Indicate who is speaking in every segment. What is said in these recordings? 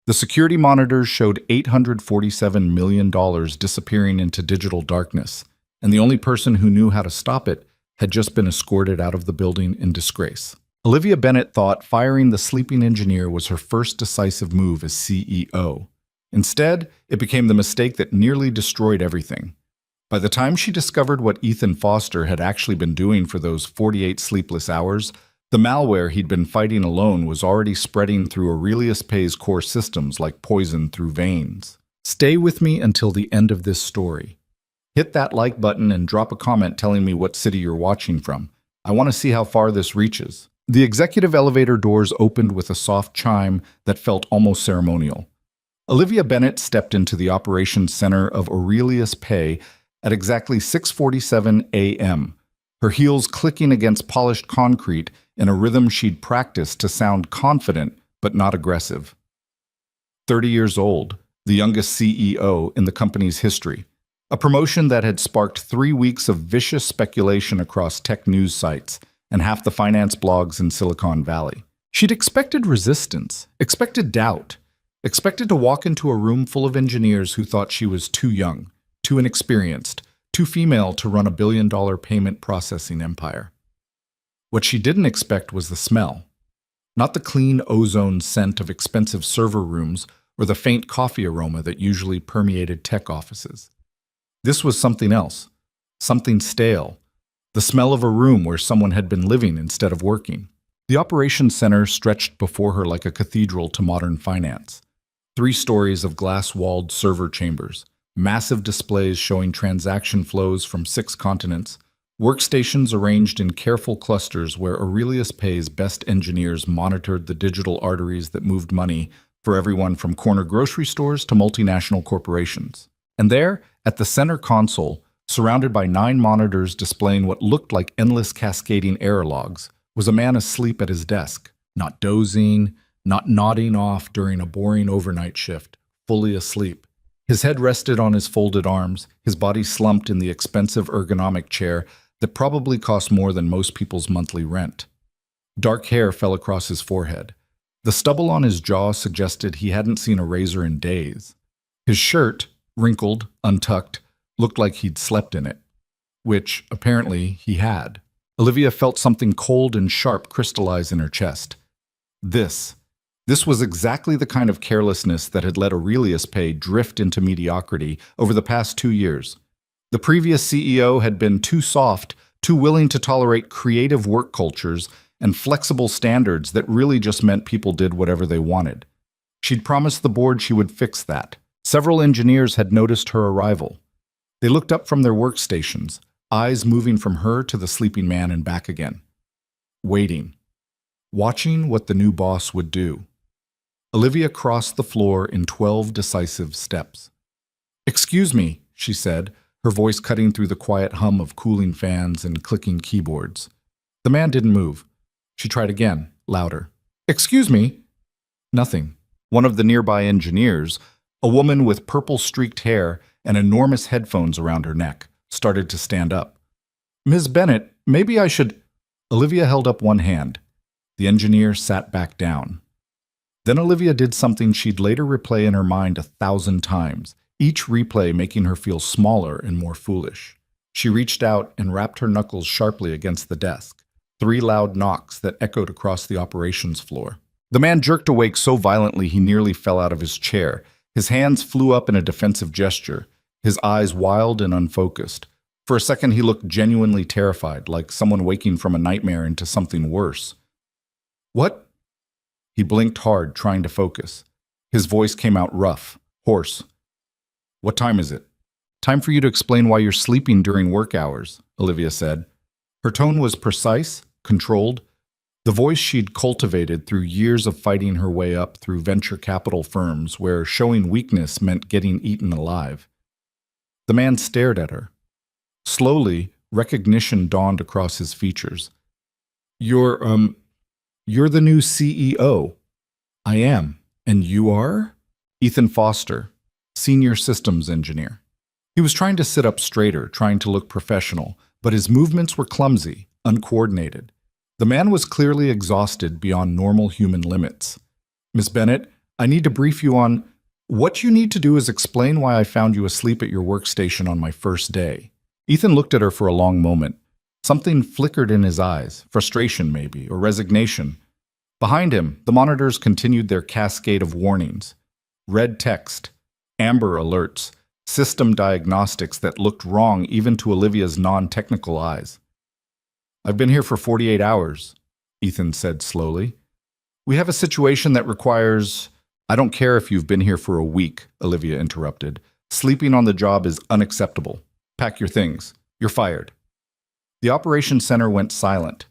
Speaker 1: The security monitors showed $847 million disappearing into digital darkness, and the only person who knew how to stop it had just been escorted out of the building in disgrace. Olivia Bennett thought firing the sleeping engineer was her first decisive move as CEO. Instead, it became the mistake that nearly destroyed everything. By the time she discovered what Ethan Foster had actually been doing for those 48 sleepless hours, the malware he'd been fighting alone was already spreading through Aurelius Pay's core systems like poison through veins. Stay with me until the end of this story. Hit that like button and drop a comment telling me what city you're watching from. I want to see how far this reaches. The executive elevator doors opened with a soft chime that felt almost ceremonial. Olivia Bennett stepped into the operations center of Aurelius Pay at exactly 6:47 a.m., her heels clicking against polished concrete in a rhythm she'd practiced to sound confident but not aggressive. 30 years old, the youngest CEO in the company's history, a promotion that had sparked 3 weeks of vicious speculation across tech news sites and half the finance blogs in Silicon Valley. She'd expected resistance, expected doubt, expected to walk into a room full of engineers who thought she was too young, too inexperienced, too female to run a billion-dollar payment processing empire. What she didn't expect was the smell. Not the clean ozone scent of expensive server rooms or the faint coffee aroma that usually permeated tech offices. This was something else, something stale, the smell of a room where someone had been living instead of working. The operations center stretched before her like a cathedral to modern finance. 3 stories of glass-walled server chambers, massive displays showing transaction flows from 6 continents, workstations arranged in careful clusters where Aurelius Pay's best engineers monitored the digital arteries that moved money for everyone from corner grocery stores to multinational corporations. And there, at the center console, surrounded by 9 monitors displaying what looked like endless cascading error logs, was a man asleep at his desk, not dozing, not nodding off during a boring overnight shift, fully asleep. His head rested on his folded arms, his body slumped in the expensive ergonomic chair that probably cost more than most people's monthly rent. Dark hair fell across his forehead. The stubble on his jaw suggested he hadn't seen a razor in days. His shirt, wrinkled, untucked, looked like he'd slept in it, which, apparently, he had. Olivia felt something cold and sharp crystallize in her chest. This was exactly the kind of carelessness that had let Aurelius Pay drift into mediocrity over the past 2 years. The previous CEO had been too soft, too willing to tolerate creative work cultures and flexible standards that really just meant people did whatever they wanted. She'd promised the board she would fix that. Several engineers had noticed her arrival. They looked up from their workstations, eyes moving from her to the sleeping man and back again. Waiting. Watching what the new boss would do. Olivia crossed the floor in 12 decisive steps. "Excuse me," she said, her voice cutting through the quiet hum of cooling fans and clicking keyboards. The man didn't move. She tried again, louder. "Excuse me." Nothing. One of the nearby engineers, a woman with purple-streaked hair and enormous headphones around her neck, started to stand up. "Ms. Bennett, maybe I should—" Olivia held up one hand. The engineer sat back down. Then Olivia did something she'd later replay in her mind 1,000 times, each replay making her feel smaller and more foolish. She reached out and rapped her knuckles sharply against the desk, 3 loud knocks that echoed across the operations floor. The man jerked awake so violently he nearly fell out of his chair. His hands flew up in a defensive gesture, his eyes wild and unfocused. For a second he looked genuinely terrified, like someone waking from a nightmare into something worse. "What?" He blinked hard, trying to focus. His voice came out rough, hoarse. "What time is it?" "Time for you to explain why you're sleeping during work hours," Olivia said. Her tone was precise, controlled, the voice she'd cultivated through years of fighting her way up through venture capital firms where showing weakness meant getting eaten alive. The man stared at her. Slowly, recognition dawned across his features. You're the new CEO." "I am. And you are?" "Ethan Foster, Senior Systems Engineer." He was trying to sit up straighter, trying to look professional, but his movements were clumsy, uncoordinated. The man was clearly exhausted beyond normal human limits. "Miss Bennett, I need to brief you on what you need to do is explain why I found you asleep at your workstation on my first day. Ethan looked at her for a long moment. Something flickered in his eyes, frustration maybe, or resignation. Behind him, the monitors continued their cascade of warnings. Red text, amber alerts, system diagnostics that looked wrong even to Olivia's non-technical eyes. I've been here for 48 hours, Ethan said slowly. We have a situation that requires... I don't care if you've been here for a week, Olivia interrupted. Sleeping on the job is unacceptable. Pack your things. You're fired. The operations center went silent.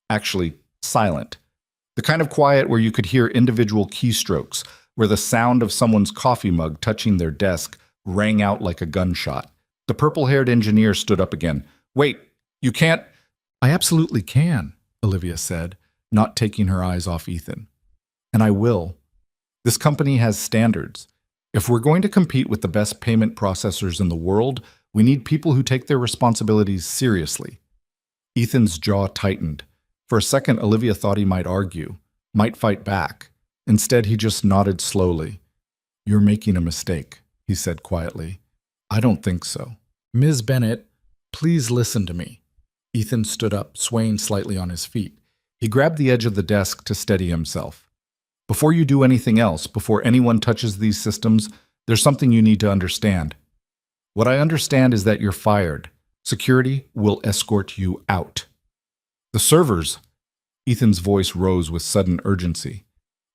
Speaker 1: Actually, silent. The kind of quiet where you could hear individual keystrokes, where the sound of someone's coffee mug touching their desk rang out like a gunshot. The purple-haired engineer stood up again. Wait, you can't... I absolutely can, Olivia said, not taking her eyes off Ethan. And I will. This company has standards. If we're going to compete with the best payment processors in the world, we need people who take their responsibilities seriously. Ethan's jaw tightened. For a second, Olivia thought he might argue, might fight back. Instead, he just nodded slowly. You're making a mistake, he said quietly. I don't think so. Ms. Bennett, please listen to me. Ethan stood up, swaying slightly on his feet. He grabbed the edge of the desk to steady himself. Before you do anything else, before anyone touches these systems, there's something you need to understand. What I understand is that you're fired. Security will escort you out. The servers. Ethan's voice rose with sudden urgency.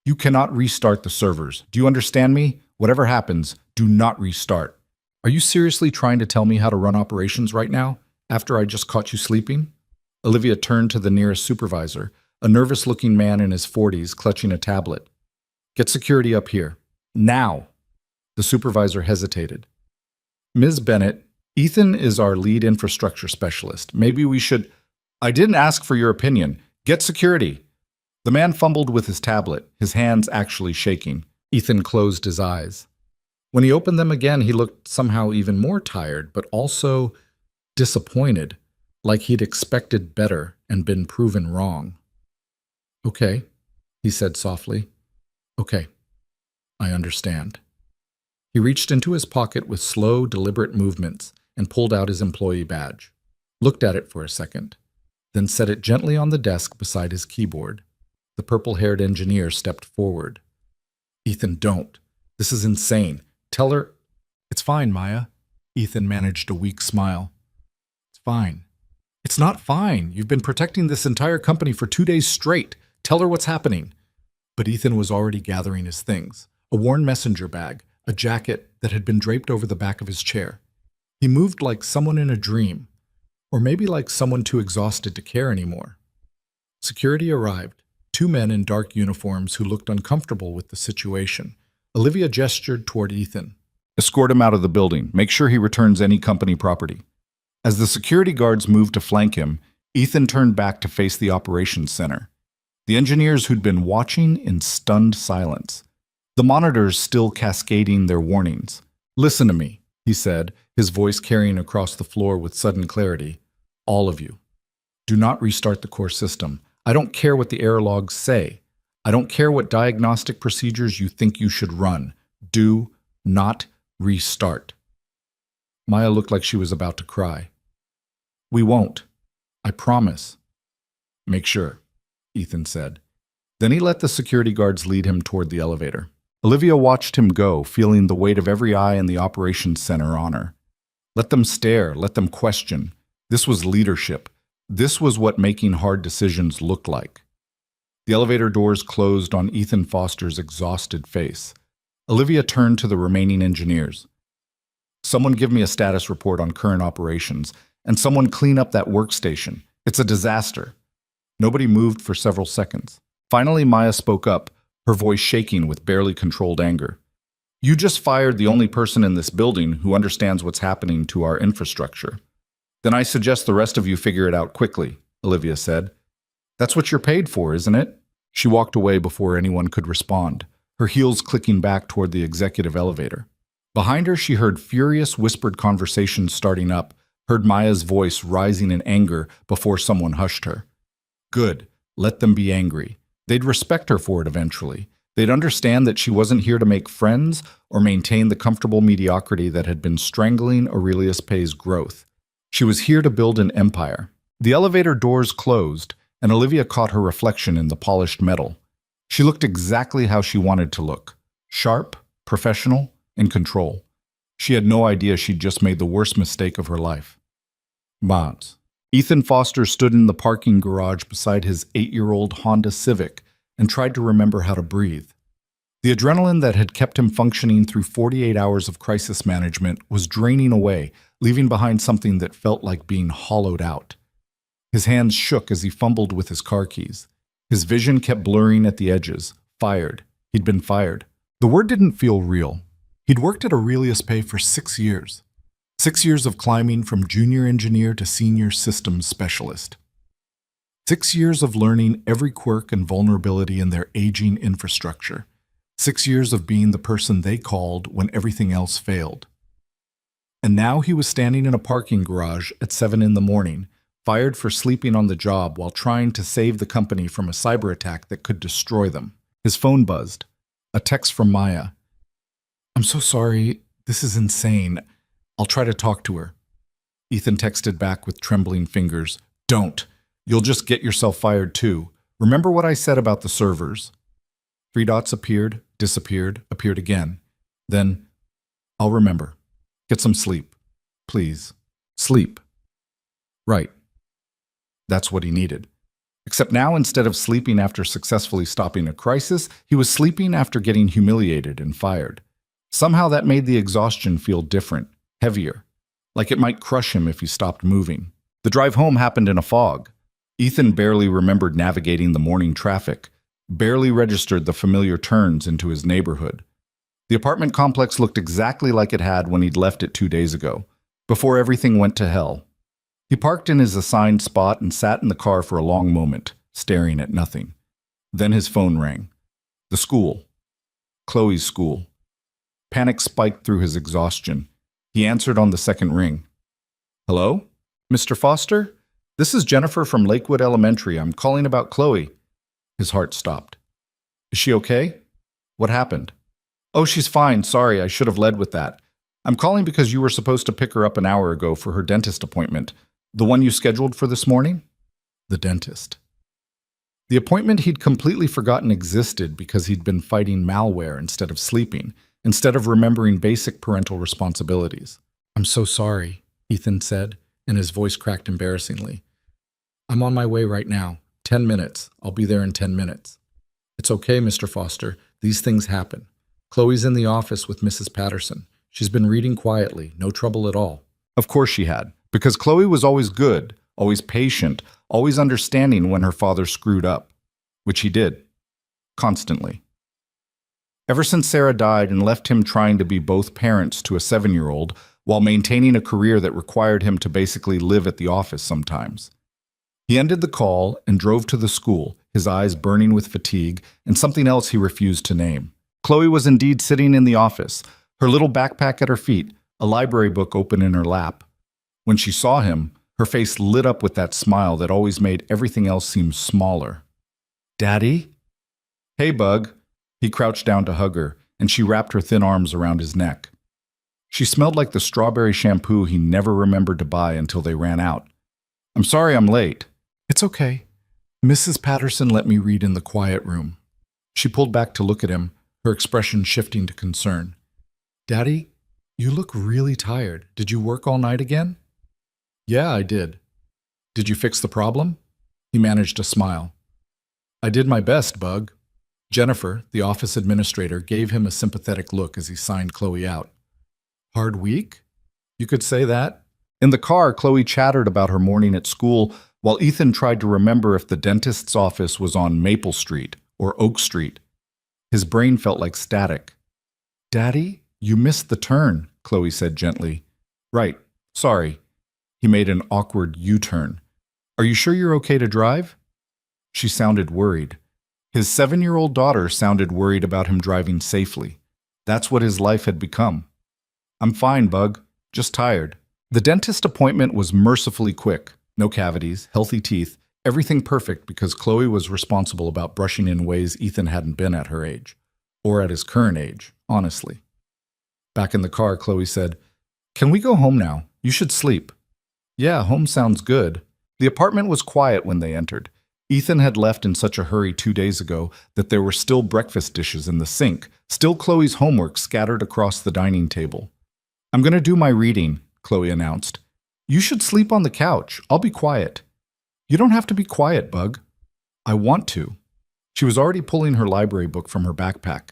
Speaker 1: You cannot restart the servers. Do you understand me? Whatever happens, do not restart. Are you seriously trying to tell me how to run operations right now, after I just caught you sleeping? Olivia turned to the nearest supervisor, a nervous-looking man in his 40s clutching a tablet. Get security up here. Now! The supervisor hesitated. Ms. Bennett, Ethan is our lead infrastructure specialist. Maybe we should... I didn't ask for your opinion. Get security. The man fumbled with his tablet, his hands actually shaking. Ethan closed his eyes. When he opened them again, he looked somehow even more tired, but also disappointed, like he'd expected better and been proven wrong. Okay, he said softly. Okay, I understand. He reached into his pocket with slow, deliberate movements and pulled out his employee badge, looked at it for a second, then set it gently on the desk beside his keyboard. The purple-haired engineer stepped forward. Ethan, don't. This is insane. Tell her... It's fine, Maya. Ethan managed a weak smile. It's fine. It's not fine. You've been protecting this entire company for 2 days straight. Tell her what's happening. But Ethan was already gathering his things. A worn messenger bag, a jacket that had been draped over the back of his chair. He moved like someone in a dream, or maybe like someone too exhausted to care anymore. Security arrived, 2 men in dark uniforms who looked uncomfortable with the situation. Olivia gestured toward Ethan. Escort him out of the building. Make sure he returns any company property. As the security guards moved to flank him, Ethan turned back to face the operations center. The engineers who'd been watching in stunned silence. The monitors still cascading their warnings. Listen to me, he said, his voice carrying across the floor with sudden clarity. All of you. Do not restart the core system. I don't care what the error logs say. I don't care what diagnostic procedures you think you should run. Do not restart. Maya looked like she was about to cry. We won't. I promise. Make sure, Ethan said. Then he let the security guards lead him toward the elevator. Olivia watched him go, feeling the weight of every eye in the operations center on her. Let them stare, let them question. This was leadership. This was what making hard decisions looked like. The elevator doors closed on Ethan Foster's exhausted face. Olivia turned to the remaining engineers. Someone give me a status report on current operations, and someone clean up that workstation. It's a disaster. Nobody moved for several seconds. Finally, Maya spoke up, her voice shaking with barely controlled anger. You just fired the only person in this building who understands what's happening to our infrastructure. Then I suggest the rest of you figure it out quickly, Olivia said. That's what you're paid for, isn't it? She walked away before anyone could respond, her heels clicking back toward the executive elevator. Behind her, she heard furious, whispered conversations starting up, heard Maya's voice rising in anger before someone hushed her. Good. Let them be angry. They'd respect her for it eventually. They'd understand that she wasn't here to make friends or maintain the comfortable mediocrity that had been strangling Aurelius Pay's growth. She was here to build an empire. The elevator doors closed, and Olivia caught her reflection in the polished metal. She looked exactly how she wanted to look: sharp, professional, in control. She had no idea she'd just made the worst mistake of her life. Bonds. Ethan Foster stood in the parking garage beside his 8-year-old Honda Civic and tried to remember how to breathe. The adrenaline that had kept him functioning through 48 hours of crisis management was draining away, leaving behind something that felt like being hollowed out. His hands shook as he fumbled with his car keys. His vision kept blurring at the edges. Fired. He'd been fired. The word didn't feel real. He'd worked at Aurelius Pay for 6 years. 6 years of climbing from junior engineer to senior systems specialist. 6 years of learning every quirk and vulnerability in their aging infrastructure. 6 years of being the person they called when everything else failed. And now he was standing in a parking garage at 7 in the morning, fired for sleeping on the job while trying to save the company from a cyberattack that could destroy them. His phone buzzed. A text from Maya. "I'm so sorry. This is insane. I'll try to talk to her." Ethan texted back with trembling fingers. "Don't. You'll just get yourself fired too. Remember what I said about the servers?" 3 dots appeared, disappeared, appeared again. Then, "I'll remember. Get some sleep. Please. Sleep." Right. That's what he needed. Except now, instead of sleeping after successfully stopping a crisis, he was sleeping after getting humiliated and fired. Somehow that made the exhaustion feel different, heavier, like it might crush him if he stopped moving. The drive home happened in a fog. Ethan barely remembered navigating the morning traffic, barely registered the familiar turns into his neighborhood. The apartment complex looked exactly like it had when he'd left it 2 days ago, before everything went to hell. He parked in his assigned spot and sat in the car for a long moment, staring at nothing. Then his phone rang. The school. Chloe's school. Panic spiked through his exhaustion. He answered on the second ring. "Hello? Mr. Foster? This is Jennifer from Lakewood Elementary. I'm calling about Chloe." His heart stopped. "Is she okay? What happened?" "Oh, she's fine. Sorry, I should have led with that. I'm calling because you were supposed to pick her up an hour ago for her dentist appointment. The one you scheduled for this morning?" The dentist. The appointment he'd completely forgotten existed because he'd been fighting malware instead of sleeping, instead of remembering basic parental responsibilities. "I'm so sorry," Ethan said, and his voice cracked embarrassingly. "I'm on my way right now. 10 minutes. I'll be there in 10 minutes. "It's okay, Mr. Foster. These things happen. Chloe's in the office with Mrs. Patterson. She's been reading quietly. No trouble at all." Of course she had, because Chloe was always good, always patient, always understanding when her father screwed up, which he did. Constantly. Ever since Sarah died and left him trying to be both parents to a 7-year-old while maintaining a career that required him to basically live at the office sometimes. He ended the call and drove to the school, his eyes burning with fatigue and something else he refused to name. Chloe was indeed sitting in the office, her little backpack at her feet, a library book open in her lap. When she saw him, her face lit up with that smile that always made everything else seem smaller. "Daddy?" "Hey, Bug." He crouched down to hug her, and she wrapped her thin arms around his neck. She smelled like the strawberry shampoo he never remembered to buy until they ran out. "I'm sorry I'm late." "It's okay. Mrs. Patterson let me read in the quiet room." She pulled back to look at him, her expression shifting to concern. "Daddy, you look really tired. Did you work all night again?" "Yeah, I did." "Did you fix the problem?" He managed a smile. "I did my best, Bug." Jennifer, the office administrator, gave him a sympathetic look as he signed Chloe out. "Hard week? You could say that." In the car, Chloe chattered about her morning at school while Ethan tried to remember if the dentist's office was on Maple Street or Oak Street. His brain felt like static. "Daddy, you missed the turn," Chloe said gently. "Right. Sorry." He made an awkward U-turn. "Are you sure you're okay to drive?" She sounded worried. His 7-year-old daughter sounded worried about him driving safely. That's what his life had become. "I'm fine, Bug. Just tired." The dentist appointment was mercifully quick. No cavities, healthy teeth, everything perfect because Chloe was responsible about brushing in ways Ethan hadn't been at her age. Or at his current age, honestly. Back in the car, Chloe said, "Can we go home now? You should sleep." "Yeah, home sounds good." The apartment was quiet when they entered. Ethan had left in such a hurry 2 days ago that there were still breakfast dishes in the sink, still Chloe's homework scattered across the dining table. "I'm going to do my reading," Chloe announced. "You should sleep on the couch. I'll be quiet." "You don't have to be quiet, Bug." "I want to." She was already pulling her library book from her backpack.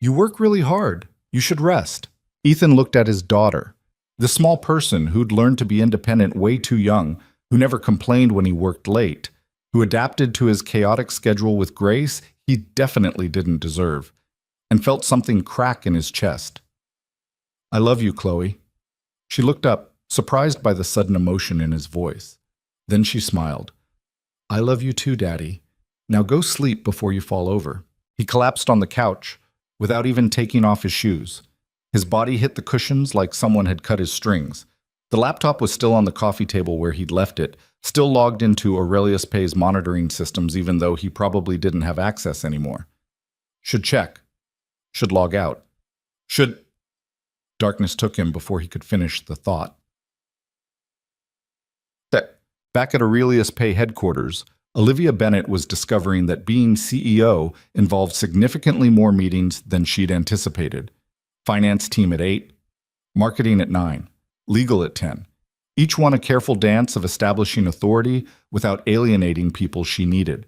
Speaker 1: "You work really hard. You should rest." Ethan looked at his daughter, the small person who'd learned to be independent way too young, who never complained when he worked late, who adapted to his chaotic schedule with grace he definitely didn't deserve, and felt something crack in his chest. "I love you, Chloe." She looked up, surprised by the sudden emotion in his voice. Then she smiled. "I love you too, Daddy. Now go sleep before you fall over." He collapsed on the couch, without even taking off his shoes. His body hit the cushions like someone had cut his strings. The laptop was still on the coffee table where he'd left it, still logged into Aurelius Pay's monitoring systems even though he probably didn't have access anymore. Should check. Should log out. Should... Darkness took him before he could finish the thought. Back at Aurelius Pay headquarters, Olivia Bennett was discovering that being CEO involved significantly more meetings than she'd anticipated. Finance team at 8, marketing at 9, legal at 10. Each one a careful dance of establishing authority without alienating people she needed.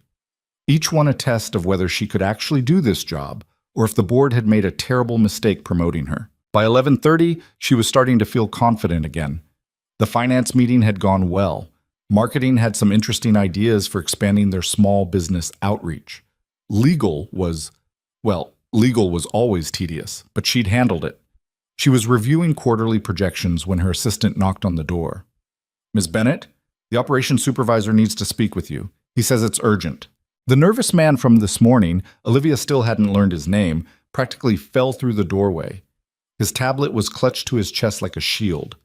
Speaker 1: Each one a test of whether she could actually do this job or if the board had made a terrible mistake promoting her. By 11:30, she was starting to feel confident again. The finance meeting had gone well. Marketing had some interesting ideas for expanding their small business outreach. Legal was always tedious, but she'd handled it. She was reviewing quarterly projections when her assistant knocked on the door. "Ms. Bennett, the operations supervisor needs to speak with you. He says it's urgent." The nervous man from this morning, Olivia still hadn't learned his name, practically fell through the doorway. His tablet was clutched to his chest like a shield.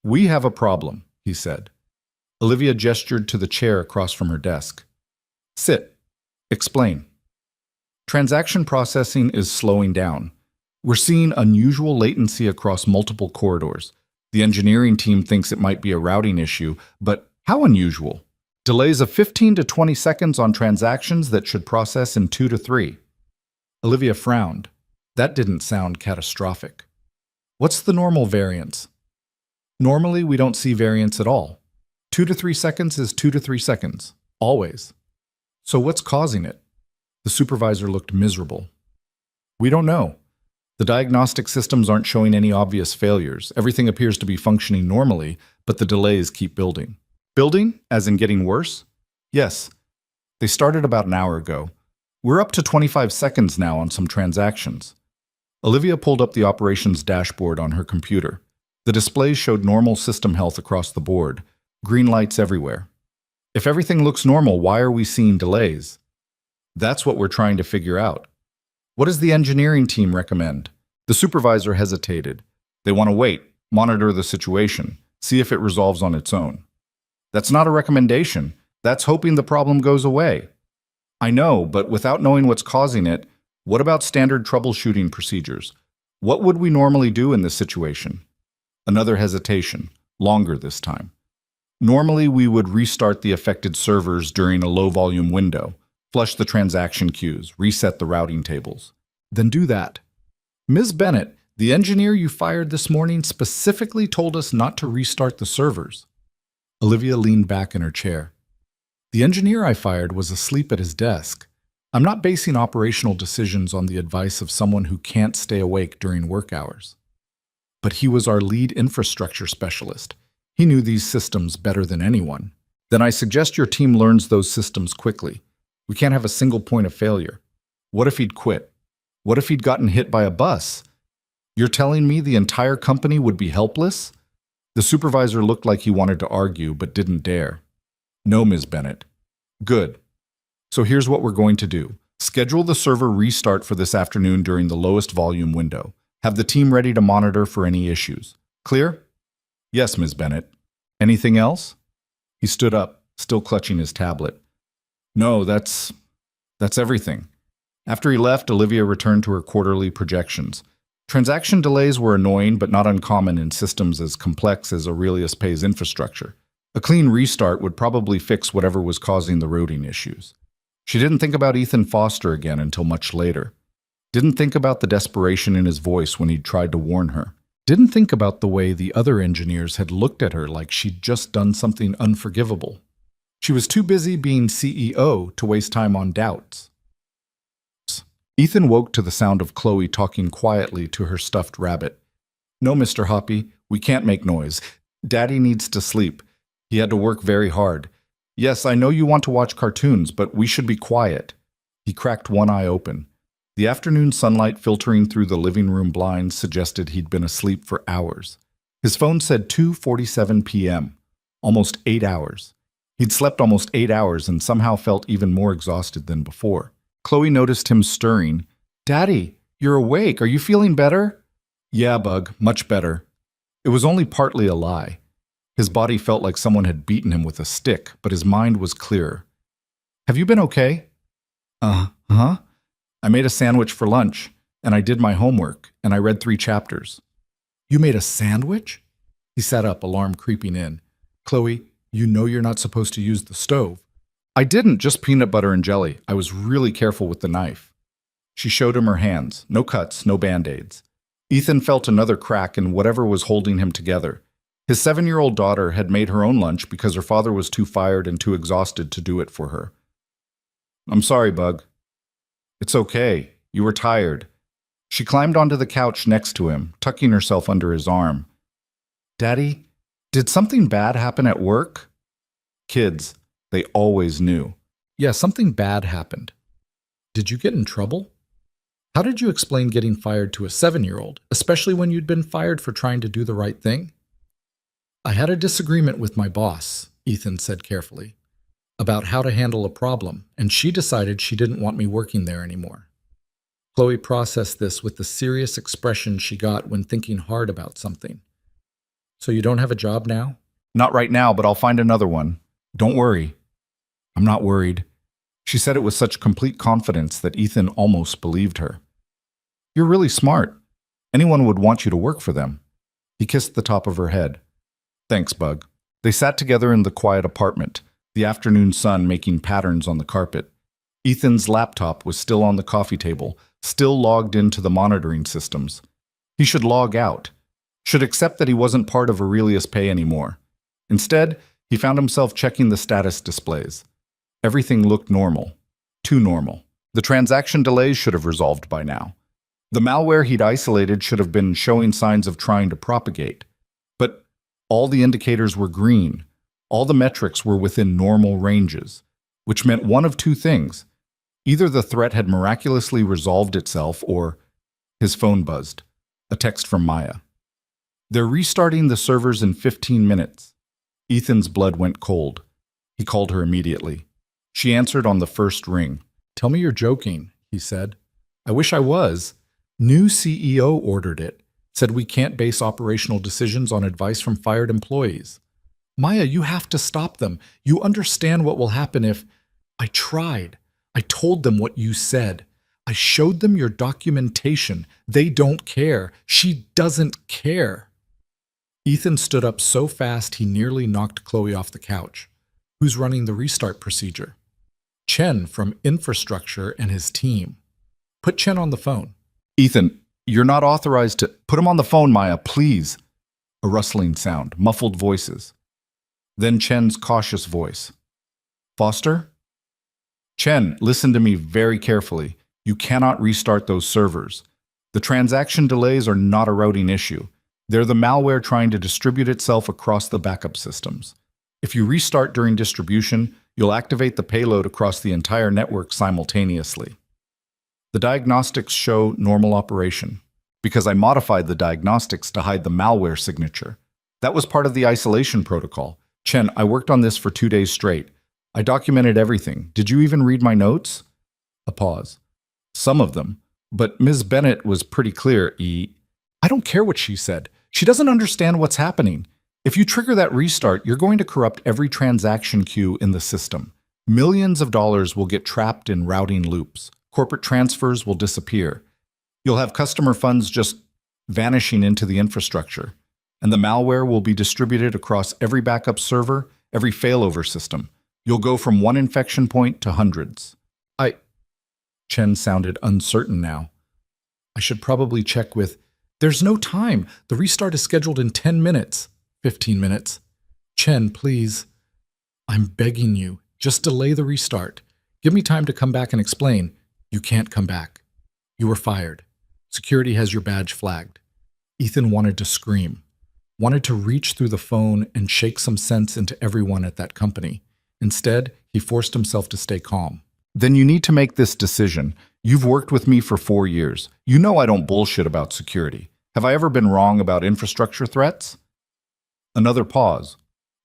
Speaker 1: "We have a problem," he said. Olivia gestured to the chair across from her desk. "Sit. Explain." "Transaction processing is slowing down. We're seeing unusual latency across multiple corridors. The engineering team thinks it might be a routing issue, but how unusual? Delays of 15 to 20 seconds on transactions that should process in 2 to 3. Olivia frowned. That didn't sound catastrophic. "What's the normal variance?" "Normally, we don't see variance at all. 2 to 3 seconds is 2 to 3 seconds. Always." "So what's causing it?" The supervisor looked miserable. "We don't know. The diagnostic systems aren't showing any obvious failures. Everything appears to be functioning normally, but the delays keep building." "Building? As in getting worse?" "Yes. They started about an hour ago. We're up to 25 seconds now on some transactions." Olivia pulled up the operations dashboard on her computer. The displays showed normal system health across the board, green lights everywhere. "If everything looks normal, why are we seeing delays?" "That's what we're trying to figure out." "What does the engineering team recommend?" The supervisor hesitated. "They want to wait, monitor the situation, see if it resolves on its own." "That's not a recommendation. That's hoping the problem goes away." "I know, but without knowing what's causing it, what about standard troubleshooting procedures? What would we normally do in this situation?" Another hesitation, longer this time. "Normally, we would restart the affected servers during a low-volume window, flush the transaction queues, reset the routing tables." "Then do that." "Ms. Bennett, the engineer you fired this morning specifically told us not to restart the servers." Olivia leaned back in her chair. "The engineer I fired was asleep at his desk. I'm not basing operational decisions on the advice of someone who can't stay awake during work hours." "But he was our lead infrastructure specialist. He knew these systems better than anyone." "Then I suggest your team learns those systems quickly. We can't have a single point of failure." "What if he'd quit? What if he'd gotten hit by a bus? You're telling me the entire company would be helpless?" The supervisor looked like he wanted to argue but didn't dare. "No, Ms. Bennett." "Good. So here's what we're going to do. Schedule the server restart for this afternoon during the lowest volume window. Have the team ready to monitor for any issues. Clear?" "Yes, Ms. Bennett." "Anything else?" He stood up, still clutching his tablet. "No, that's everything." After he left, Olivia returned to her quarterly projections. Transaction delays were annoying but not uncommon in systems as complex as Aurelius Pay's infrastructure. A clean restart would probably fix whatever was causing the routing issues. She didn't think about Ethan Foster again until much later. Didn't think about the desperation in his voice when he'd tried to warn her. Didn't think about the way the other engineers had looked at her like she'd just done something unforgivable. She was too busy being CEO to waste time on doubts. Ethan woke to the sound of Chloe talking quietly to her stuffed rabbit. "No, Mr. Hoppy, we can't make noise. Daddy needs to sleep. He had to work very hard. Yes, I know you want to watch cartoons, but we should be quiet." He cracked one eye open. The afternoon sunlight filtering through the living room blinds suggested he'd been asleep for hours. His phone said 2:47 p.m., almost 8 hours. He'd slept almost 8 hours and somehow felt even more exhausted than before. Chloe noticed him stirring. "Daddy, you're awake. Are you feeling better?" "Yeah, Bug, much better." It was only partly a lie. His body felt like someone had beaten him with a stick, but his mind was clearer. "Have you been okay?" "Uh-huh. I made a sandwich for lunch, and I did my homework, and I read 3 chapters." "You made a sandwich?" He sat up, alarm creeping in. "Chloe, you know you're not supposed to use the stove." "I didn't, just peanut butter and jelly. I was really careful with the knife." She showed him her hands. No cuts, no band-aids. Ethan felt another crack in whatever was holding him together. His 7-year-old daughter had made her own lunch because her father was too fired and too exhausted to do it for her. "I'm sorry, Bug." "It's okay. You were tired." She climbed onto the couch next to him, tucking herself under his arm. "Daddy, did something bad happen at work?" Kids, they always knew. "Yeah, something bad happened." "Did you get in trouble?" "How did you explain getting fired to a 7-year-old, especially when you'd been fired for trying to do the right thing?" "I had a disagreement with my boss," Ethan said carefully, "about how to handle a problem, and she decided she didn't want me working there anymore." Chloe processed this with the serious expression she got when thinking hard about something. "So you don't have a job now?" "Not right now, but I'll find another one. Don't worry." "I'm not worried." She said it with such complete confidence that Ethan almost believed her. "You're really smart. Anyone would want you to work for them." He kissed the top of her head. "Thanks, Bug." They sat together in the quiet apartment, the afternoon sun making patterns on the carpet. Ethan's laptop was still on the coffee table, still logged into the monitoring systems. He should log out, should accept that he wasn't part of Aurelius Pay anymore. Instead, he found himself checking the status displays. Everything looked normal. Too normal. The transaction delays should have resolved by now. The malware he'd isolated should have been showing signs of trying to propagate. But all the indicators were green. All the metrics were within normal ranges, which meant one of two things. Either the threat had miraculously resolved itself, or his phone buzzed. A text from Maya. "They're restarting the servers in 15 minutes. Ethan's blood went cold. He called her immediately. She answered on the first ring. "Tell me you're joking," he said. "I wish I was. New CEO ordered it. Said we can't base operational decisions on advice from fired employees." "Maya, you have to stop them. You understand what will happen if—" "I tried. I told them what you said. I showed them your documentation. They don't care. She doesn't care." Ethan stood up so fast he nearly knocked Chloe off the couch. "Who's running the restart procedure?" "Chen from infrastructure and his team." "Put Chen on the phone." "Ethan, you're not authorized to—" "Put him on the phone, Maya, please." A rustling sound, muffled voices. Then Chen's cautious voice. "Foster?" "Chen, listen to me very carefully. You cannot restart those servers. The transaction delays are not a routing issue. They're the malware trying to distribute itself across the backup systems. If you restart during distribution, you'll activate the payload across the entire network simultaneously. The diagnostics show normal operation, because I modified the diagnostics to hide the malware signature. That was part of the isolation protocol. Chen, I worked on this for 2 days straight. I documented everything. Did you even read my notes?" A pause. "Some of them. But Ms. Bennett was pretty clear, I don't care what she said. She doesn't understand what's happening. If you trigger that restart, you're going to corrupt every transaction queue in the system. Millions of dollars will get trapped in routing loops. Corporate transfers will disappear. You'll have customer funds just vanishing into the infrastructure, and the malware will be distributed across every backup server, every failover system. You'll go from one infection point to hundreds. Chen sounded uncertain now. I should probably check with, there's no time. The restart is scheduled in 10 minutes. 15 minutes. Chen, please. I'm begging you. Just delay the restart. Give me time to come back and explain. You can't come back. You were fired. Security has your badge flagged. Ethan wanted to scream, wanted to reach through the phone and shake some sense into everyone at that company. Instead, he forced himself to stay calm. Then you need to make this decision. You've worked with me for 4 years. You know I don't bullshit about security. Have I ever been wrong about infrastructure threats? Another pause.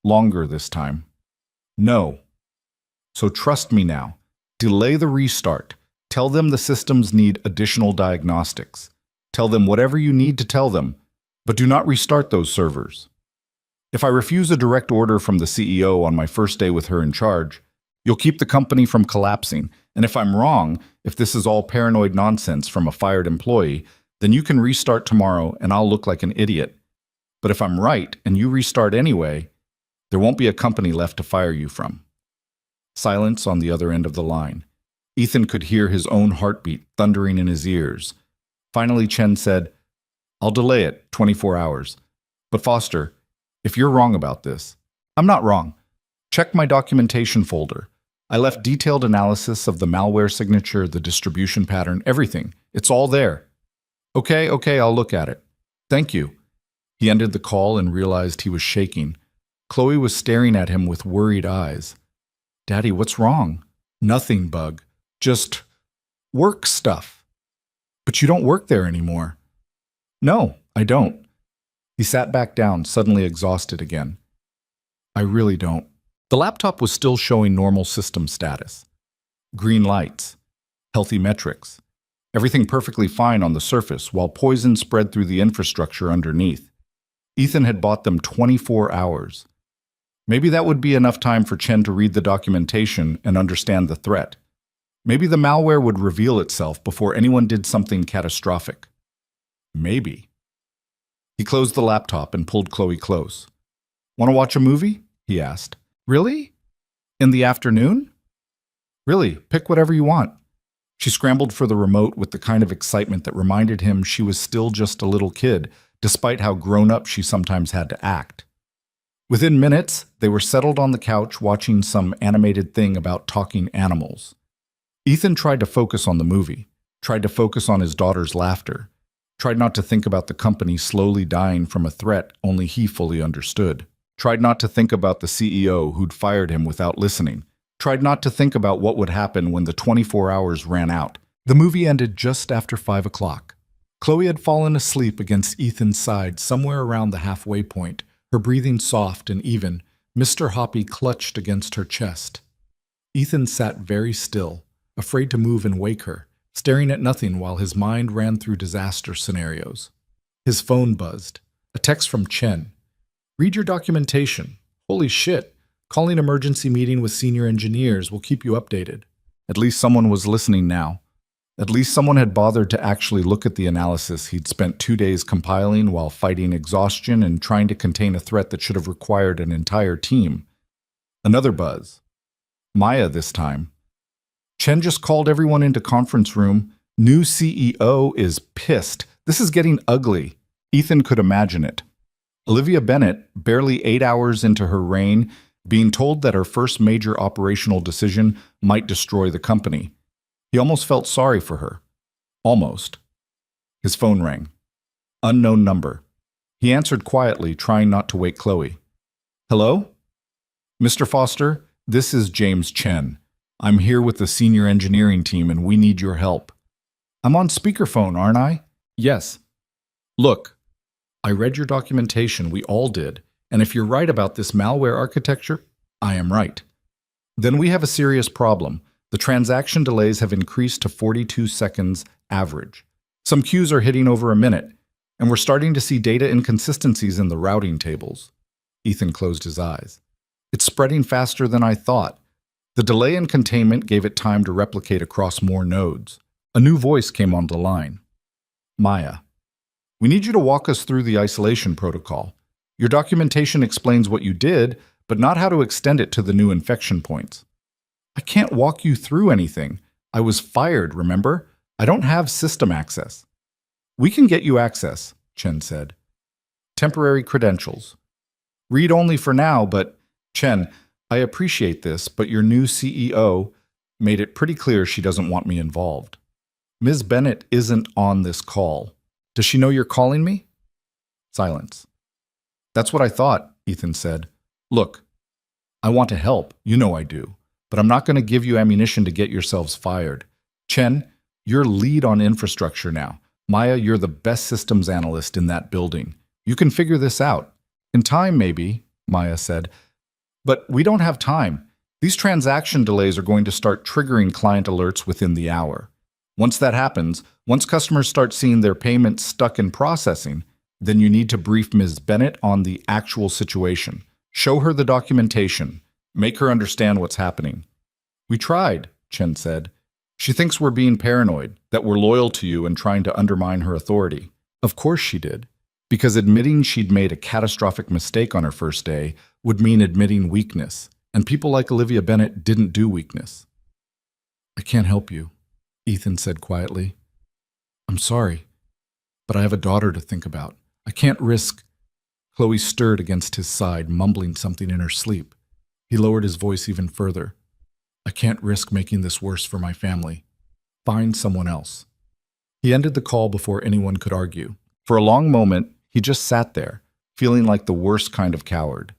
Speaker 1: Longer this time. No. So trust me now. Delay the restart. Tell them the systems need additional diagnostics. Tell them whatever you need to tell them, but do not restart those servers. If I refuse a direct order from the CEO on my first day with her in charge, you'll keep the company from collapsing. And if I'm wrong, if this is all paranoid nonsense from a fired employee, then you can restart tomorrow and I'll look like an idiot. But if I'm right and you restart anyway, there won't be a company left to fire you from. Silence on the other end of the line. Ethan could hear his own heartbeat thundering in his ears. Finally, Chen said, I'll delay it 24 hours. But Foster, if you're wrong about this, I'm not wrong. Check my documentation folder. I left detailed analysis of the malware signature, the distribution pattern, everything. It's all there. Okay, I'll look at it. Thank you. He ended the call and realized he was shaking. Chloe was staring at him with worried eyes. Daddy, what's wrong? Nothing, Bug. Just work stuff. But you don't work there anymore. No, I don't. He sat back down, suddenly exhausted again. I really don't. The laptop was still showing normal system status. Green lights. Healthy metrics. Everything perfectly fine on the surface, while poison spread through the infrastructure underneath. Ethan had bought them 24 hours. Maybe that would be enough time for Chen to read the documentation and understand the threat. Maybe the malware would reveal itself before anyone did something catastrophic. Maybe. He closed the laptop and pulled Chloe close. Want to watch a movie? He asked. Really? In the afternoon? Really, pick whatever you want. She scrambled for the remote with the kind of excitement that reminded him she was still just a little kid, despite how grown up she sometimes had to act. Within minutes, they were settled on the couch watching some animated thing about talking animals. Ethan tried to focus on the movie, tried to focus on his daughter's laughter, tried not to think about the company slowly dying from a threat only he fully understood, tried not to think about the CEO who'd fired him without listening, tried not to think about what would happen when the 24 hours ran out. The movie ended just after 5 o'clock. Chloe had fallen asleep against Ethan's side somewhere around the halfway point, her breathing soft and even. Mr. Hoppy clutched against her chest. Ethan sat very still, afraid to move and wake her, staring at nothing while his mind ran through disaster scenarios. His phone buzzed. A text from Chen. Read your documentation. Holy shit. Calling emergency meeting with senior engineers will keep you updated. At least someone was listening now. At least someone had bothered to actually look at the analysis he'd spent 2 days compiling while fighting exhaustion and trying to contain a threat that should have required an entire team. Another buzz. Maya this time. Chen just called everyone into conference room. New CEO is pissed. This is getting ugly. Ethan could imagine it. Olivia Bennett, barely 8 hours into her reign, being told that her first major operational decision might destroy the company. He almost felt sorry for her. Almost. His phone rang. Unknown number. He answered quietly, trying not to wake Chloe. Hello? Mr. Foster, this is James Chen. I'm here with the senior engineering team and we need your help. I'm on speakerphone, aren't I? Yes. Look, I read your documentation, we all did, and if you're right about this malware architecture, I am right. Then we have a serious problem. The transaction delays have increased to 42 seconds average. Some queues are hitting over a minute, and we're starting to see data inconsistencies in the routing tables. Ethan closed his eyes. It's spreading faster than I thought. The delay in containment gave it time to replicate across more nodes. A new voice came on the line. Maya, we need you to walk us through the isolation protocol. Your documentation explains what you did, but not how to extend it to the new infection points. I can't walk you through anything. I was fired, remember? I don't have system access. We can get you access, Chen said. Temporary credentials. Read only for now, but Chen, I appreciate this, but your new CEO made it pretty clear she doesn't want me involved. Ms. Bennett isn't on this call. Does she know you're calling me? Silence. That's what I thought, Ethan said. Look, I want to help, you know I do, but I'm not going to give you ammunition to get yourselves fired. Chen, you're lead on infrastructure now. Maya, you're the best systems analyst in that building. You can figure this out. In time, maybe, Maya said. But we don't have time. These transaction delays are going to start triggering client alerts within the hour. Once that happens, once customers start seeing their payments stuck in processing, then you need to brief Ms. Bennett on the actual situation. Show her the documentation. Make her understand what's happening. We tried, Chen said. She thinks we're being paranoid, that we're loyal to you and trying to undermine her authority. Of course she did, because admitting she'd made a catastrophic mistake on her first day would mean admitting weakness, and people like Olivia Bennett didn't do weakness. I can't help you, Ethan said quietly. I'm sorry, but I have a daughter to think about. I can't risk. Chloe stirred against his side, mumbling something in her sleep. He lowered his voice even further. I can't risk making this worse for my family. Find someone else. He ended the call before anyone could argue. For a long moment, he just sat there, feeling like the worst kind of coward.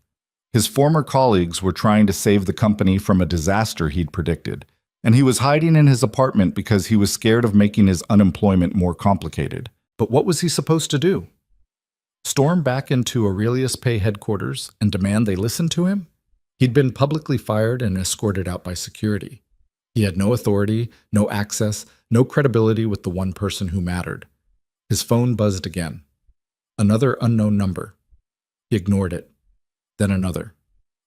Speaker 1: His former colleagues were trying to save the company from a disaster he'd predicted, and he was hiding in his apartment because he was scared of making his unemployment more complicated. But what was he supposed to do? Storm back into Aurelius Pay headquarters and demand they listen to him? He'd been publicly fired and escorted out by security. He had no authority, no access, no credibility with the one person who mattered. His phone buzzed again. Another unknown number. He ignored it. Then another.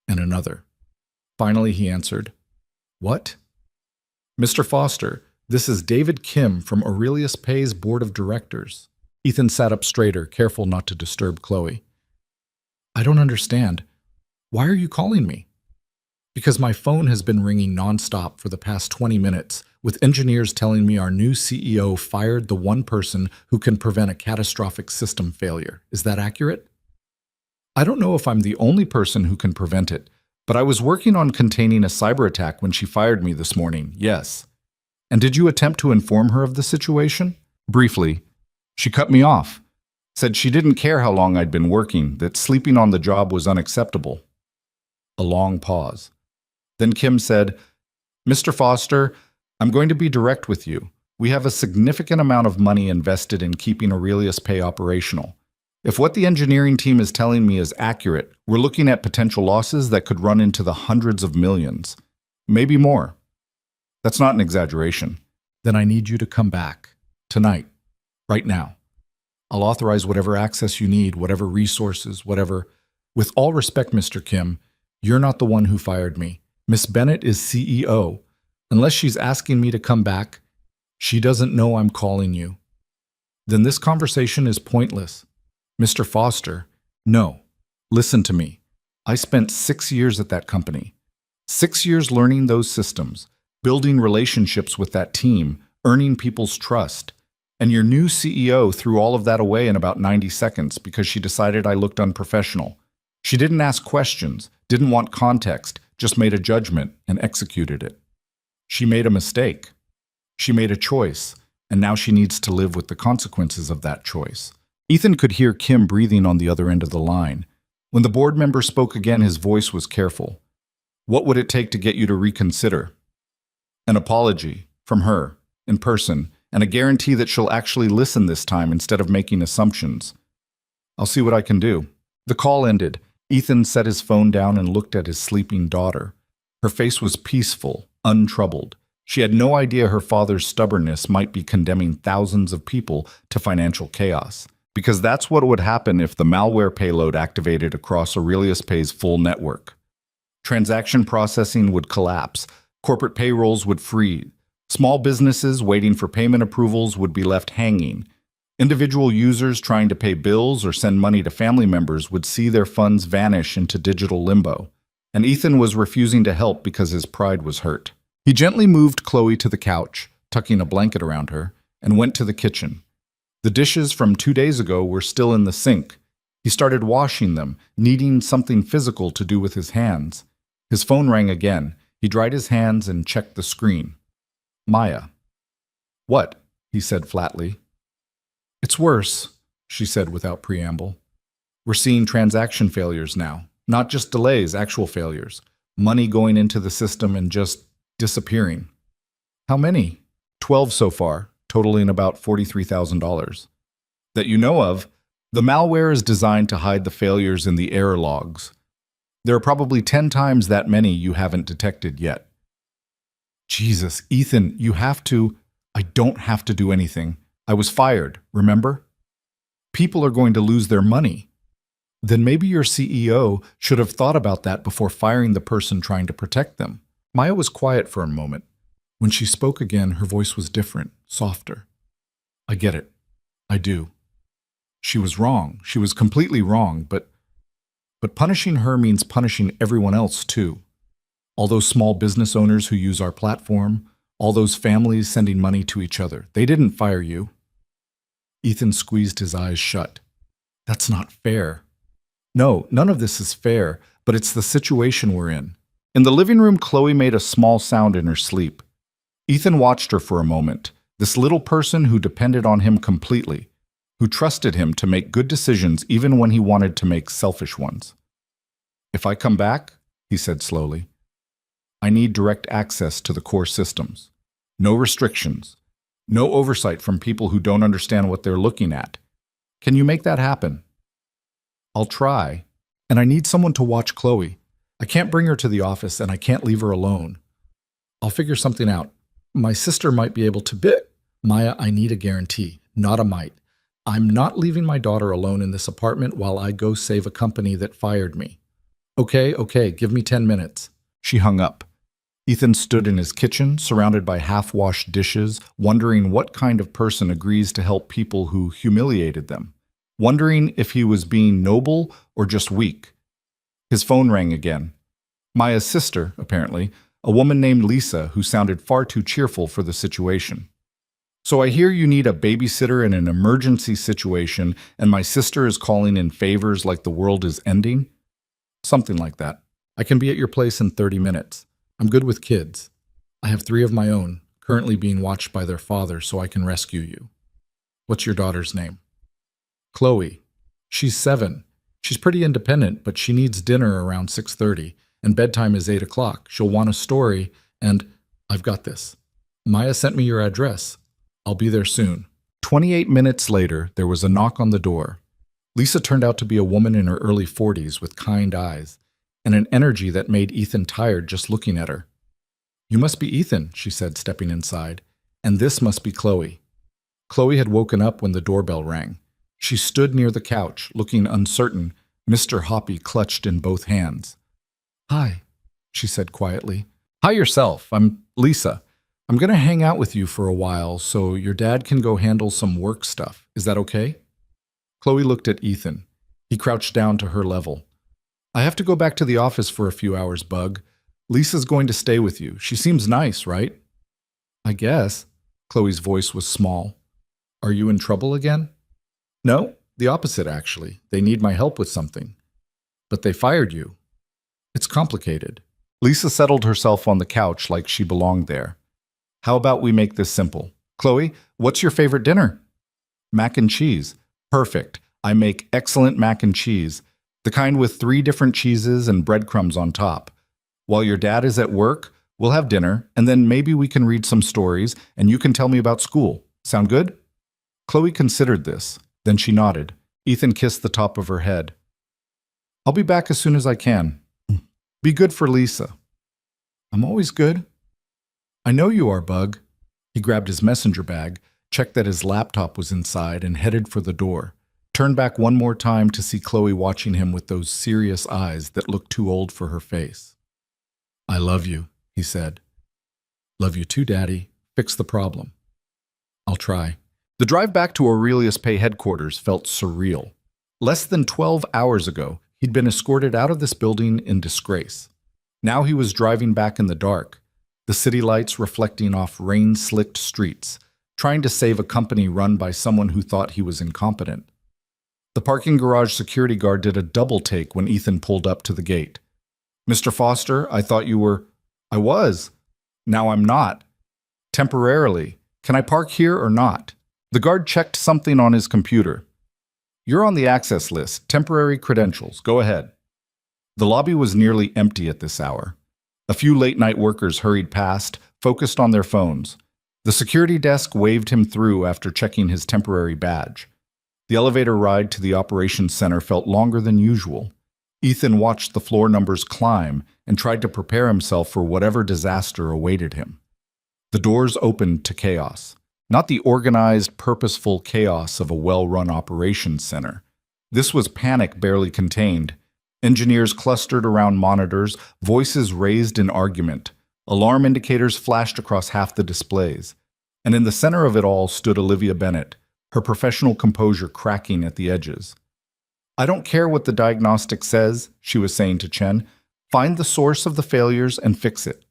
Speaker 1: And another. Finally, he answered. What? Mr. Foster, this is David Kim from Aurelius Pay's board of directors. Ethan sat up straighter, careful not to disturb Chloe. I don't understand. Why are you calling me? Because my phone has been ringing nonstop for the past 20 minutes, with engineers telling me our new CEO fired the one person who can prevent a catastrophic system failure. Is that accurate? I don't know if I'm the only person who can prevent it, but I was working on containing a cyberattack when she fired me this morning, yes. And did you attempt to inform her of the situation? Briefly. She cut me off, said she didn't care how long I'd been working, that sleeping on the job was unacceptable. A long pause. Then Kim said, Mr. Foster, I'm going to be direct with you. We have a significant amount of money invested in keeping Aurelius Pay operational. If what the engineering team is telling me is accurate, we're looking at potential losses that could run into the hundreds of millions, maybe more. That's not an exaggeration. Then I need you to come back. Tonight. Right now. I'll authorize whatever access you need, whatever resources, whatever. With all respect, Mr. Kim, you're not the one who fired me. Miss Bennett is CEO. Unless she's asking me to come back, she doesn't know I'm calling you. Then this conversation is pointless. Mr. Foster, no. Listen to me. I spent 6 years at that company. 6 years learning those systems, building relationships with that team, earning people's trust. And your new CEO threw all of that away in about 90 seconds because she decided I looked unprofessional. She didn't ask questions, didn't want context, just made a judgment and executed it. She made a mistake. She made a choice, and now she needs to live with the consequences of that choice. Ethan could hear Kim breathing on the other end of the line. When the board member spoke again, his voice was careful. What would it take to get you to reconsider? An apology from her, in person, and a guarantee that she'll actually listen this time instead of making assumptions. I'll see what I can do. The call ended. Ethan set his phone down and looked at his sleeping daughter. Her face was peaceful, untroubled. She had no idea her father's stubbornness might be condemning thousands of people to financial chaos, because that's what would happen if the malware payload activated across Aurelius Pay's full network. Transaction processing would collapse, corporate payrolls would freeze, Small businesses waiting for payment approvals would be left hanging. Individual users trying to pay bills or send money to family members would see their funds vanish into digital limbo. And Ethan was refusing to help because his pride was hurt. He gently moved Chloe to the couch, tucking a blanket around her, and went to the kitchen. The dishes from 2 days ago were still in the sink. He started washing them, needing something physical to do with his hands. His phone rang again. He dried his hands and checked the screen. Maya. "What?" he said flatly. "It's worse," she said without preamble. "We're seeing transaction failures now. Not just delays, actual failures. Money going into the system and just disappearing." "How many?" 12 so far, totaling about $43,000. "That you know of. The malware is designed to hide the failures in the error logs. There are probably 10 times that many you haven't detected yet." "Jesus, Ethan, you have to—" "I don't have to do anything. I was fired, remember? People are going to lose their money." "Then maybe your CEO should have thought about that before firing the person trying to protect them." Maya was quiet for a moment. When she spoke again, her voice was different, softer. "I get it. I do. She was wrong. She was completely wrong, but punishing her means punishing everyone else too. All those small business owners who use our platform, all those families sending money to each other. They didn't fire you." Ethan squeezed his eyes shut. "That's not fair." "No, none of this is fair, but it's the situation we're in." In the living room, Chloe made a small sound in her sleep. Ethan watched her for a moment, this little person who depended on him completely, who trusted him to make good decisions even when he wanted to make selfish ones. "If I come back," he said slowly, "I need direct access to the core systems. No restrictions. No oversight from people who don't understand what they're looking at. Can you make that happen?" "I'll try. And I need someone to watch Chloe. I can't bring her to the office and I can't leave her alone. I'll figure something out. My sister might be able to Maya, I need a guarantee, not a might. I'm not leaving my daughter alone in this apartment while I go save a company that fired me." Okay, give me 10 minutes. She hung up. Ethan stood in his kitchen, surrounded by half-washed dishes, wondering what kind of person agrees to help people who humiliated them, wondering if he was being noble or just weak. His phone rang again. Maya's sister, apparently, a woman named Lisa who sounded far too cheerful for the situation. "So I hear you need a babysitter in an emergency situation, and my sister is calling in favors like the world is ending?" "Something like that. I can be at your place in 30 minutes. I'm good with kids. I have 3 of my own, currently being watched by their father, so I can rescue you." "What's your daughter's name?" "Chloe. She's 7. She's pretty independent, but she needs dinner around 6:30, and bedtime is 8 o'clock. She'll want a story, and I've got this. Maya sent me your address. I'll be there soon." 28 minutes later, there was a knock on the door. Lisa turned out to be a woman in her early 40s with kind eyes, and an energy that made Ethan tired just looking at her. "You must be Ethan," she said, stepping inside, "and this must be Chloe." Chloe had woken up when the doorbell rang. She stood near the couch, looking uncertain, Mr. Hoppy clutched in both hands. "Hi," she said quietly. "Hi yourself. I'm Lisa. I'm going to hang out with you for a while so your dad can go handle some work stuff. Is that okay?" Chloe looked at Ethan. He crouched down to her level. "I have to go back to the office for a few hours, Bug. Lisa's going to stay with you. She seems nice, right?" "I guess." Chloe's voice was small. "Are you in trouble again?" "No, the opposite, actually. They need my help with something." "But they fired you." "It's complicated." Lisa settled herself on the couch like she belonged there. "How about we make this simple? Chloe, what's your favorite dinner?" "Mac and cheese." "Perfect. I make excellent mac and cheese. The kind with 3 different cheeses and breadcrumbs on top. While your dad is at work, we'll have dinner, and then maybe we can read some stories, and you can tell me about school. Sound good?" Chloe considered this. Then she nodded. Ethan kissed the top of her head. "I'll be back as soon as I can. Be good for Lisa." "I'm always good." "I know you are, Bug." He grabbed his messenger bag, checked that his laptop was inside, and headed for the door. Turned back one more time to see Chloe watching him with those serious eyes that looked too old for her face. "I love you," he said. "Love you too, Daddy. Fix the problem. I'll try. The drive back to Aurelius Pay headquarters felt surreal. Less than 12 hours ago, he'd been escorted out of this building in disgrace. Now he was driving back in the dark, the city lights reflecting off rain-slicked streets, trying to save a company run by someone who thought he was incompetent. The parking garage security guard did a double take when Ethan pulled up to the gate. "Mr. Foster, I thought you were—" "I was. Now I'm not. Temporarily. Can I park here or not?" The guard checked something on his computer. "You're on the access list. Temporary credentials. Go ahead." The lobby was nearly empty at this hour. A few late-night workers hurried past, focused on their phones. The security desk waved him through after checking his temporary badge. The elevator ride to the operations center felt longer than usual. Ethan watched the floor numbers climb and tried to prepare himself for whatever disaster awaited him. The doors opened to chaos. Not the organized, purposeful chaos of a well-run operations center. This was panic barely contained. Engineers clustered around monitors, voices raised in argument. Alarm indicators flashed across half the displays. And in the center of it all stood Olivia Bennett, her professional composure cracking at the edges. "I don't care what the diagnostic says," she was saying to Chen. "Find the source of the failures and fix it."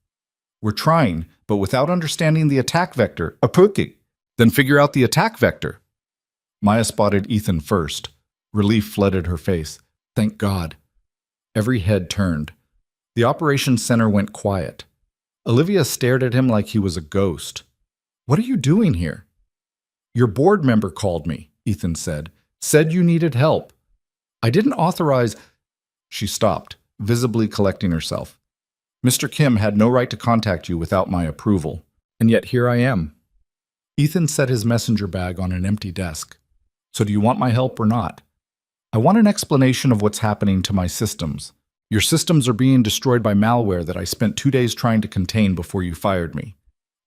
Speaker 1: "We're trying, but without understanding the attack vector." "Apuki." "Then figure out the attack vector." Maya spotted Ethan first. Relief flooded her face. Thank God. Every head turned. The operations center went quiet. Olivia stared at him like he was a ghost. "What are you doing here?" "Your board member called me," Ethan said. "Said you needed help." "I didn't authorize—" She stopped, visibly collecting herself. "Mr. Kim had no right to contact you without my approval. And yet here I am." Ethan set his messenger bag on an empty desk. "So do you want my help or not?" "I want an explanation of what's happening to my systems. Your systems are being destroyed by malware that I spent 2 days trying to contain before you fired me.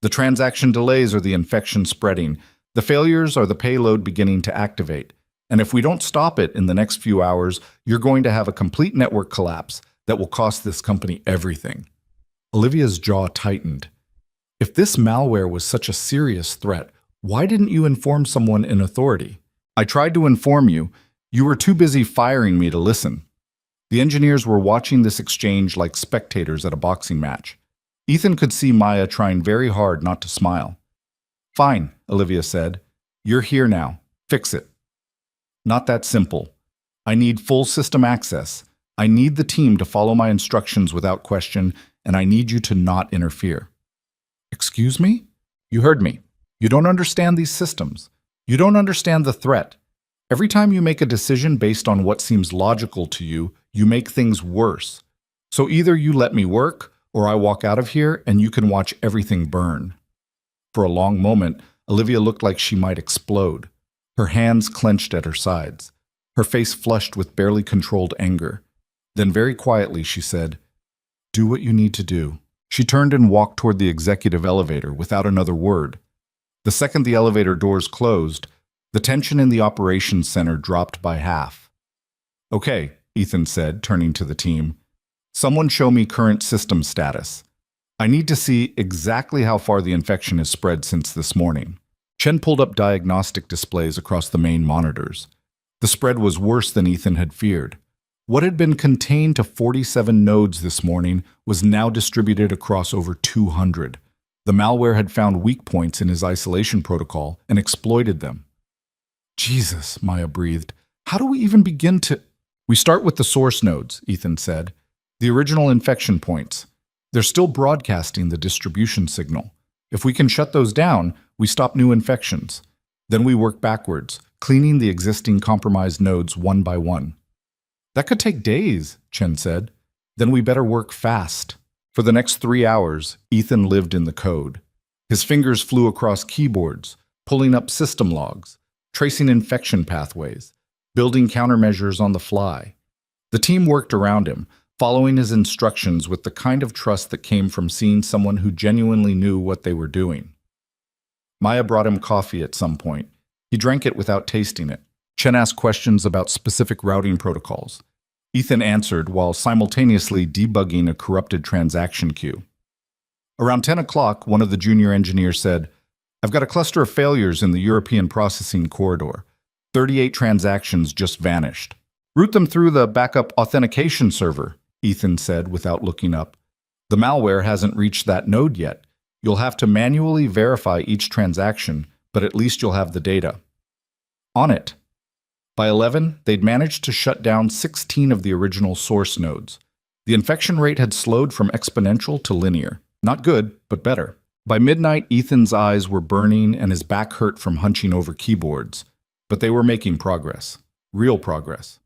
Speaker 1: The transaction delays are the infection spreading. The failures are the payload beginning to activate. And if we don't stop it in the next few hours, you're going to have a complete network collapse that will cost this company everything." Olivia's jaw tightened. If this malware was such a serious threat, why didn't you inform someone in authority? "I tried to inform you. You were too busy firing me to listen." The engineers were watching this exchange like spectators at a boxing match. Ethan could see Maya trying very hard not to smile. "Fine," Olivia said. "You're here now. Fix it." "Not that simple. I need full system access. I need the team to follow my instructions without question, and I need you to not interfere." "Excuse me?" "You heard me. You don't understand these systems. You don't understand the threat. Every time you make a decision based on what seems logical to you, you make things worse. So either you let me work, or I walk out of here and you can watch everything burn." For a long moment, Olivia looked like she might explode. Her hands clenched at her sides. Her face flushed with barely controlled anger. Then very quietly she said, "Do what you need to do." She turned and walked toward the executive elevator without another word. The second the elevator doors closed, the tension in the operations center dropped by half. "Okay," Ethan said, turning to the team. "Someone show me current system status. I need to see exactly how far the infection has spread since this morning." Chen pulled up diagnostic displays across the main monitors. The spread was worse than Ethan had feared. What had been contained to 47 nodes this morning was now distributed across over 200. The malware had found weak points in his isolation protocol and exploited them. "Jesus," Maya breathed. "How do we even begin to—" "We start with the source nodes," Ethan said. "The original infection points. They're still broadcasting the distribution signal. If we can shut those down, we stop new infections. Then we work backwards, cleaning the existing compromised nodes one by one." "That could take days," Chen said. "Then we better work fast." For the next 3 hours, Ethan lived in the code. His fingers flew across keyboards, pulling up system logs, tracing infection pathways, building countermeasures on the fly. The team worked around him, following his instructions with the kind of trust that came from seeing someone who genuinely knew what they were doing. Maya brought him coffee at some point. He drank it without tasting it. Chen asked questions about specific routing protocols. Ethan answered while simultaneously debugging a corrupted transaction queue. Around 10 o'clock, one of the junior engineers said, "I've got a cluster of failures in the European processing corridor. 38 transactions just vanished." "Route them through the backup authentication server," Ethan said without looking up. "The malware hasn't reached that node yet. You'll have to manually verify each transaction, but at least you'll have the data." On it. By 11, they'd managed to shut down 16 of the original source nodes. The infection rate had slowed from exponential to linear. Not good, but better. By midnight, Ethan's eyes were burning and his back hurt from hunching over keyboards. But they were making progress. Real progress.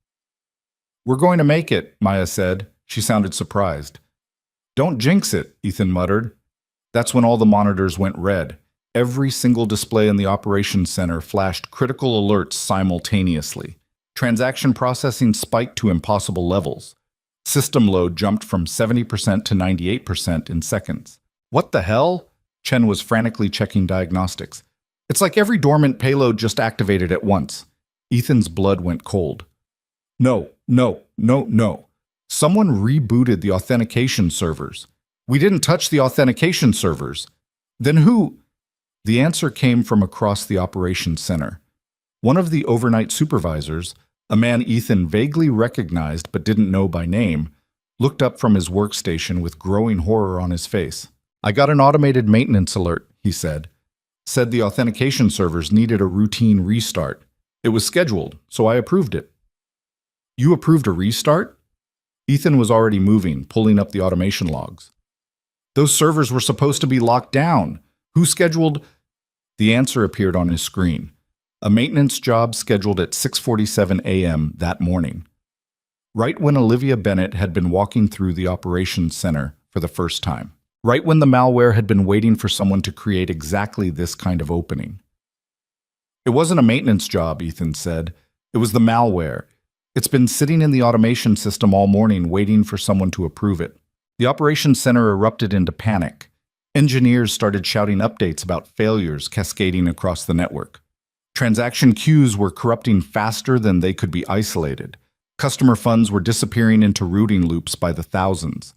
Speaker 1: "We're going to make it," Maya said. She sounded surprised. "Don't jinx it," Ethan muttered. That's when all the monitors went red. Every single display in the operations center flashed critical alerts simultaneously. Transaction processing spiked to impossible levels. System load jumped from 70% to 98% in seconds. "What the hell?" Chen was frantically checking diagnostics. "It's like every dormant payload just activated at once." Ethan's blood went cold. No. Someone rebooted the authentication servers. "We didn't touch the authentication servers." "Then who?" The answer came from across the operations center. One of the overnight supervisors, a man Ethan vaguely recognized but didn't know by name, looked up from his workstation with growing horror on his face. "I got an automated maintenance alert," he said. "Said the authentication servers needed a routine restart. It was scheduled, so I approved it." "You approved a restart?" Ethan was already moving, pulling up the automation logs. "Those servers were supposed to be locked down. Who scheduled?" The answer appeared on his screen. A maintenance job scheduled at 6:47 a.m. that morning. Right when Olivia Bennett had been walking through the operations center for the first time. Right when the malware had been waiting for someone to create exactly this kind of opening. "It wasn't a maintenance job," Ethan said. "It was the malware. It's been sitting in the automation system all morning waiting for someone to approve it." The operations center erupted into panic. Engineers started shouting updates about failures cascading across the network. Transaction queues were corrupting faster than they could be isolated. Customer funds were disappearing into routing loops by the thousands.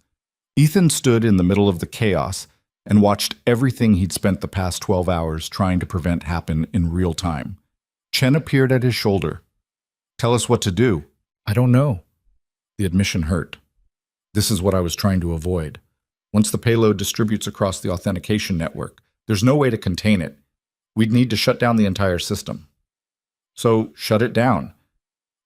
Speaker 1: Ethan stood in the middle of the chaos and watched everything he'd spent the past 12 hours trying to prevent happen in real time. Chen appeared at his shoulder. "Tell us what to do." "I don't know." The admission hurt. "This is what I was trying to avoid. Once the payload distributes across the authentication network, there's no way to contain it. We'd need to shut down the entire system." "So, shut it down."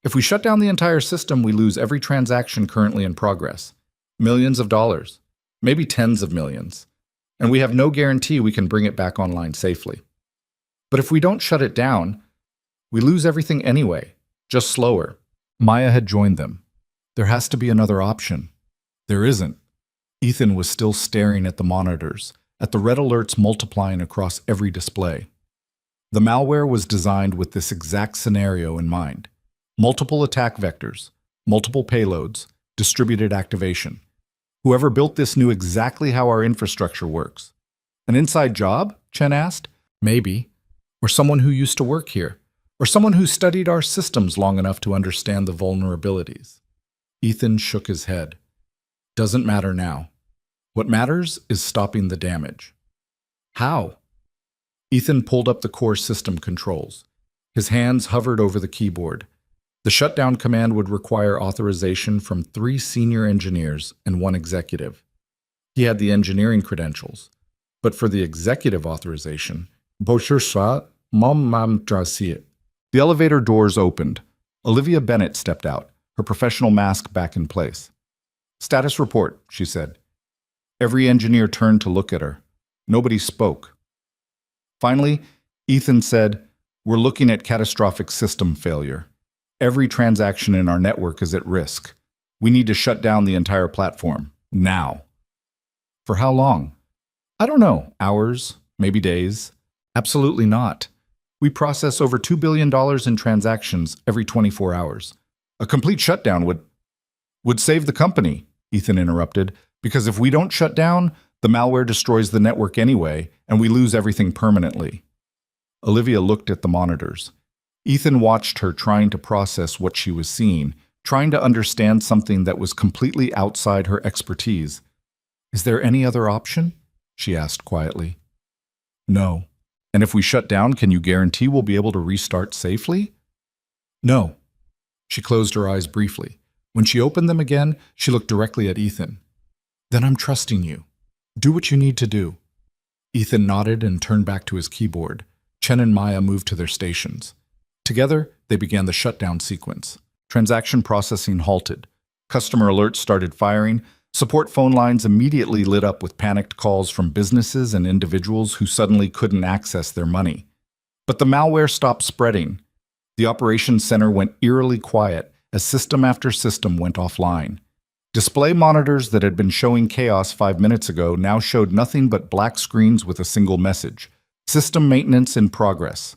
Speaker 1: "If we shut down the entire system, we lose every transaction currently in progress. Millions of dollars. Maybe tens of millions. And we have no guarantee we can bring it back online safely. But if we don't shut it down, we lose everything anyway, just slower." Maya had joined them. "There has to be another option." "There isn't." Ethan was still staring at the monitors, at the red alerts multiplying across every display. The malware was designed with this exact scenario in mind. Multiple attack vectors, multiple payloads, distributed activation. Whoever built this knew exactly how our infrastructure works. "An inside job?" Chen asked. "Maybe. Or someone who used to work here. Or someone who studied our systems long enough to understand the vulnerabilities." Ethan shook his head. "Doesn't matter now. What matters is stopping the damage." "How?" Ethan pulled up the core system controls. His hands hovered over the keyboard. The shutdown command would require authorization from 3 senior engineers and 1 executive. He had the engineering credentials. But for the executive authorization, the elevator doors opened. Olivia Bennett stepped out, her professional mask back in place. "Status report," she said. Every engineer turned to look at her. Nobody spoke. Finally, Ethan said, "We're looking at catastrophic system failure. Every transaction in our network is at risk. We need to shut down the entire platform, now." "For how long?" "I don't know. Hours, maybe days." "Absolutely not. We process over $2 billion in transactions every 24 hours. A complete shutdown would save the company," Ethan interrupted, "because if we don't shut down, the malware destroys the network anyway, and we lose everything permanently." Olivia looked at the monitors. Ethan watched her trying to process what she was seeing, trying to understand something that was completely outside her expertise. "Is there any other option?" she asked quietly. No. And if we shut down, can you guarantee we'll be able to restart safely? No. She closed her eyes briefly. When she opened them again, she looked directly at Ethan. Then I'm trusting you. Do what you need to do. Ethan nodded and turned back to his keyboard. Chen and Maya moved to their stations. Together, they began the shutdown sequence. Transaction processing halted. Customer alerts started firing. Support phone lines immediately lit up with panicked calls from businesses and individuals who suddenly couldn't access their money. But the malware stopped spreading. The operations center went eerily quiet as system after system went offline. Display monitors that had been showing chaos 5 minutes ago now showed nothing but black screens with a single message. System maintenance in progress.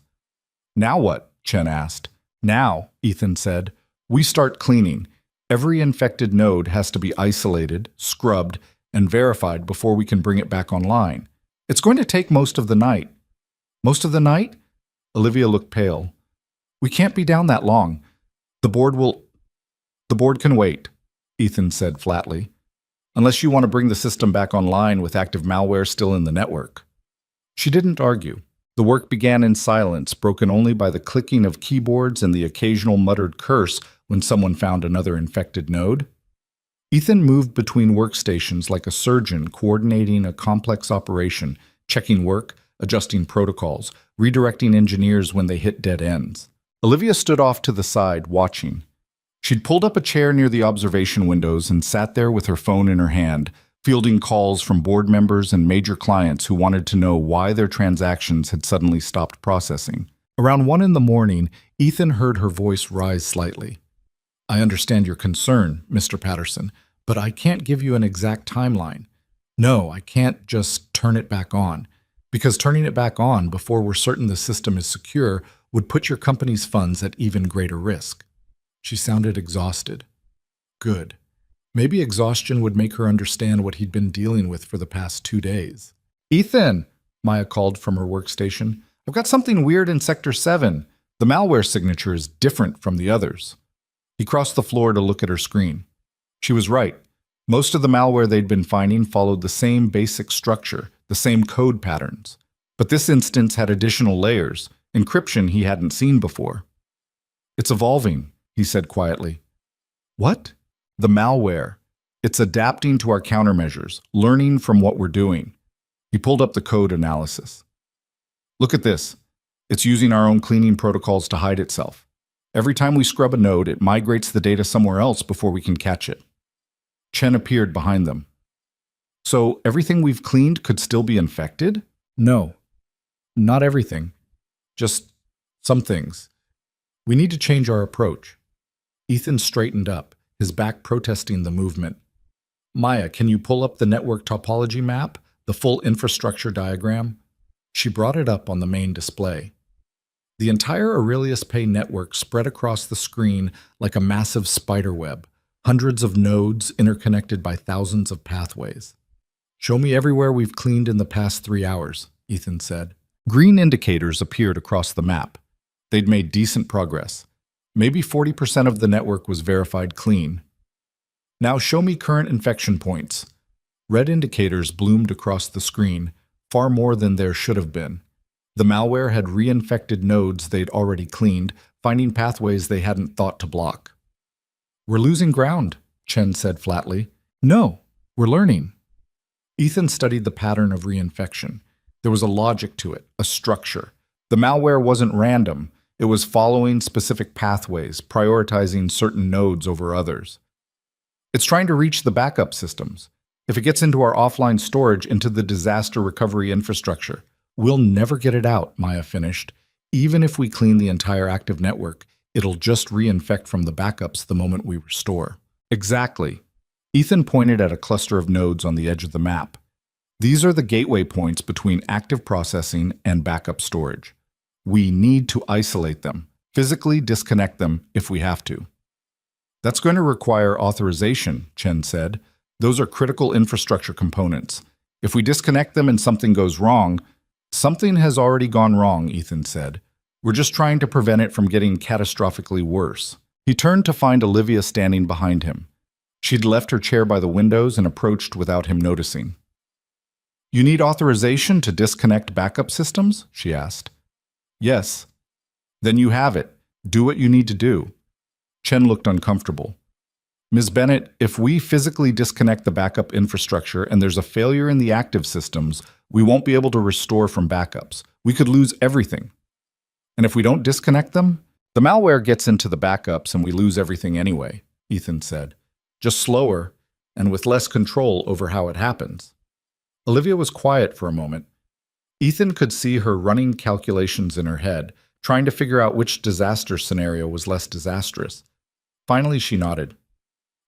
Speaker 1: Now what? Chen asked. Now, Ethan said, we start cleaning. Every infected node has to be isolated, scrubbed, and verified before we can bring it back online. It's going to take most of the night. Most of the night? Olivia looked pale. We can't be down that long. The board can wait, Ethan said flatly. Unless you want to bring the system back online with active malware still in the network. She didn't argue. The work began in silence, broken only by the clicking of keyboards and the occasional muttered curse when someone found another infected node. Ethan moved between workstations like a surgeon coordinating a complex operation, checking work, adjusting protocols, redirecting engineers when they hit dead ends. Olivia stood off to the side, watching. She'd pulled up a chair near the observation windows and sat there with her phone in her hand, fielding calls from board members and major clients who wanted to know why their transactions had suddenly stopped processing. Around 1 a.m, Ethan heard her voice rise slightly. I understand your concern, Mr. Patterson, but I can't give you an exact timeline. No, I can't just turn it back on, because turning it back on before we're certain the system is secure would put your company's funds at even greater risk. She sounded exhausted. Good. Maybe exhaustion would make her understand what he'd been dealing with for the past 2 days. Ethan, Maya called from her workstation. I've got something weird in Sector 7. The malware signature is different from the others. He crossed the floor to look at her screen. She was right. Most of the malware they'd been finding followed the same basic structure, the same code patterns. But this instance had additional layers, encryption he hadn't seen before. It's evolving, he said quietly. What? The malware. It's adapting to our countermeasures, learning from what we're doing. He pulled up the code analysis. Look at this. It's using our own cleaning protocols to hide itself. Every time we scrub a node, it migrates the data somewhere else before we can catch it. Chen appeared behind them. So everything we've cleaned could still be infected? No, not everything. Just some things. We need to change our approach. Ethan straightened up, his back protesting the movement. Maya, can you pull up the network topology map, the full infrastructure diagram? She brought it up on the main display. The entire Aurelius Pay network spread across the screen like a massive spider web, hundreds of nodes interconnected by thousands of pathways. Show me everywhere we've cleaned in the past 3 hours, Ethan said. Green indicators appeared across the map. They'd made decent progress. Maybe 40% of the network was verified clean. Now show me current infection points. Red indicators bloomed across the screen, far more than there should have been. The malware had reinfected nodes they'd already cleaned, finding pathways they hadn't thought to block. We're losing ground, Chen said flatly. No, we're learning. Ethan studied the pattern of reinfection. There was a logic to it, a structure. The malware wasn't random. It was following specific pathways, prioritizing certain nodes over others. It's trying to reach the backup systems. If it gets into our offline storage, into the disaster recovery infrastructure, we'll never get it out, Maya finished. Even if we clean the entire active network, it'll just reinfect from the backups the moment we restore. Exactly. Ethan pointed at a cluster of nodes on the edge of the map. These are the gateway points between active processing and backup storage. We need to isolate them, physically disconnect them if we have to. That's going to require authorization, Chen said. Those are critical infrastructure components. If we disconnect them and something goes wrong, something has already gone wrong, Ethan said. We're just trying to prevent it from getting catastrophically worse. He turned to find Olivia standing behind him. She'd left her chair by the windows and approached without him noticing. You need authorization to disconnect backup systems? She asked. Yes. Then you have it. Do what you need to do. Chen looked uncomfortable. Ms. Bennett, if we physically disconnect the backup infrastructure and there's a failure in the active systems, we won't be able to restore from backups. We could lose everything. And if we don't disconnect them, the malware gets into the backups and we lose everything anyway, Ethan said. Just slower and with less control over how it happens. Olivia was quiet for a moment. Ethan could see her running calculations in her head, trying to figure out which disaster scenario was less disastrous. Finally, she nodded.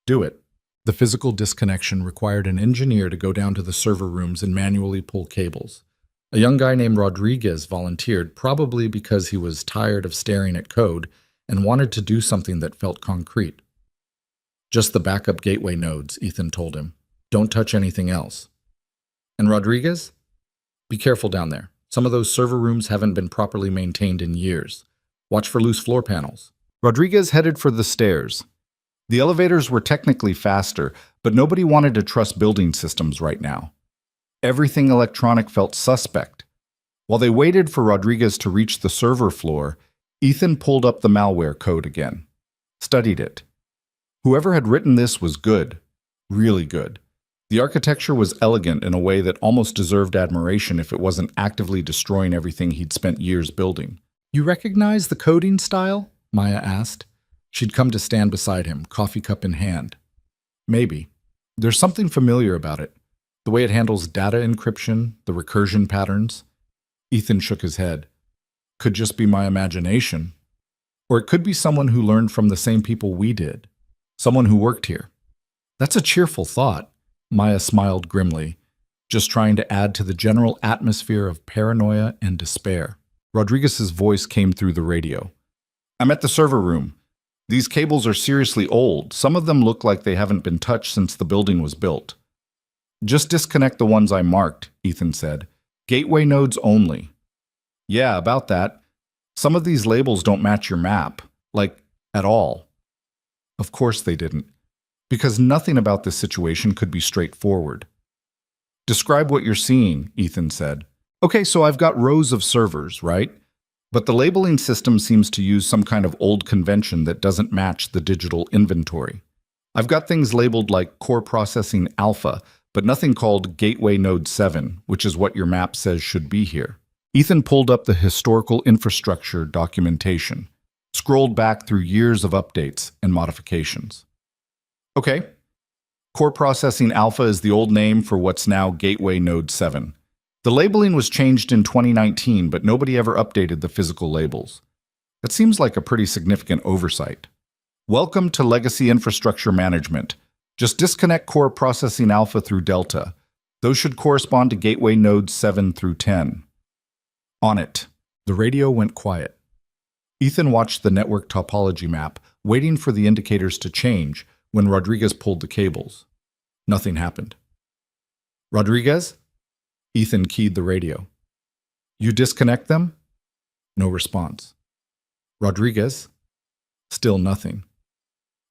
Speaker 1: Do it. The physical disconnection required an engineer to go down to the server rooms and manually pull cables. A young guy named Rodriguez volunteered, probably because he was tired of staring at code and wanted to do something that felt concrete. Just the backup gateway nodes, Ethan told him. Don't touch anything else. And Rodriguez? Be careful down there. Some of those server rooms haven't been properly maintained in years. Watch for loose floor panels. Rodriguez headed for the stairs. The elevators were technically faster, but nobody wanted to trust building systems right now. Everything electronic felt suspect. While they waited for Rodriguez to reach the server floor, Ethan pulled up the malware code again. Studied it. Whoever had written this was good. Really good. The architecture was elegant in a way that almost deserved admiration if it wasn't actively destroying everything he'd spent years building. You recognize the coding style? Maya asked. She'd come to stand beside him, coffee cup in hand. Maybe. There's something familiar about it. The way it handles data encryption, the recursion patterns. Ethan shook his head. Could just be my imagination. Or it could be someone who learned from the same people we did. Someone who worked here. That's a cheerful thought. Maya smiled grimly, just trying to add to the general atmosphere of paranoia and despair. Rodriguez's voice came through the radio. I'm at the server room. These cables are seriously old. Some of them look like they haven't been touched since the building was built. Just disconnect the ones I marked, Ethan said. Gateway nodes only. Yeah, about that. Some of these labels don't match your map. Like, at all. Of course they didn't. Because nothing about this situation could be straightforward. Describe what you're seeing, Ethan said. Okay, so I've got rows of servers, right? But the labeling system seems to use some kind of old convention that doesn't match the digital inventory. I've got things labeled like core processing alpha, but nothing called gateway node 7, which is what your map says should be here. Ethan pulled up the historical infrastructure documentation, scrolled back through years of updates and modifications. Okay. Core processing alpha is the old name for what's now gateway node 7. The labeling was changed in 2019, but nobody ever updated the physical labels. That seems like a pretty significant oversight. Welcome to legacy infrastructure management. Just disconnect core processing alpha through delta. Those should correspond to gateway nodes 7 through 10. On it. The radio went quiet. Ethan watched the network topology map, waiting for the indicators to change when Rodriguez pulled the cables. Nothing happened. Rodriguez? Ethan keyed the radio. You disconnect them? No response. Rodriguez? Still nothing.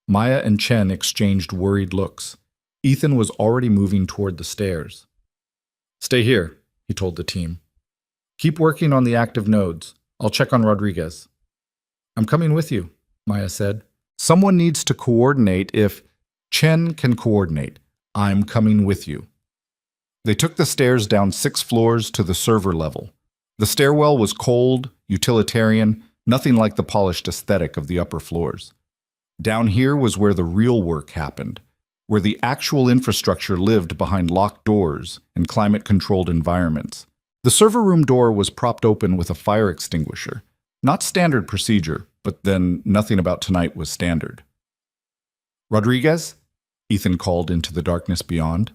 Speaker 1: Maya and Chen exchanged worried looks. Ethan was already moving toward the stairs. Stay here, he told the team. Keep working on the active nodes. I'll check on Rodriguez. I'm coming with you, Maya said. Someone needs to coordinate if Chen can coordinate. I'm coming with you. They took the stairs down 6 floors to the server level. The stairwell was cold, utilitarian, nothing like the polished aesthetic of the upper floors. Down here was where the real work happened, where the actual infrastructure lived behind locked doors and climate-controlled environments. The server room door was propped open with a fire extinguisher. Not standard procedure, but then nothing about tonight was standard. Rodriguez? Ethan called into the darkness beyond.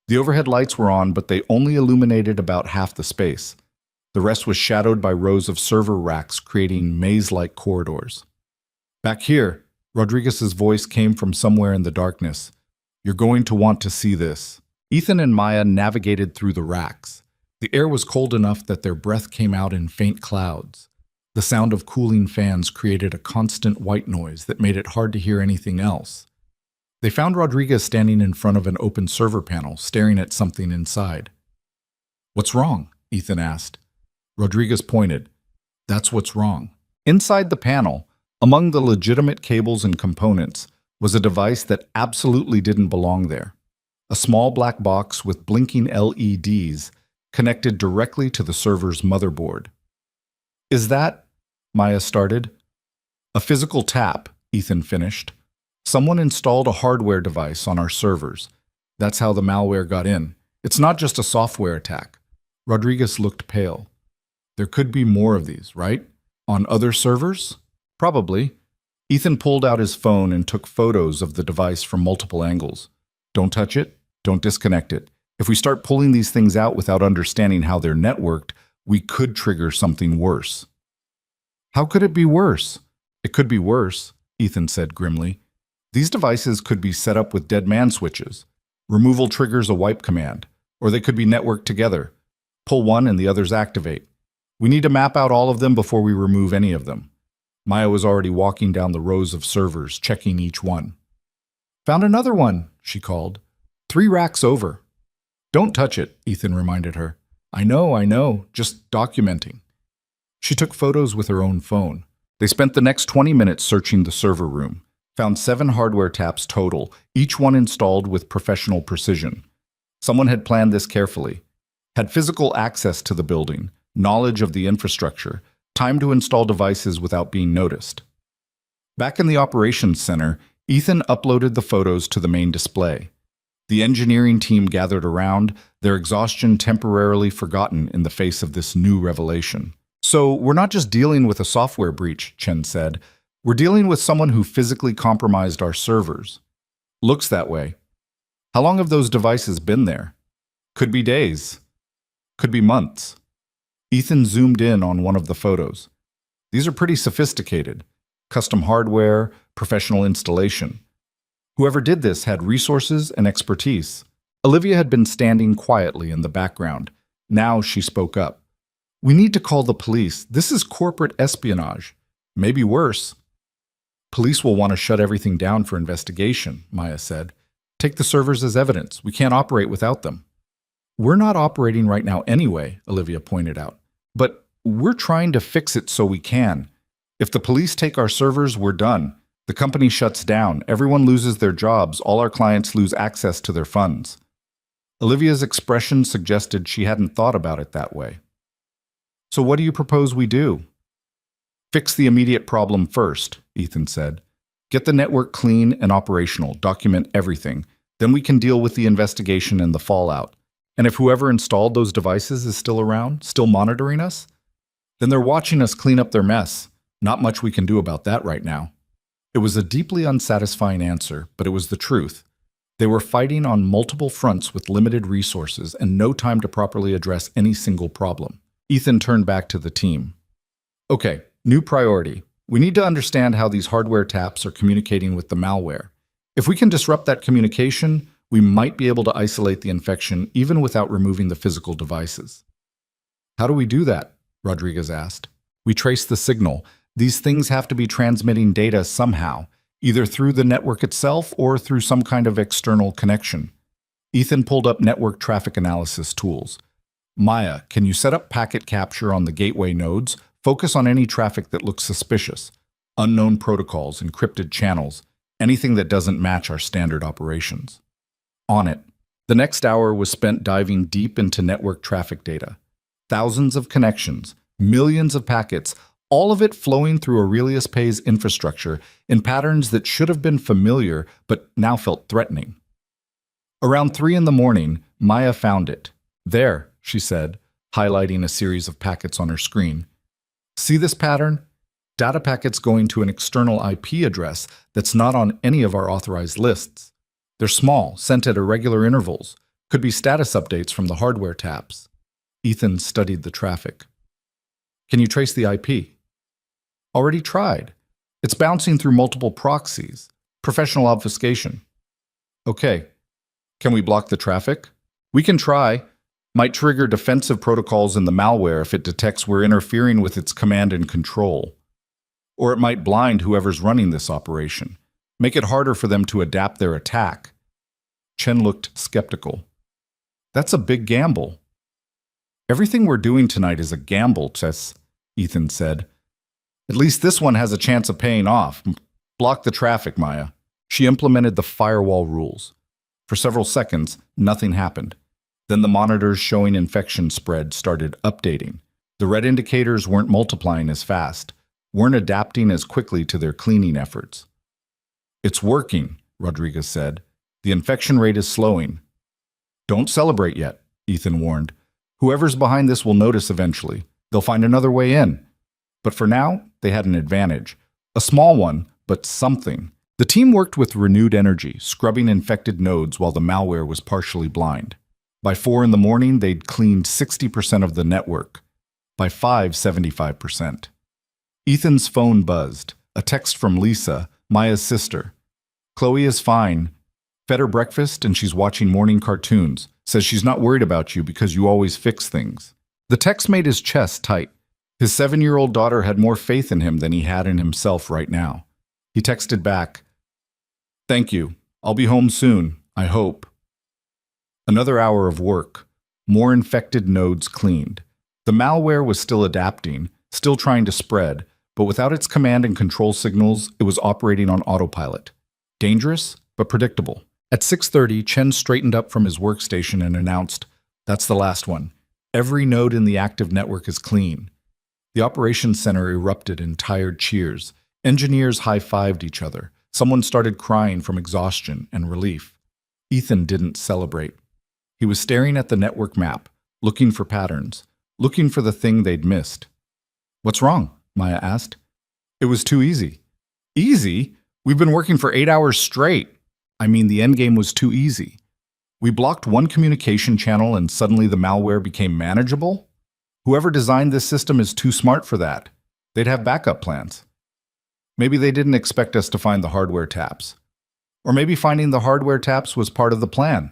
Speaker 1: The overhead lights were on, but they only illuminated about half the space. The rest was shadowed by rows of server racks creating maze-like corridors. Back here, Rodriguez's voice came from somewhere in the darkness. You're going to want to see this. Ethan and Maya navigated through the racks. The air was cold enough that their breath came out in faint clouds. The sound of cooling fans created a constant white noise that made it hard to hear anything else. They found Rodriguez standing in front of an open server panel, staring at something inside. What's wrong? Ethan asked. Rodriguez pointed. That's what's wrong. Inside the panel, among the legitimate cables and components, was a device that absolutely didn't belong there. A small black box with blinking LEDs connected directly to the server's motherboard. Is that? Maya started. A physical tap, Ethan finished. Someone installed a hardware device on our servers. That's how the malware got in. It's not just a software attack. Rodriguez looked pale. There could be more of these, right? On other servers? Probably. Ethan pulled out his phone and took photos of the device from multiple angles. Don't touch it. Don't disconnect it. If we start pulling these things out without understanding how they're networked, we could trigger something worse. How could it be worse? It could be worse, Ethan said grimly. These devices could be set up with dead man switches. Removal triggers a wipe command, or they could be networked together. Pull one and the others activate. We need to map out all of them before we remove any of them. Maya was already walking down the rows of servers, checking each one. Found another one, she called. 3 racks over. Don't touch it, Ethan reminded her. I know, just documenting. She took photos with her own phone. They spent the next 20 minutes searching the server room, found 7 hardware taps total, each one installed with professional precision. Someone had planned this carefully, had physical access to the building, knowledge of the infrastructure, time to install devices without being noticed. Back in the operations center, Ethan uploaded the photos to the main display. The engineering team gathered around, their exhaustion temporarily forgotten in the face of this new revelation. So, we're not just dealing with a software breach, Chen said. We're dealing with someone who physically compromised our servers. Looks that way. How long have those devices been there? Could be days. Could be months. Ethan zoomed in on one of the photos. These are pretty sophisticated. Custom hardware, professional installation. Whoever did this had resources and expertise. Olivia had been standing quietly in the background. Now she spoke up. We need to call the police. This is corporate espionage. Maybe worse. Police will want to shut everything down for investigation, Maya said. Take the servers as evidence. We can't operate without them. We're not operating right now anyway, Olivia pointed out. But we're trying to fix it so we can. If the police take our servers, we're done. The company shuts down, everyone loses their jobs, all our clients lose access to their funds. Olivia's expression suggested she hadn't thought about it that way. So what do you propose we do? Fix the immediate problem first, Ethan said. Get the network clean and operational, document everything. Then we can deal with the investigation and the fallout. And if whoever installed those devices is still around, still monitoring us, then they're watching us clean up their mess. Not much we can do about that right now. It was a deeply unsatisfying answer, but it was the truth. They were fighting on multiple fronts with limited resources and no time to properly address any single problem. Ethan turned back to the team. Okay, new priority. We need to understand how these hardware taps are communicating with the malware. If we can disrupt that communication, we might be able to isolate the infection even without removing the physical devices. How do we do that? Rodriguez asked. We trace the signal. These things have to be transmitting data somehow, either through the network itself or through some kind of external connection. Ethan pulled up network traffic analysis tools. Maya, can you set up packet capture on the gateway nodes? Focus on any traffic that looks suspicious. Unknown protocols, encrypted channels, anything that doesn't match our standard operations. On it. The next hour was spent diving deep into network traffic data. Thousands of connections, millions of packets, all of it flowing through Aurelius Pay's infrastructure in patterns that should have been familiar but now felt threatening. Around 3 a.m, Maya found it. There, she said, highlighting a series of packets on her screen. See this pattern? Data packets going to an external IP address that's not on any of our authorized lists. They're small, sent at irregular intervals. Could be status updates from the hardware taps. Ethan studied the traffic. Can you trace the IP? Already tried. It's bouncing through multiple proxies. Professional obfuscation. Okay. Can we block the traffic? We can try. Might trigger defensive protocols in the malware if it detects we're interfering with its command and control. Or it might blind whoever's running this operation. Make it harder for them to adapt their attack. Chen looked skeptical. That's a big gamble. Everything we're doing tonight is a gamble, Tess, Ethan said. At least this one has a chance of paying off. Block the traffic, Maya. She implemented the firewall rules. For several seconds, nothing happened. Then the monitors showing infection spread started updating. The red indicators weren't multiplying as fast, weren't adapting as quickly to their cleaning efforts. It's working, Rodriguez said. The infection rate is slowing. Don't celebrate yet, Ethan warned. Whoever's behind this will notice eventually. They'll find another way in. But for now, they had an advantage. A small one, but something. The team worked with renewed energy, scrubbing infected nodes while the malware was partially blind. By 4 in the morning, they'd cleaned 60% of the network. By 5, 75%. Ethan's phone buzzed. A text from Lisa, Maya's sister. Chloe is fine. Fed her breakfast and she's watching morning cartoons. Says she's not worried about you because you always fix things. The text made his chest tight. His 7-year-old daughter had more faith in him than he had in himself right now. He texted back, "Thank you. I'll be home soon, I hope." Another hour of work. More infected nodes cleaned. The malware was still adapting, still trying to spread, but without its command and control signals, it was operating on autopilot. Dangerous, but predictable. At 6:30, Chen straightened up from his workstation and announced, "That's the last one. Every node in the active network is clean." The operations center erupted in tired cheers. Engineers high-fived each other. Someone started crying from exhaustion and relief. Ethan didn't celebrate. He was staring at the network map, looking for patterns, looking for the thing they'd missed. "What's wrong?" Maya asked. "It was too easy." "Easy? We've been working for 8 hours straight." "I mean, the endgame was too easy. We blocked one communication channel and suddenly the malware became manageable? Whoever designed this system is too smart for that. They'd have backup plans. Maybe they didn't expect us to find the hardware taps. Or maybe finding the hardware taps was part of the plan."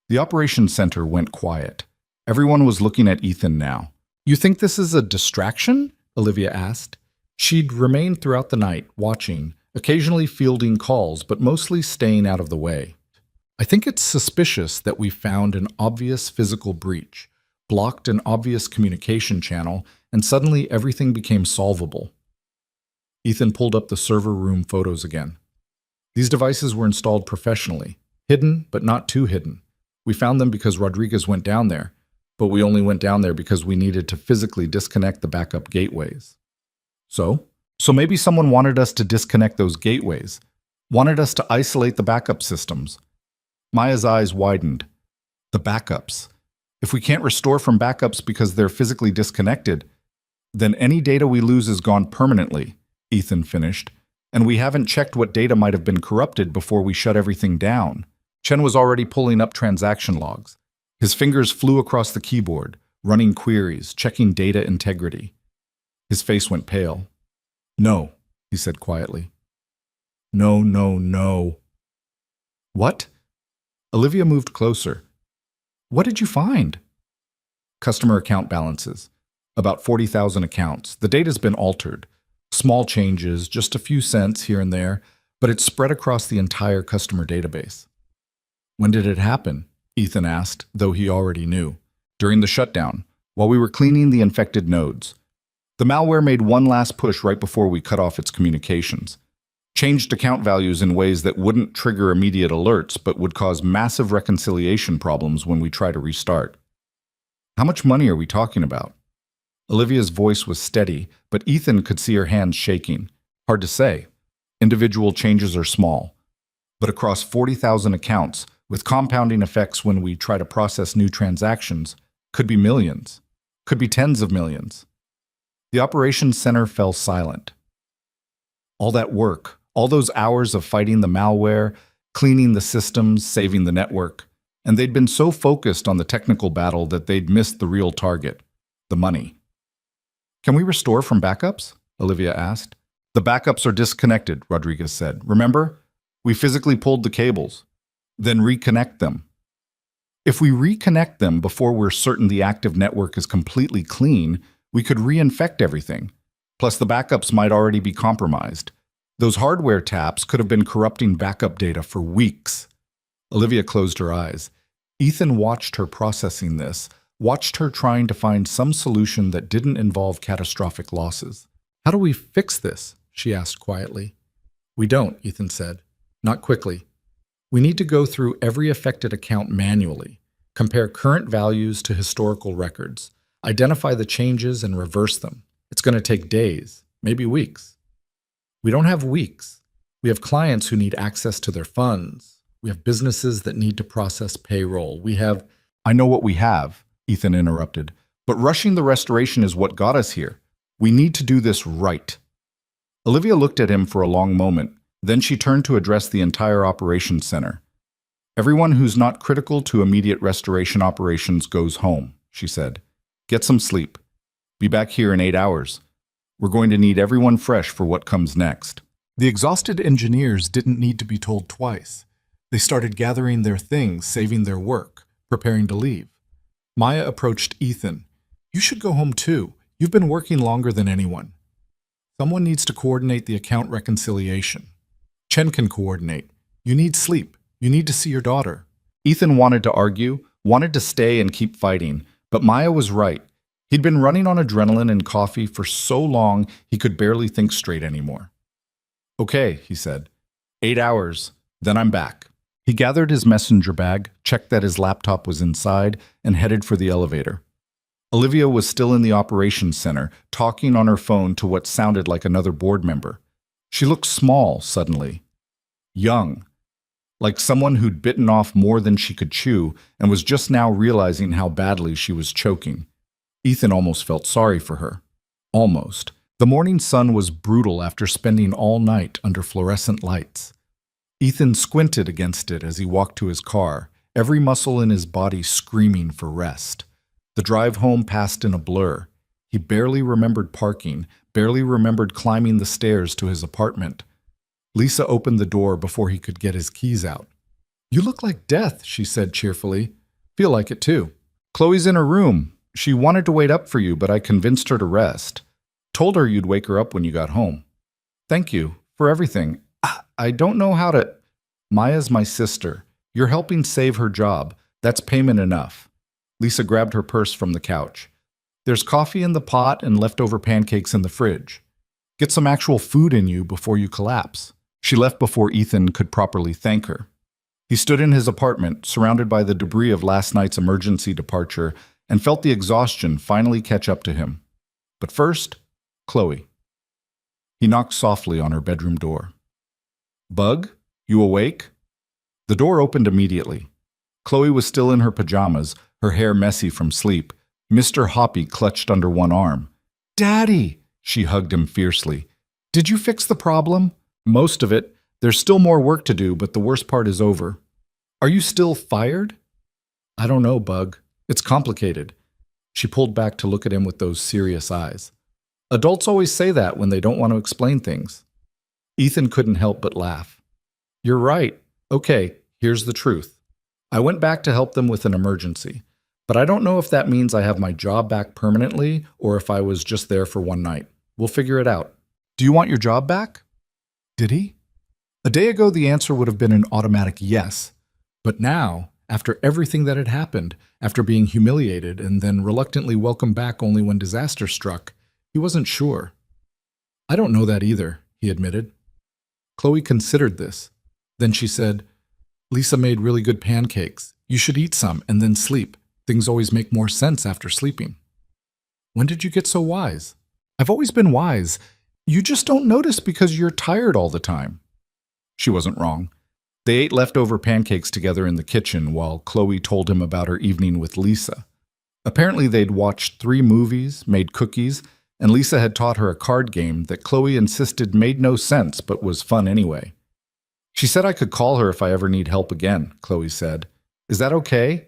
Speaker 1: The operations center went quiet. Everyone was looking at Ethan now. "You think this is a distraction?" Olivia asked. She'd remained throughout the night, watching, occasionally fielding calls, but mostly staying out of the way. "I think it's suspicious that we found an obvious physical breach, blocked an obvious communication channel, and suddenly everything became solvable." Ethan pulled up the server room photos again. These devices were installed professionally, hidden but not too hidden. We found them because Rodriguez went down there, but we only went down there because we needed to physically disconnect the backup gateways. So maybe someone wanted us to disconnect those gateways, wanted us to isolate the backup systems. Maya's eyes widened. The backups. If we can't restore from backups because they're physically disconnected, then any data we lose is gone permanently, Ethan finished, and we haven't checked what data might have been corrupted before we shut everything down. Chen was already pulling up transaction logs. His fingers flew across the keyboard, running queries, checking data integrity. His face went pale. "No," he said quietly. "No, no, no." "What?" Olivia moved closer. "What did you find?" "Customer account balances. About 40,000 accounts. The data's been altered. Small changes, just a few cents here and there, but it's spread across the entire customer database." "When did it happen?" Ethan asked, though he already knew. "During the shutdown, while we were cleaning the infected nodes. The malware made one last push right before we cut off its communications. Changed account values in ways that wouldn't trigger immediate alerts, but would cause massive reconciliation problems when we try to restart." "How much money are we talking about?" Olivia's voice was steady, but Ethan could see her hands shaking. "Hard to say. Individual changes are small. But across 40,000 accounts, with compounding effects when we try to process new transactions, could be millions. Could be tens of millions." The operations center fell silent. All that work, all those hours of fighting the malware, cleaning the systems, saving the network, and they'd been so focused on the technical battle that they'd missed the real target, the money. "Can we restore from backups?" Olivia asked. "The backups are disconnected," Rodriguez said. "Remember? We physically pulled the cables. Then reconnect them. If we reconnect them before we're certain the active network is completely clean, we could reinfect everything. Plus the backups might already be compromised. Those hardware taps could have been corrupting backup data for weeks." Olivia closed her eyes. Ethan watched her processing this, watched her trying to find some solution that didn't involve catastrophic losses. "How do we fix this?" she asked quietly. "We don't," Ethan said. "Not quickly. We need to go through every affected account manually, compare current values to historical records, identify the changes and reverse them. It's going to take days, maybe weeks." "We don't have weeks. We have clients who need access to their funds. We have businesses that need to process payroll. We have—" "I know what we have," Ethan interrupted, "but rushing the restoration is what got us here. We need to do this right." Olivia looked at him for a long moment. Then she turned to address the entire operations center. "Everyone who's not critical to immediate restoration operations goes home," she said. "Get some sleep. Be back here in 8 hours. We're going to need everyone fresh for what comes next." The exhausted engineers didn't need to be told twice. They started gathering their things, saving their work, preparing to leave. Maya approached Ethan. "You should go home too. You've been working longer than anyone. Someone needs to coordinate the account reconciliation. Chen can coordinate. You need sleep. You need to see your daughter." Ethan wanted to argue, wanted to stay and keep fighting, but Maya was right. He'd been running on adrenaline and coffee for so long he could barely think straight anymore. "Okay," he said. 8 hours, then I'm back." He gathered his messenger bag, checked that his laptop was inside, and headed for the elevator. Olivia was still in the operations center, talking on her phone to what sounded like another board member. She looked small suddenly. Young. Like someone who'd bitten off more than she could chew and was just now realizing how badly she was choking. Ethan almost felt sorry for her. Almost. The morning sun was brutal after spending all night under fluorescent lights. Ethan squinted against it as he walked to his car, every muscle in his body screaming for rest. The drive home passed in a blur. He barely remembered parking, barely remembered climbing the stairs to his apartment. Lisa opened the door before he could get his keys out. "You look like death," she said cheerfully. "Feel like it too. Chloe's in her room. She wanted to wait up for you, but I convinced her to rest. Told her you'd wake her up when you got home. Thank you for everything. I don't know how to—" "Maya's my sister. You're helping save her job. That's payment enough." Lisa grabbed her purse from the couch. "There's coffee in the pot and leftover pancakes in the fridge. Get some actual food in you before you collapse." She left before Ethan could properly thank her. He stood in his apartment, surrounded by the debris of last night's emergency departure, and felt the exhaustion finally catch up to him. But first, Chloe. He knocked softly on her bedroom door. "Bug, you awake?" The door opened immediately. Chloe was still in her pajamas, her hair messy from sleep. Mr. Hoppy clutched under one arm. "Daddy!" She hugged him fiercely. "Did you fix the problem?" "Most of it. There's still more work to do, but the worst part is over." "Are you still fired?" "I don't know, Bug. It's complicated." She pulled back to look at him with those serious eyes. Adults always say that when they don't want to explain things. Ethan couldn't help but laugh. "You're right. Okay, here's the truth. I went back to help them with an emergency, but I don't know if that means I have my job back permanently or if I was just there for one night. We'll figure it out." "Do you want your job back?" Did he? A day ago, the answer would have been an automatic yes. But now, after everything that had happened, after being humiliated and then reluctantly welcomed back only when disaster struck, he wasn't sure. "I don't know that either," he admitted. Chloe considered this. Then she said, "Lisa made really good pancakes. You should eat some and then sleep. Things always make more sense after sleeping." "When did you get so wise?" "I've always been wise. You just don't notice because you're tired all the time." She wasn't wrong. They ate leftover pancakes together in the kitchen while Chloe told him about her evening with Lisa. Apparently they'd watched 3 movies, made cookies, and Lisa had taught her a card game that Chloe insisted made no sense but was fun anyway. "She said I could call her if I ever need help again," Chloe said. "Is that okay?"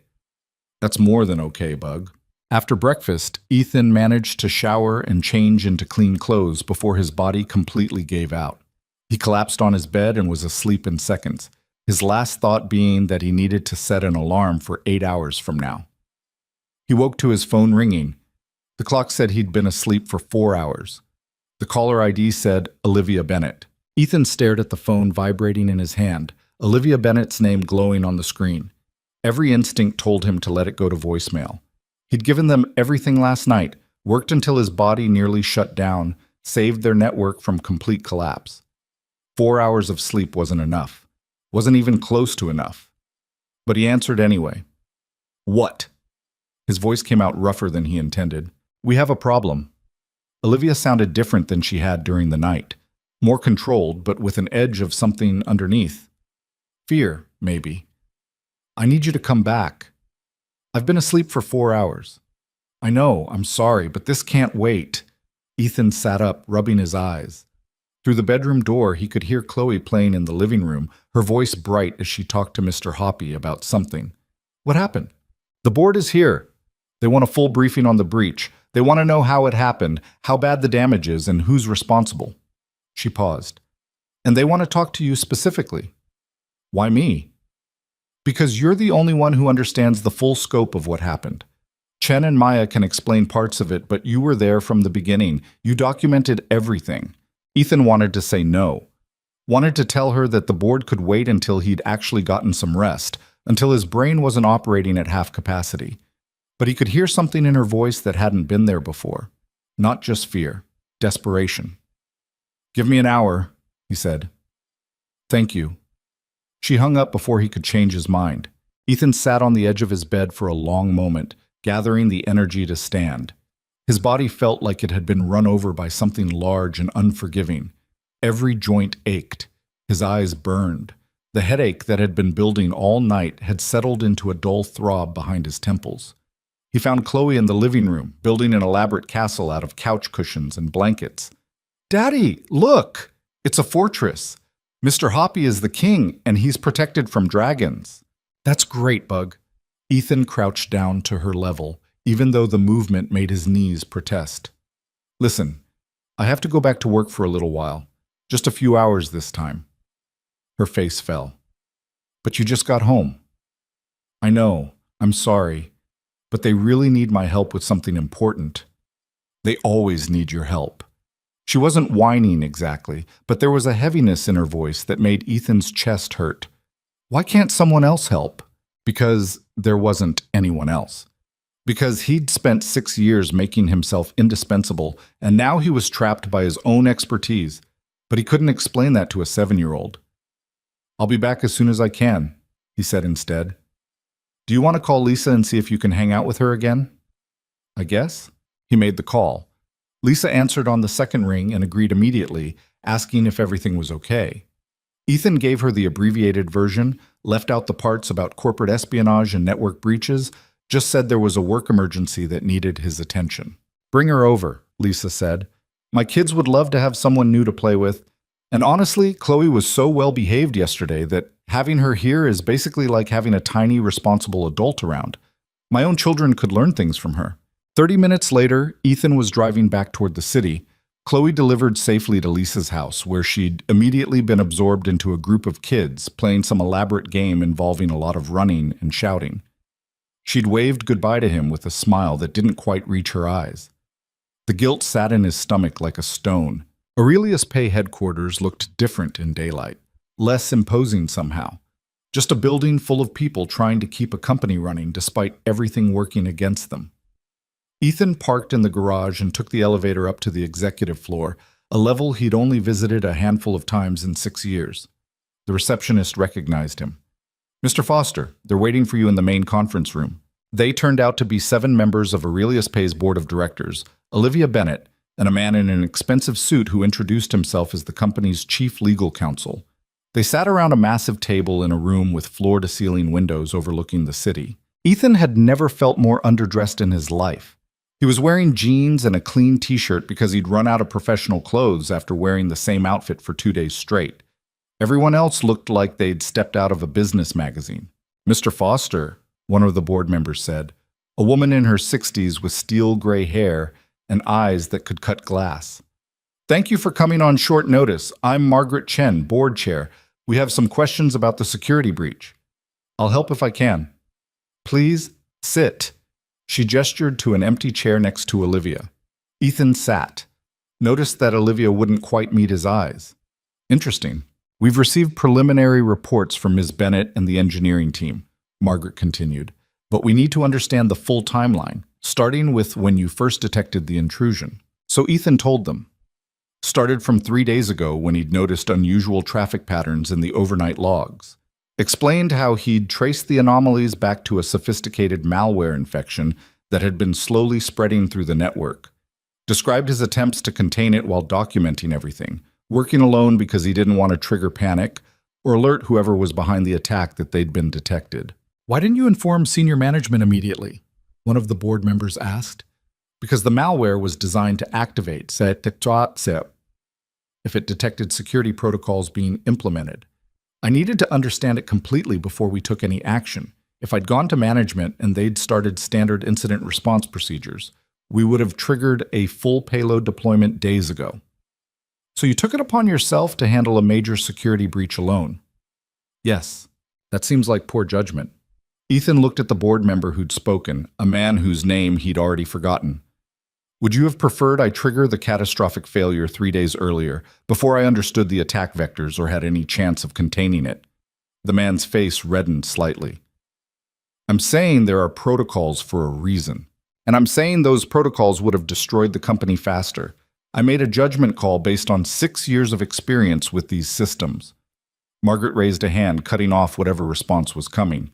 Speaker 1: "That's more than okay, Bug." After breakfast, Ethan managed to shower and change into clean clothes before his body completely gave out. He collapsed on his bed and was asleep in seconds, his last thought being that he needed to set an alarm for 8 hours from now. He woke to his phone ringing. The clock said he'd been asleep for 4 hours. The caller ID said Olivia Bennett. Ethan stared at the phone vibrating in his hand, Olivia Bennett's name glowing on the screen. Every instinct told him to let it go to voicemail. He'd given them everything last night, worked until his body nearly shut down, saved their network from complete collapse. 4 hours of sleep wasn't enough. Wasn't even close to enough. But he answered anyway. What? His voice came out rougher than he intended. We have a problem. Olivia sounded different than she had during the night. More controlled, but with an edge of something underneath. Fear, maybe. I need you to come back. I've been asleep for 4 hours. I know, I'm sorry, but this can't wait. Ethan sat up, rubbing his eyes. Through the bedroom door, he could hear Chloe playing in the living room, her voice bright as she talked to Mr. Hoppy about something. What happened? The board is here. They want a full briefing on the breach. They want to know how it happened, how bad the damage is, and who's responsible. She paused. And they want to talk to you specifically. Why me? Because you're the only one who understands the full scope of what happened. Chen and Maya can explain parts of it, but you were there from the beginning. You documented everything. Ethan wanted to say no. Wanted to tell her that the board could wait until he'd actually gotten some rest, until his brain wasn't operating at half capacity. But he could hear something in her voice that hadn't been there before. Not just fear, desperation. Give me an hour, he said. Thank you. She hung up before he could change his mind. Ethan sat on the edge of his bed for a long moment, gathering the energy to stand. His body felt like it had been run over by something large and unforgiving. Every joint ached. His eyes burned. The headache that had been building all night had settled into a dull throb behind his temples. He found Chloe in the living room, building an elaborate castle out of couch cushions and blankets. Daddy, look! It's a fortress. Mr. Hoppy is the king, and he's protected from dragons. That's great, Bug. Ethan crouched down to her level, even though the movement made his knees protest. Listen, I have to go back to work for a little while. Just a few hours this time. Her face fell. But you just got home. I know, I'm sorry, but they really need my help with something important. They always need your help. She wasn't whining exactly, but there was a heaviness in her voice that made Ethan's chest hurt. Why can't someone else help? Because there wasn't anyone else. Because he'd spent 6 years making himself indispensable, and now he was trapped by his own expertise. But he couldn't explain that to a 7-year-old. I'll be back as soon as I can, he said instead. Do you want to call Lisa and see if you can hang out with her again? I guess. He made the call. Lisa answered on the second ring and agreed immediately, asking if everything was okay. Ethan gave her the abbreviated version, left out the parts about corporate espionage and network breaches, just said there was a work emergency that needed his attention. Bring her over, Lisa said. My kids would love to have someone new to play with. And honestly, Chloe was so well behaved yesterday that having her here is basically like having a tiny, responsible adult around. My own children could learn things from her. 30 minutes later, Ethan was driving back toward the city. Chloe delivered safely to Lisa's house, where she'd immediately been absorbed into a group of kids playing some elaborate game involving a lot of running and shouting. She'd waved goodbye to him with a smile that didn't quite reach her eyes. The guilt sat in his stomach like a stone. Aurelius Pay headquarters looked different in daylight, less imposing somehow. Just a building full of people trying to keep a company running despite everything working against them. Ethan parked in the garage and took the elevator up to the executive floor, a level he'd only visited a handful of times in 6 years. The receptionist recognized him. Mr. Foster, they're waiting for you in the main conference room. They turned out to be 7 members of Aurelius Pay's board of directors, Olivia Bennett, and a man in an expensive suit who introduced himself as the company's chief legal counsel. They sat around a massive table in a room with floor-to-ceiling windows overlooking the city. Ethan had never felt more underdressed in his life. He was wearing jeans and a clean t-shirt because he'd run out of professional clothes after wearing the same outfit for 2 days straight. Everyone else looked like they'd stepped out of a business magazine. Mr. Foster, one of the board members said, a woman in her 60s with steel gray hair and eyes that could cut glass. Thank you for coming on short notice. I'm Margaret Chen, board chair. We have some questions about the security breach. I'll help if I can. Please sit. She gestured to an empty chair next to Olivia. Ethan sat. Noticed that Olivia wouldn't quite meet his eyes. Interesting. We've received preliminary reports from Ms. Bennett and the engineering team, Margaret continued, but we need to understand the full timeline. starting with when you first detected the intrusion. So Ethan told them. Started from 3 days ago when he'd noticed unusual traffic patterns in the overnight logs. Explained how he'd traced the anomalies back to a sophisticated malware infection that had been slowly spreading through the network. Described his attempts to contain it while documenting everything, working alone because he didn't want to trigger panic or alert whoever was behind the attack that they'd been detected. "Why didn't you inform senior management immediately?" one of the board members asked. "Because the malware was designed to activate if it detected security protocols being implemented. I needed to understand it completely before we took any action. If I'd gone to management and they'd started standard incident response procedures, we would have triggered a full payload deployment days ago." "So you took it upon yourself to handle a major security breach alone?" "Yes. That seems like poor judgment." Ethan looked at the board member who'd spoken, a man whose name he'd already forgotten. "Would you have preferred I trigger the catastrophic failure 3 days earlier, before I understood the attack vectors or had any chance of containing it?" The man's face reddened slightly. "I'm saying there are protocols for a reason. And I'm saying those protocols would have destroyed the company faster. I made a judgment call based on 6 years of experience with these systems." Margaret raised a hand, cutting off whatever response was coming.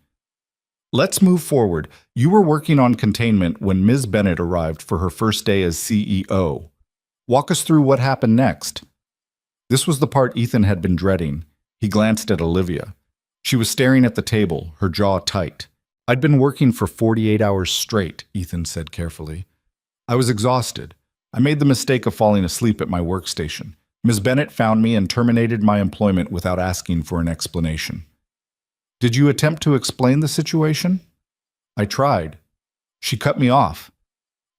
Speaker 1: "Let's move forward. You were working on containment when Ms. Bennett arrived for her first day as CEO. Walk us through what happened next." This was the part Ethan had been dreading. He glanced at Olivia. She was staring at the table, her jaw tight. "I'd been working for 48 hours straight," Ethan said carefully. "I was exhausted. I made the mistake of falling asleep at my workstation. Ms. Bennett found me and terminated my employment without asking for an explanation." "Did you attempt to explain the situation?" "I tried. She cut me off.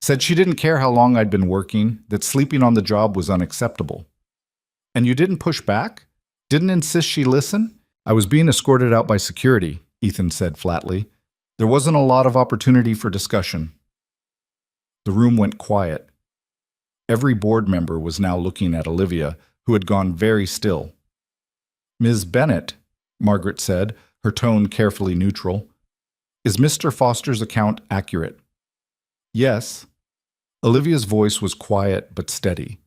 Speaker 1: Said she didn't care how long I'd been working, that sleeping on the job was unacceptable." "And you didn't push back? Didn't insist she listen?" "I was being escorted out by security," Ethan said flatly. "There wasn't a lot of opportunity for discussion." The room went quiet. Every board member was now looking at Olivia, who had gone very still. "Ms. Bennett," Margaret said, her tone carefully neutral, "is Mr. Foster's account accurate?" "Yes." Olivia's voice was quiet but steady.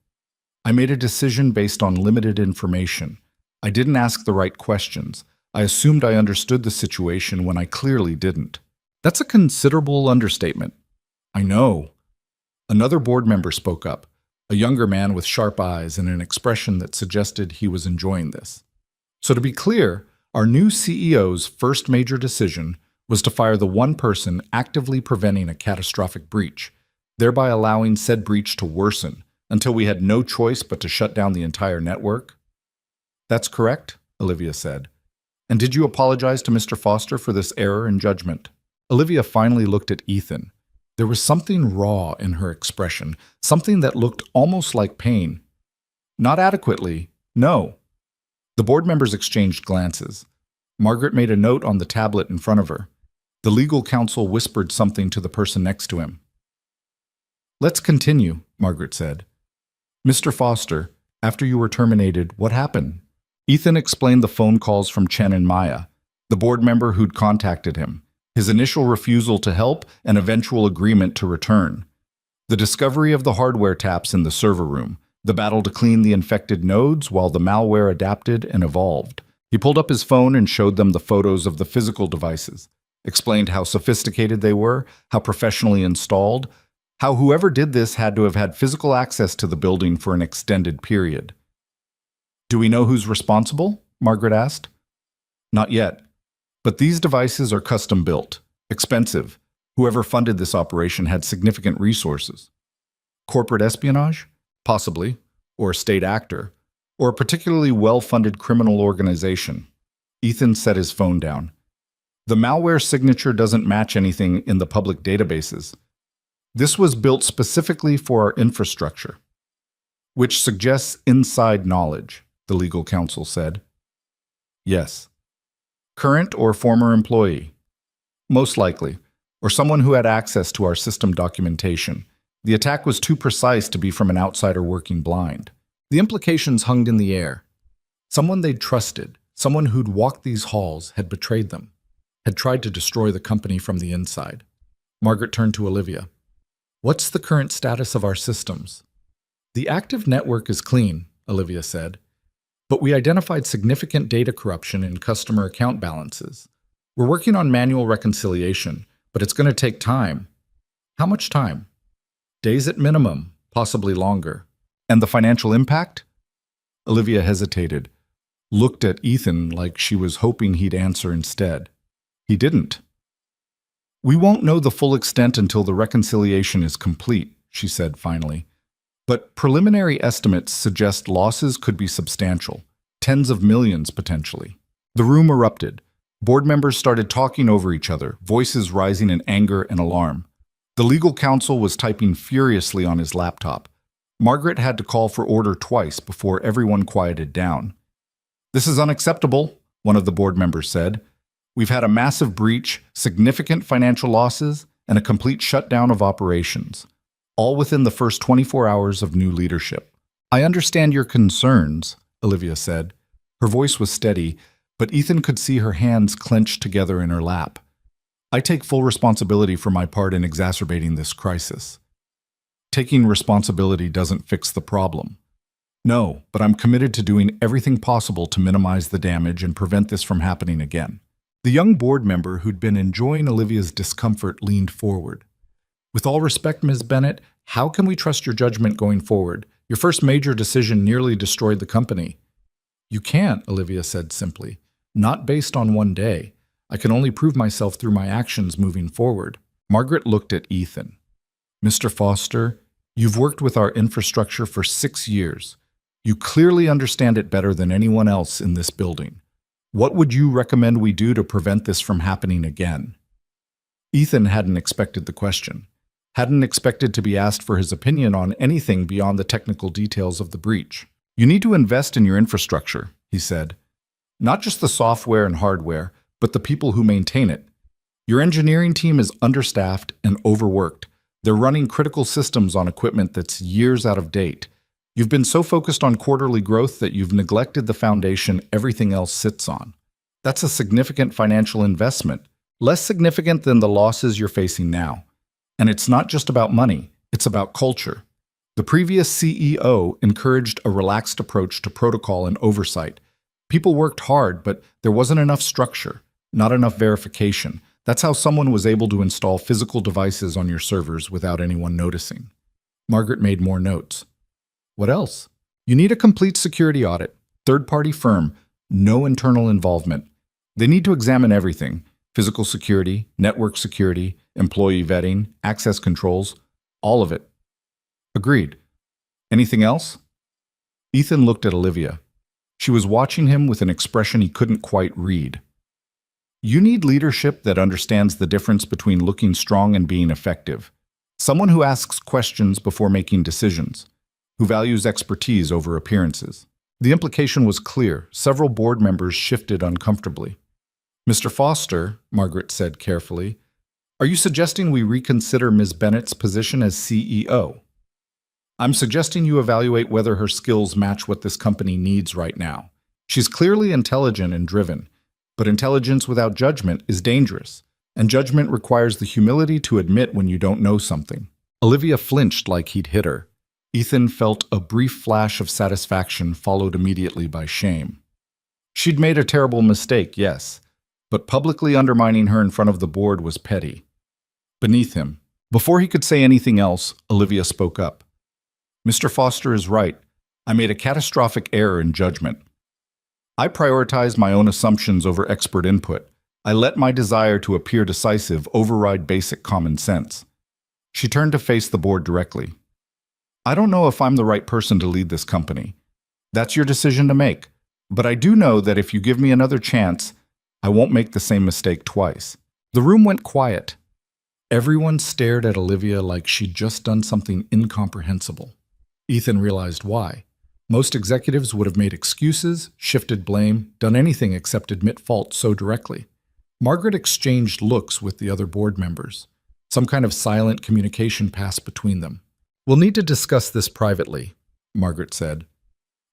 Speaker 1: "I made a decision based on limited information. I didn't ask the right questions. I assumed I understood the situation when I clearly didn't." "That's a considerable understatement." "I know." Another board member spoke up, a younger man with sharp eyes and an expression that suggested he was enjoying this. "So to be clear, our new CEO's first major decision was to fire the one person actively preventing a catastrophic breach, thereby allowing said breach to worsen until we had no choice but to shut down the entire network?" "That's correct," Olivia said. "And did you apologize to Mr. Foster for this error in judgment?" Olivia finally looked at Ethan. There was something raw in her expression, something that looked almost like pain. "Not adequately, no." The board members exchanged glances. Margaret made a note on the tablet in front of her. The legal counsel whispered something to the person next to him. "Let's continue," Margaret said. "Mr. Foster, after you were terminated, what happened?" Ethan explained the phone calls from Chen and Maya, the board member who'd contacted him, his initial refusal to help and eventual agreement to return, the discovery of the hardware taps in the server room, the battle to clean the infected nodes while the malware adapted and evolved. He pulled up his phone and showed them the photos of the physical devices, explained how sophisticated they were, how professionally installed, how whoever did this had to have had physical access to the building for an extended period. "Do we know who's responsible?" Margaret asked. "Not yet. But these devices are custom built, expensive. Whoever funded this operation had significant resources. Corporate espionage? Possibly. Or a state actor. Or a particularly well-funded criminal organization." Ethan set his phone down. "The malware signature doesn't match anything in the public databases. This was built specifically for our infrastructure, which suggests inside knowledge," the legal counsel said. "Yes." "Current or former employee?" "Most likely, or someone who had access to our system documentation. The attack was too precise to be from an outsider working blind." The implications hung in the air. Someone they'd trusted, someone who'd walked these halls, had betrayed them, had tried to destroy the company from the inside. Margaret turned to Olivia. What's the current status of our systems? The active network is clean, Olivia said, but we identified significant data corruption in customer account balances. We're working on manual reconciliation, but it's going to take time. How much time? Days at minimum, possibly longer. And the financial impact? Olivia hesitated, looked at Ethan like she was hoping he'd answer instead. He didn't. We won't know the full extent until the reconciliation is complete, she said finally. But preliminary estimates suggest losses could be substantial, tens of millions potentially. The room erupted. Board members started talking over each other, voices rising in anger and alarm. The legal counsel was typing furiously on his laptop. Margaret had to call for order twice before everyone quieted down. "This is unacceptable," one of the board members said. "We've had a massive breach, significant financial losses, and a complete shutdown of operations, all within the first 24 hours of new leadership." "I understand your concerns," Olivia said. Her voice was steady, but Ethan could see her hands clenched together in her lap. "I take full responsibility for my part in exacerbating this crisis." "Taking responsibility doesn't fix the problem." "No, but I'm committed to doing everything possible to minimize the damage and prevent this from happening again." The young board member who'd been enjoying Olivia's discomfort leaned forward. "With all respect, Ms. Bennett, how can we trust your judgment going forward? Your first major decision nearly destroyed the company." "You can't," Olivia said simply. "Not based on one day. I can only prove myself through my actions moving forward." Margaret looked at Ethan. "Mr. Foster, you've worked with our infrastructure for 6 years. You clearly understand it better than anyone else in this building. What would you recommend we do to prevent this from happening again?" Ethan hadn't expected the question, hadn't expected to be asked for his opinion on anything beyond the technical details of the breach. "You need to invest in your infrastructure," he said. "Not just the software and hardware, but the people who maintain it. Your engineering team is understaffed and overworked. They're running critical systems on equipment that's years out of date. You've been so focused on quarterly growth that you've neglected the foundation everything else sits on. That's a significant financial investment, less significant than the losses you're facing now. And it's not just about money, it's about culture. The previous CEO encouraged a relaxed approach to protocol and oversight. People worked hard, but there wasn't enough structure, not enough verification. That's how someone was able to install physical devices on your servers without anyone noticing." Margaret made more notes. "What else?" "You need a complete security audit. Third-party firm, no internal involvement. They need to examine everything: physical security, network security, employee vetting, access controls, all of it." "Agreed. Anything else?" Ethan looked at Olivia. She was watching him with an expression he couldn't quite read. "You need leadership that understands the difference between looking strong and being effective. Someone who asks questions before making decisions, who values expertise over appearances." The implication was clear. Several board members shifted uncomfortably. "Mr. Foster," Margaret said carefully, "are you suggesting we reconsider Ms. Bennett's position as CEO?" "I'm suggesting you evaluate whether her skills match what this company needs right now. She's clearly intelligent and driven, but intelligence without judgment is dangerous, and judgment requires the humility to admit when you don't know something." Olivia flinched like he'd hit her. Ethan felt a brief flash of satisfaction followed immediately by shame. She'd made a terrible mistake, yes, but publicly undermining her in front of the board was petty. Beneath him. Before he could say anything else, Olivia spoke up. "Mr. Foster is right. I made a catastrophic error in judgment. I prioritized my own assumptions over expert input. I let my desire to appear decisive override basic common sense." She turned to face the board directly. "I don't know if I'm the right person to lead this company. That's your decision to make. But I do know that if you give me another chance, I won't make the same mistake twice." The room went quiet. Everyone stared at Olivia like she'd just done something incomprehensible. Ethan realized why. Most executives would have made excuses, shifted blame, done anything except admit fault so directly. Margaret exchanged looks with the other board members. Some kind of silent communication passed between them. "We'll need to discuss this privately," Margaret said.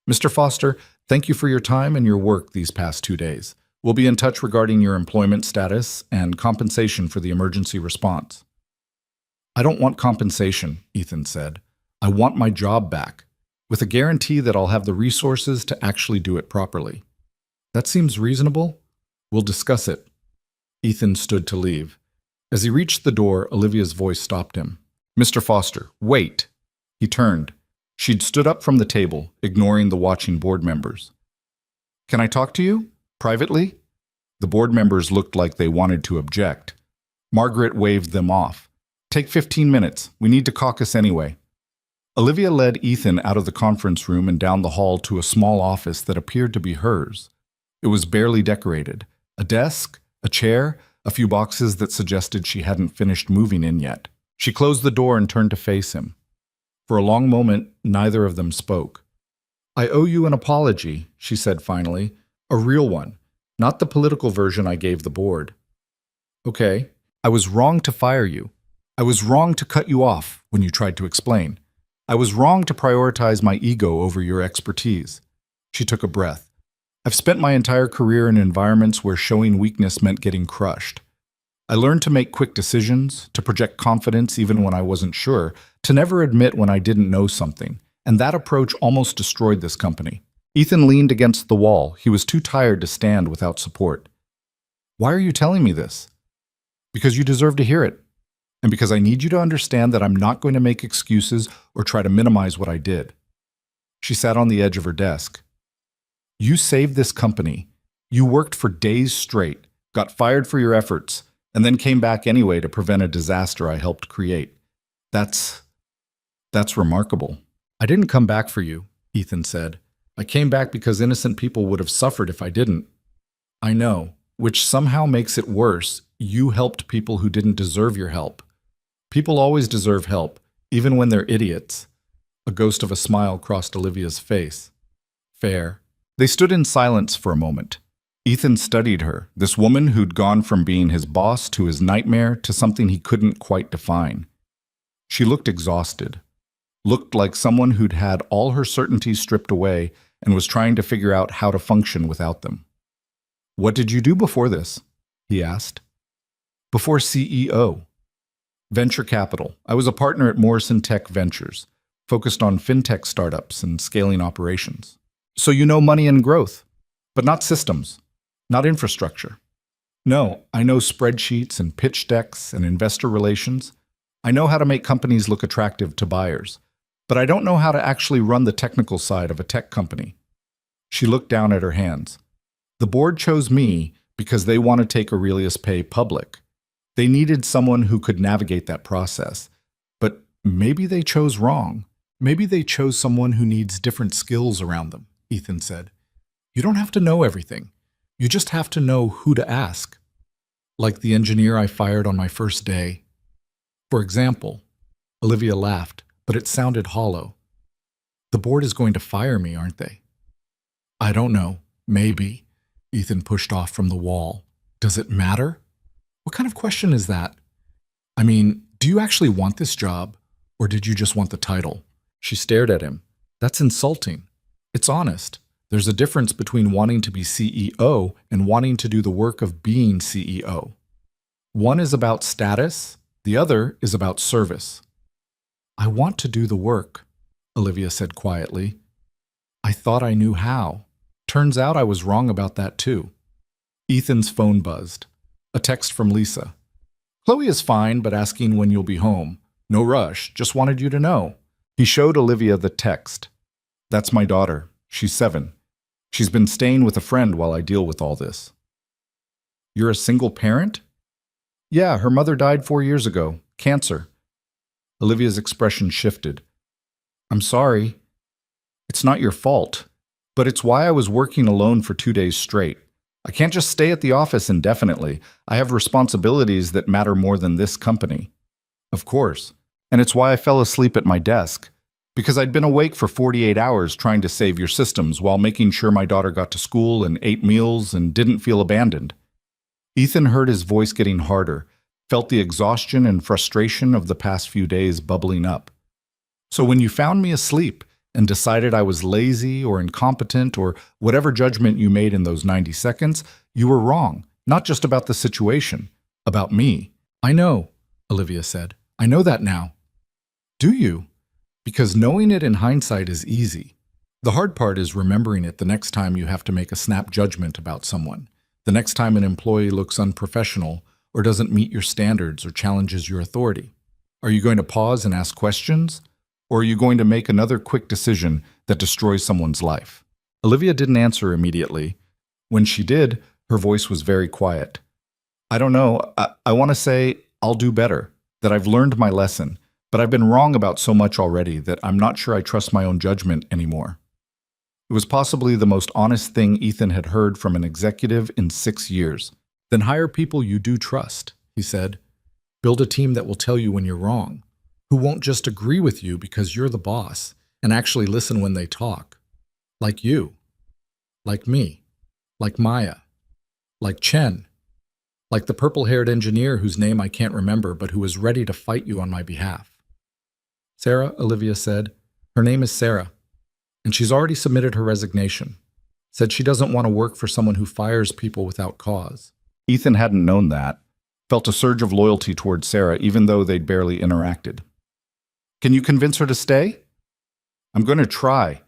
Speaker 1: "Mr. Foster, thank you for your time and your work these past 2 days. We'll be in touch regarding your employment status and compensation for the emergency response." I don't want compensation, Ethan said. I want my job back, with a guarantee that I'll have the resources to actually do it properly. That seems reasonable. We'll discuss it. Ethan stood to leave. As he reached the door, Olivia's voice stopped him. Mr. Foster, wait. He turned. She'd stood up from the table, ignoring the watching board members. Can I talk to you? Privately? The board members looked like they wanted to object. Margaret waved them off. Take 15 minutes. We need to caucus anyway. Olivia led Ethan out of the conference room and down the hall to a small office that appeared to be hers. It was barely decorated. A desk, a chair, a few boxes that suggested she hadn't finished moving in yet. She closed the door and turned to face him. For a long moment, neither of them spoke. I owe you an apology, she said finally. A real one, not the political version I gave the board. Okay, I was wrong to fire you. I was wrong to cut you off when you tried to explain. I was wrong to prioritize my ego over your expertise. She took a breath. I've spent my entire career in environments where showing weakness meant getting crushed. I learned to make quick decisions, to project confidence even when I wasn't sure, to never admit when I didn't know something, and that approach almost destroyed this company. Ethan leaned against the wall. He was too tired to stand without support. Why are you telling me this? Because you deserve to hear it, and because I need you to understand that I'm not going to make excuses or try to minimize what I did. She sat on the edge of her desk. You saved this company. You worked for days straight, got fired for your efforts, and then came back anyway to prevent a disaster I helped create. That's remarkable. I didn't come back for you, Ethan said. I came back because innocent people would have suffered if I didn't. I know, which somehow makes it worse. You helped people who didn't deserve your help. People always deserve help, even when they're idiots. A ghost of a smile crossed Olivia's face. Fair. They stood in silence for a moment. Ethan studied her, this woman who'd gone from being his boss to his nightmare to something he couldn't quite define. She looked exhausted, looked like someone who'd had all her certainties stripped away and was trying to figure out how to function without them. What did you do before this? He asked. Before CEO. Venture capital. I was a partner at Morrison Tech Ventures, focused on fintech startups and scaling operations. So you know money and growth, but not systems, not infrastructure. No, I know spreadsheets and pitch decks and investor relations. I know how to make companies look attractive to buyers, but I don't know how to actually run the technical side of a tech company. She looked down at her hands. The board chose me because they want to take Aurelius Pay public. They needed someone who could navigate that process. But maybe they chose wrong. Maybe they chose someone who needs different skills around them, Ethan said. You don't have to know everything. You just have to know who to ask. Like the engineer I fired on my first day. For example, Olivia laughed, but it sounded hollow. The board is going to fire me, aren't they? I don't know. Maybe. Ethan pushed off from the wall. Does it matter? What kind of question is that? I mean, do you actually want this job, or did you just want the title? She stared at him. That's insulting. It's honest. There's a difference between wanting to be CEO and wanting to do the work of being CEO. One is about status, the other is about service. I want to do the work, Olivia said quietly. I thought I knew how. Turns out I was wrong about that too. Ethan's phone buzzed. A text from Lisa. Chloe is fine, but asking when you'll be home. No rush, just wanted you to know. He showed Olivia the text. That's my daughter. She's 7. She's been staying with a friend while I deal with all this. You're a single parent? Yeah, her mother died 4 years ago. Cancer. Olivia's expression shifted. I'm sorry. It's not your fault, but it's why I was working alone for 2 days straight. I can't just stay at the office indefinitely. I have responsibilities that matter more than this company. Of course. And it's why I fell asleep at my desk. Because I'd been awake for 48 hours trying to save your systems while making sure my daughter got to school and ate meals and didn't feel abandoned. Ethan heard his voice getting harder, felt the exhaustion and frustration of the past few days bubbling up. So when you found me asleep and decided I was lazy or incompetent or whatever judgment you made in those 90 seconds, you were wrong, not just about the situation, about me. I know, Olivia said. I know that now. Do you? Because knowing it in hindsight is easy. The hard part is remembering it the next time you have to make a snap judgment about someone, the next time an employee looks unprofessional or doesn't meet your standards or challenges your authority. Are you going to pause and ask questions? Or are you going to make another quick decision that destroys someone's life? Olivia didn't answer immediately. When she did, her voice was very quiet. I don't know. I want to say I'll do better, that I've learned my lesson, but I've been wrong about so much already that I'm not sure I trust my own judgment anymore. It was possibly the most honest thing Ethan had heard from an executive in 6 years. Then hire people you do trust, he said. Build a team that will tell you when you're wrong, who won't just agree with you because you're the boss and actually listen when they talk. Like you, like me, like Maya, like Chen, like the purple-haired engineer whose name I can't remember but who was ready to fight you on my behalf. Sarah, Olivia said. Her name is Sarah, and she's already submitted her resignation. Said she doesn't want to work for someone who fires people without cause. Ethan hadn't known that, felt a surge of loyalty towards Sarah even though they'd barely interacted. Can you convince her to stay? I'm going to try.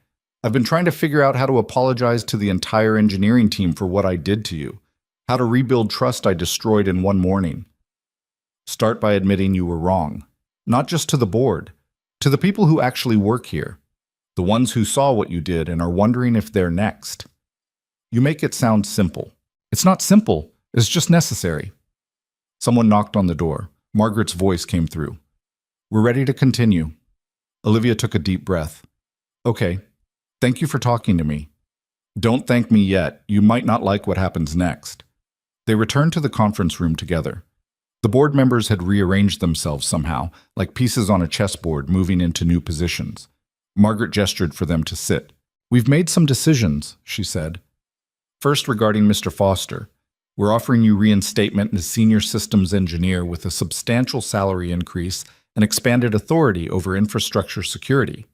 Speaker 1: I've been trying to figure out how to apologize to the entire engineering team for what I did to you, how to rebuild trust I destroyed in one morning. Start by admitting you were wrong, not just to the board, to the people who actually work here, the ones who saw what you did and are wondering if they're next. You make it sound simple. It's not simple, it's just necessary. Someone knocked on the door. Margaret's voice came through. We're ready to continue. Olivia took a deep breath. Okay, thank you for talking to me. Don't thank me yet. You might not like what happens next. They returned to the conference room together. The board members had rearranged themselves somehow, like pieces on a chessboard moving into new positions. Margaret gestured for them to sit. We've made some decisions, she said. First, regarding Mr. Foster. We're offering you reinstatement as senior systems engineer with a substantial salary increase and expanded authority over infrastructure security.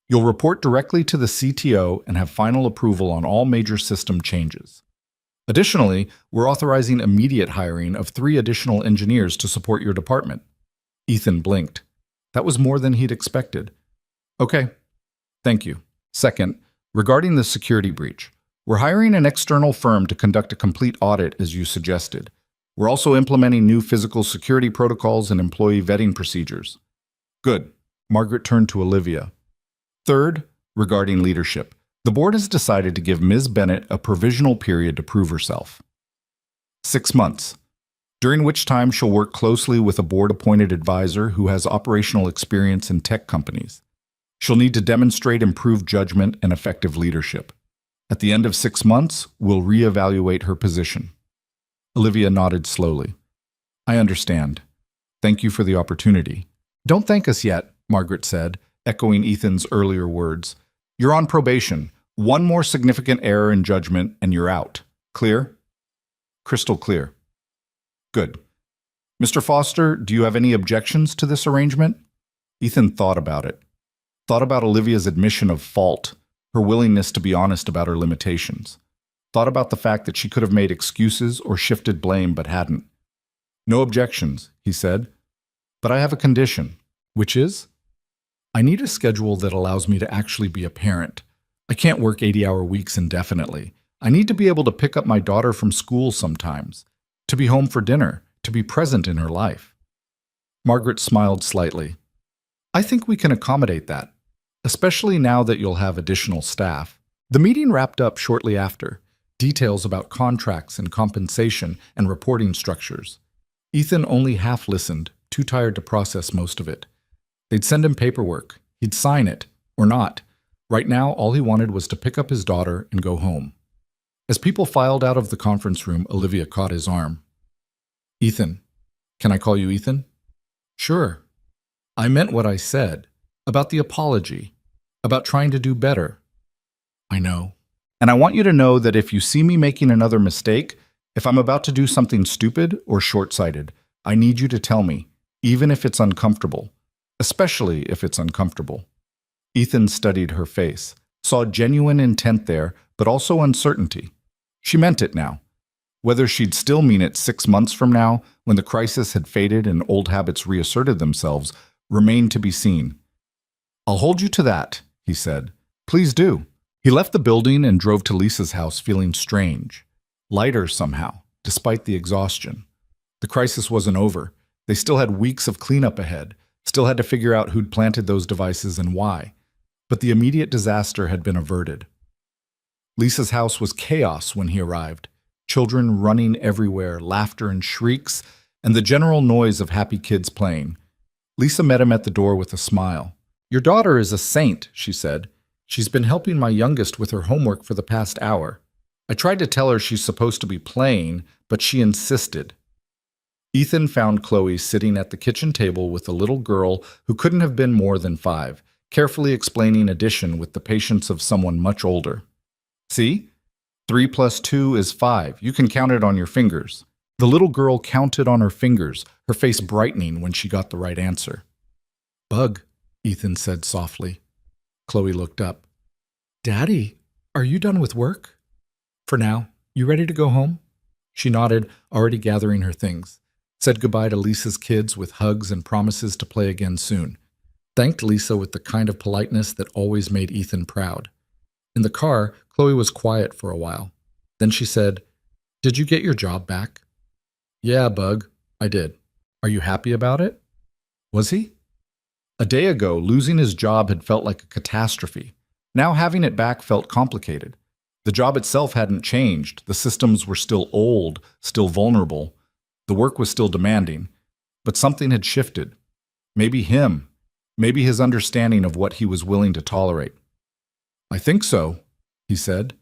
Speaker 1: You'll report directly to the CTO and have final approval on all major system changes. Additionally, we're authorizing immediate hiring of 3 additional engineers to support your department. Ethan blinked. That was more than he'd expected. Okay, thank you. Second, regarding the security breach, we're hiring an external firm to conduct a complete audit as you suggested. We're also implementing new physical security protocols and employee vetting procedures. Good. Margaret turned to Olivia. Third, regarding leadership, the board has decided to give Ms. Bennett a provisional period to prove herself. 6 months, during which time she'll work closely with a board-appointed advisor who has operational experience in tech companies. She'll need to demonstrate improved judgment and effective leadership. At the end of 6 months, we'll reevaluate her position. Olivia nodded slowly. I understand. Thank you for the opportunity. Don't thank us yet, Margaret said, echoing Ethan's earlier words. You're on probation. One more significant error in judgment and you're out. Clear? Crystal clear. Good. Mr. Foster, do you have any objections to this arrangement? Ethan thought about it. Thought about Olivia's admission of fault, her willingness to be honest about her limitations. Thought about the fact that she could have made excuses or shifted blame but hadn't. No objections, he said. But I have a condition. Which is? I need a schedule that allows me to actually be a parent. I can't work 80-hour weeks indefinitely. I need to be able to pick up my daughter from school sometimes, to be home for dinner, to be present in her life. Margaret smiled slightly. I think we can accommodate that, especially now that you'll have additional staff. The meeting wrapped up shortly after. Details about contracts and compensation and reporting structures. Ethan only half listened, too tired to process most of it. They'd send him paperwork. He'd sign it, or not. Right now, all he wanted was to pick up his daughter and go home. As people filed out of the conference room, Olivia caught his arm. Ethan. Can I call you Ethan? Sure. I meant what I said. About the apology. About trying to do better. I know. And I want you to know that if you see me making another mistake, if I'm about to do something stupid or short-sighted, I need you to tell me, even if it's uncomfortable. Especially if it's uncomfortable. Ethan studied her face, saw genuine intent there, but also uncertainty. She meant it now. Whether she'd still mean it 6 months from now, when the crisis had faded and old habits reasserted themselves, remained to be seen. "I'll hold you to that," he said. "Please do." He left the building and drove to Lisa's house feeling strange, lighter somehow, despite the exhaustion. The crisis wasn't over. They still had weeks of cleanup ahead, still had to figure out who'd planted those devices and why. But the immediate disaster had been averted. Lisa's house was chaos when he arrived. Children running everywhere, laughter and shrieks, and the general noise of happy kids playing. Lisa met him at the door with a smile. "Your daughter is a saint," she said. "She's been helping my youngest with her homework for the past hour. I tried to tell her she's supposed to be playing, but she insisted." Ethan found Chloe sitting at the kitchen table with a little girl who couldn't have been more than 5, carefully explaining addition with the patience of someone much older. "See? 3 + 2 is 5. You can count it on your fingers." The little girl counted on her fingers, her face brightening when she got the right answer. "Bug," Ethan said softly. Chloe looked up. "Daddy, are you done with work?" "For now. You ready to go home?" She nodded, already gathering her things. Said goodbye to Lisa's kids with hugs and promises to play again soon. Thanked Lisa with the kind of politeness that always made Ethan proud. In the car, Chloe was quiet for a while. Then she said, "Did you get your job back?" "Yeah, Bug, I did. Are you happy about it?" Was he? A day ago, losing his job had felt like a catastrophe. Now having it back felt complicated. The job itself hadn't changed. The systems were still old, still vulnerable. The work was still demanding. But something had shifted. Maybe him. Maybe his understanding of what he was willing to tolerate. "I think so," he said.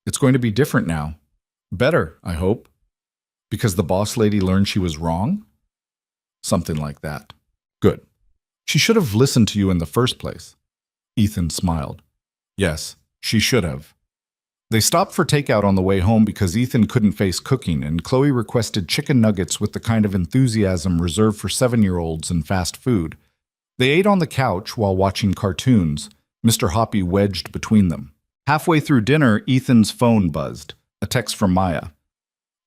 Speaker 1: "It's going to be different now. Better, I hope. Because the boss lady learned she was wrong?" Something like that. "Good. She should have listened to you in the first place." Ethan smiled. "Yes, she should have." They stopped for takeout on the way home because Ethan couldn't face cooking, and Chloe requested chicken nuggets with the kind of enthusiasm reserved for 7-year-olds and fast food. They ate on the couch while watching cartoons, Mr. Hoppy wedged between them. Halfway through dinner, Ethan's phone buzzed, a text from Maya.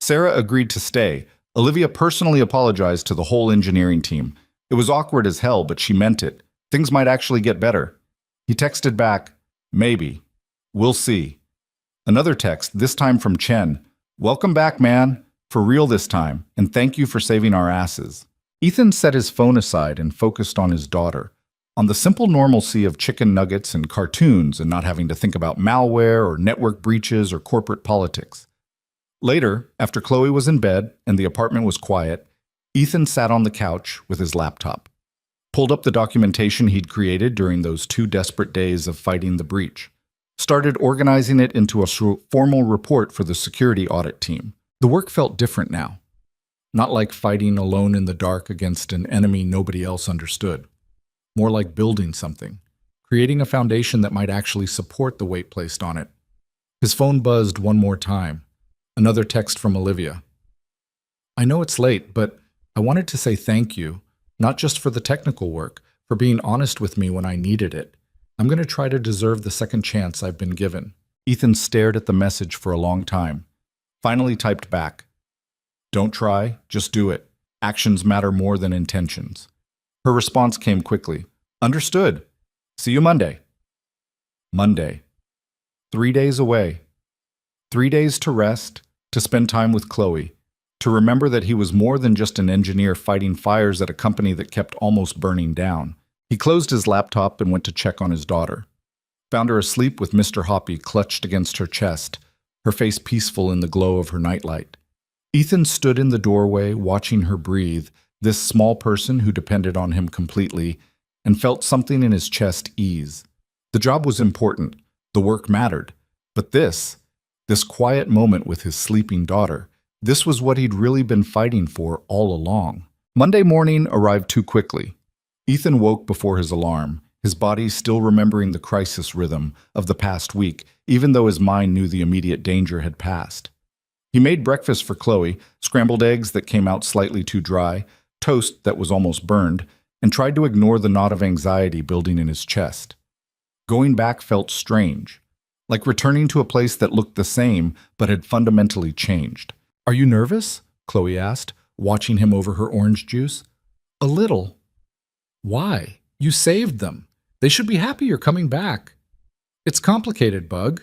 Speaker 1: Sarah agreed to stay. Olivia personally apologized to the whole engineering team. It was awkward as hell, but she meant it. Things might actually get better. He texted back, "Maybe. We'll see." Another text, this time from Chen. "Welcome back, man. For real this time, and thank you for saving our asses." Ethan set his phone aside and focused on his daughter, on the simple normalcy of chicken nuggets and cartoons and not having to think about malware or network breaches or corporate politics. Later, after Chloe was in bed and the apartment was quiet, Ethan sat on the couch with his laptop, pulled up the documentation he'd created during those 2 desperate days of fighting the breach, started organizing it into a formal report for the security audit team. The work felt different now. Not like fighting alone in the dark against an enemy nobody else understood. More like building something, creating a foundation that might actually support the weight placed on it. His phone buzzed one more time. Another text from Olivia. "I know it's late, but I wanted to say thank you, not just for the technical work, for being honest with me when I needed it. I'm going to try to deserve the second chance I've been given." Ethan stared at the message for a long time. Finally typed back, "Don't try, just do it. Actions matter more than intentions." Her response came quickly. "Understood. See you Monday." Monday. 3 days away. 3 days to rest, to spend time with Chloe, to remember that he was more than just an engineer fighting fires at a company that kept almost burning down. He closed his laptop and went to check on his daughter. Found her asleep with Mr. Hoppy clutched against her chest, her face peaceful in the glow of her nightlight. Ethan stood in the doorway, watching her breathe, this small person who depended on him completely, and felt something in his chest ease. The job was important, the work mattered, but this quiet moment with his sleeping daughter, this was what he'd really been fighting for all along. Monday morning arrived too quickly. Ethan woke before his alarm, his body still remembering the crisis rhythm of the past week, even though his mind knew the immediate danger had passed. He made breakfast for Chloe, scrambled eggs that came out slightly too dry, toast that was almost burned, and tried to ignore the knot of anxiety building in his chest. Going back felt strange, like returning to a place that looked the same but had fundamentally changed. Are you nervous? Chloe asked, watching him over her orange juice. A little. Why? You saved them. They should be happy you're coming back. It's complicated, Bug.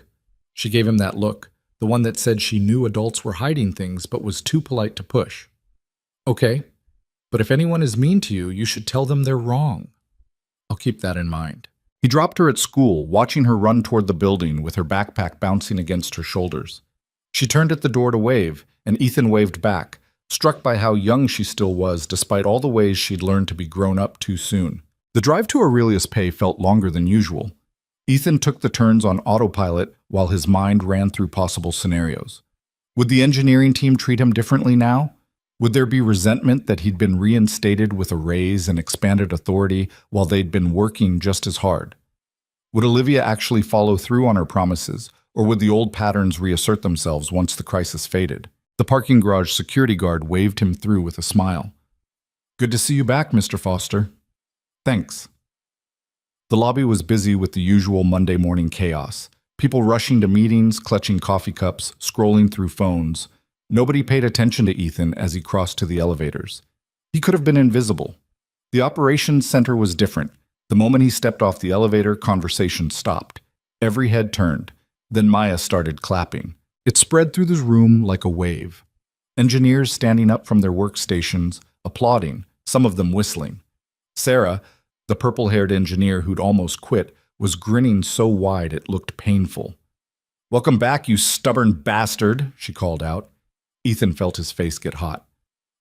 Speaker 1: She gave him that look, the one that said she knew adults were hiding things but was too polite to push. Okay, but if anyone is mean to you, you should tell them they're wrong. I'll keep that in mind. He dropped her at school, watching her run toward the building with her backpack bouncing against her shoulders. She turned at the door to wave, and Ethan waved back, struck by how young she still was despite all the ways she'd learned to be grown up too soon. The drive to Aurelius Pay felt longer than usual. Ethan took the turns on autopilot while his mind ran through possible scenarios. Would the engineering team treat him differently now? Would there be resentment that he'd been reinstated with a raise and expanded authority while they'd been working just as hard? Would Olivia actually follow through on her promises, or would the old patterns reassert themselves once the crisis faded? The parking garage security guard waved him through with a smile. Good to see you back, Mr. Foster. Thanks. The lobby was busy with the usual Monday morning chaos. People rushing to meetings, clutching coffee cups, scrolling through phones. Nobody paid attention to Ethan as he crossed to the elevators. He could have been invisible. The operations center was different. The moment he stepped off the elevator, conversation stopped. Every head turned. Then Maya started clapping. It spread through the room like a wave. Engineers standing up from their workstations, applauding, some of them whistling. Sarah, the purple-haired engineer who'd almost quit, was grinning so wide it looked painful. Welcome back, you stubborn bastard, she called out. Ethan felt his face get hot.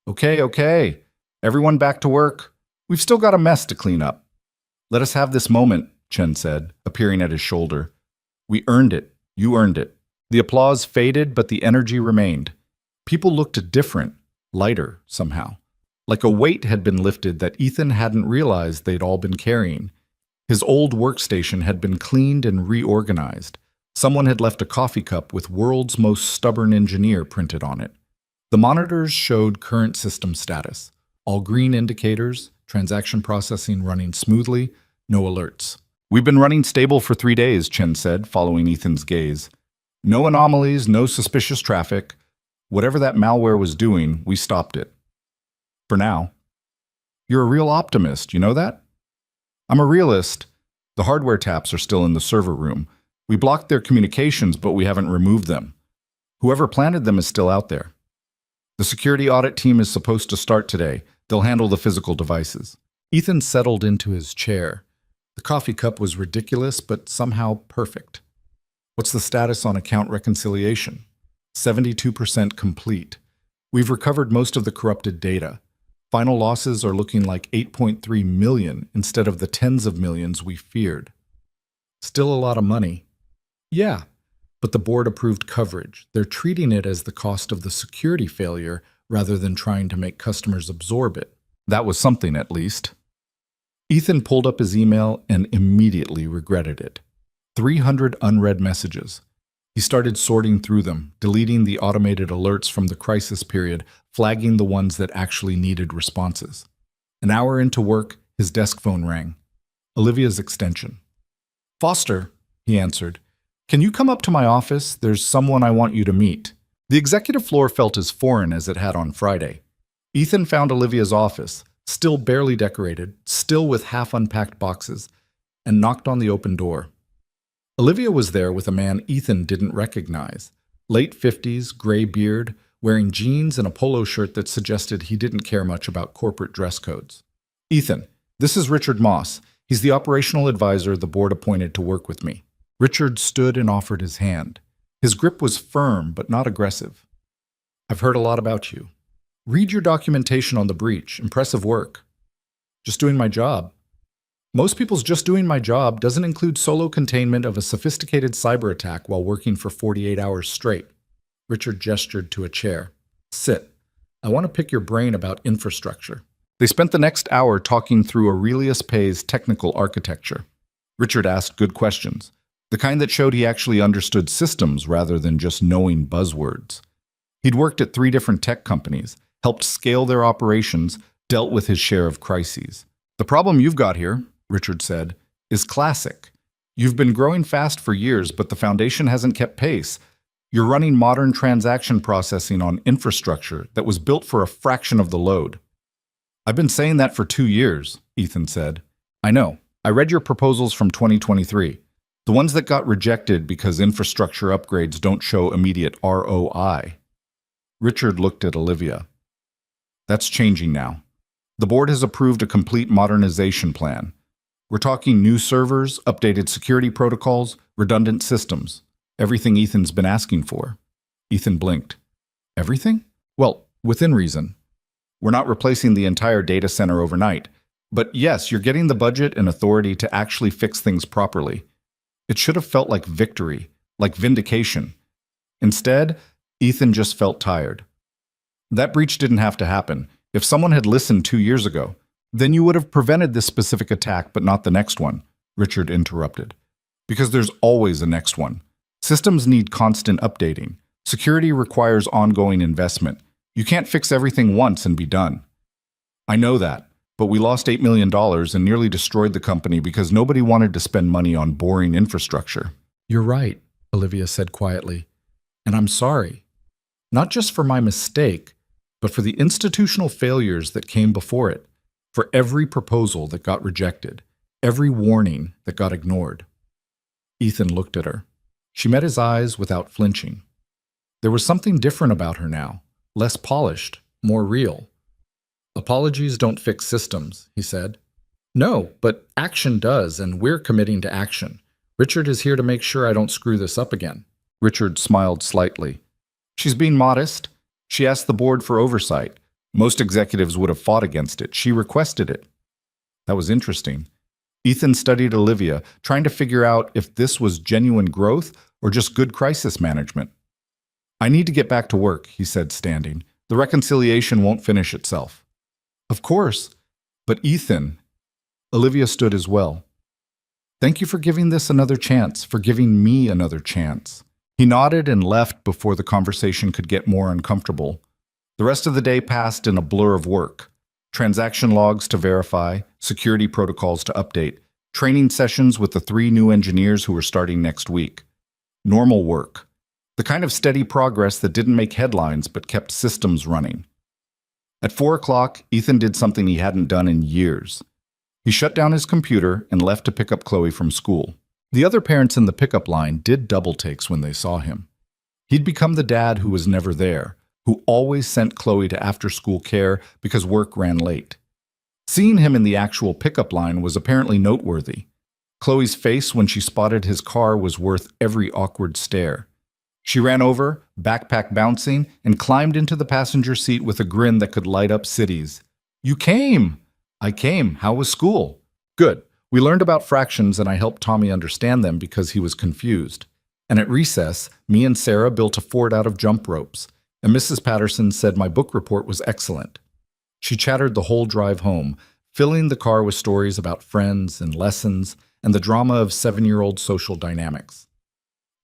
Speaker 1: Okay. Everyone back to work. We've still got a mess to clean up. Let us have this moment, Chen said, appearing at his shoulder. We earned it. You earned it. The applause faded, but the energy remained. People looked different, lighter, somehow. Like a weight had been lifted that Ethan hadn't realized they'd all been carrying. His old workstation had been cleaned and reorganized. Someone had left a coffee cup with "World's Most Stubborn Engineer" printed on it. The monitors showed current system status. All green indicators, transaction processing running smoothly, no alerts. We've been running stable for 3 days, Chen said, following Ethan's gaze. No anomalies, no suspicious traffic. Whatever that malware was doing, we stopped it. For now. You're a real optimist, you know that? I'm a realist. The hardware taps are still in the server room. We blocked their communications, but we haven't removed them. Whoever planted them is still out there. The security audit team is supposed to start today. They'll handle the physical devices. Ethan settled into his chair. The coffee cup was ridiculous, but somehow perfect. What's the status on account reconciliation? 72% complete. We've recovered most of the corrupted data. Final losses are looking like 8.3 million instead of the tens of millions we feared. Still a lot of money. Yeah, but the board approved coverage. They're treating it as the cost of the security failure rather than trying to make customers absorb it. That was something, at least. Ethan pulled up his email and immediately regretted it. 300 unread messages. He started sorting through them, deleting the automated alerts from the crisis period, flagging the ones that actually needed responses. An hour into work, his desk phone rang. Olivia's extension. Foster, he answered. Can you come up to my office? There's someone I want you to meet. The executive floor felt as foreign as it had on Friday. Ethan found Olivia's office, still barely decorated, still with half-unpacked boxes, and knocked on the open door. Olivia was there with a man Ethan didn't recognize. Late 50s, gray beard, wearing jeans and a polo shirt that suggested he didn't care much about corporate dress codes. Ethan, this is Richard Moss. He's the operational advisor the board appointed to work with me. Richard stood and offered his hand. His grip was firm but not aggressive. I've heard a lot about you. Read your documentation on the breach. Impressive work. Just doing my job. Most people's just doing my job doesn't include solo containment of a sophisticated cyberattack while working for 48 hours straight. Richard gestured to a chair. Sit. I want to pick your brain about infrastructure. They spent the next hour talking through Aurelius Pay's technical architecture. Richard asked good questions, the kind that showed he actually understood systems rather than just knowing buzzwords. He'd worked at 3 different tech companies, helped scale their operations, dealt with his share of crises. The problem you've got here, Richard said, is classic. You've been growing fast for years, but the foundation hasn't kept pace. You're running modern transaction processing on infrastructure that was built for a fraction of the load. I've been saying that for 2 years, Ethan said. I know. I read your proposals from 2023. The ones that got rejected because infrastructure upgrades don't show immediate ROI. Richard looked at Olivia. That's changing now. The board has approved a complete modernization plan. We're talking new servers, updated security protocols, redundant systems. Everything Ethan's been asking for. Ethan blinked. Everything? Well, within reason. We're not replacing the entire data center overnight. But yes, you're getting the budget and authority to actually fix things properly. It should have felt like victory, like vindication. Instead, Ethan just felt tired. That breach didn't have to happen. If someone had listened 2 years ago, then you would have prevented this specific attack but not the next one, Richard interrupted. Because there's always a next one. Systems need constant updating. Security requires ongoing investment. You can't fix everything once and be done. I know that, but we lost $8 million and nearly destroyed the company because nobody wanted to spend money on boring infrastructure. You're right, Olivia said quietly. And I'm sorry. Not just for my mistake, but for the institutional failures that came before it, for every proposal that got rejected, every warning that got ignored. Ethan looked at her. She met his eyes without flinching. There was something different about her now, less polished, more real. Apologies don't fix systems, he said. No, but action does, and we're committing to action. Richard is here to make sure I don't screw this up again. Richard smiled slightly. She's being modest. She asked the board for oversight. Most executives would have fought against it. She requested it. That was interesting. Ethan studied Olivia, trying to figure out if this was genuine growth or just good crisis management. I need to get back to work, he said, standing. The reconciliation won't finish itself. Of course. But Ethan, Olivia stood as well. Thank you for giving this another chance, for giving me another chance. He nodded and left before the conversation could get more uncomfortable. The rest of the day passed in a blur of work. Transaction logs to verify, security protocols to update, training sessions with the 3 new engineers who were starting next week. Normal work. The kind of steady progress that didn't make headlines but kept systems running. At 4 o'clock, Ethan did something he hadn't done in years. He shut down his computer and left to pick up Chloe from school. The other parents in the pickup line did double takes when they saw him. He'd become the dad who was never there, who always sent Chloe to after-school care because work ran late. Seeing him in the actual pickup line was apparently noteworthy. Chloe's face when she spotted his car was worth every awkward stare. She ran over, backpack bouncing, and climbed into the passenger seat with a grin that could light up cities. You came! I came. How was school? Good. We learned about fractions and I helped Tommy understand them because he was confused. And at recess, me and Sarah built a fort out of jump ropes. And Mrs. Patterson said my book report was excellent. She chattered the whole drive home, filling the car with stories about friends and lessons and the drama of 7-year-old social dynamics.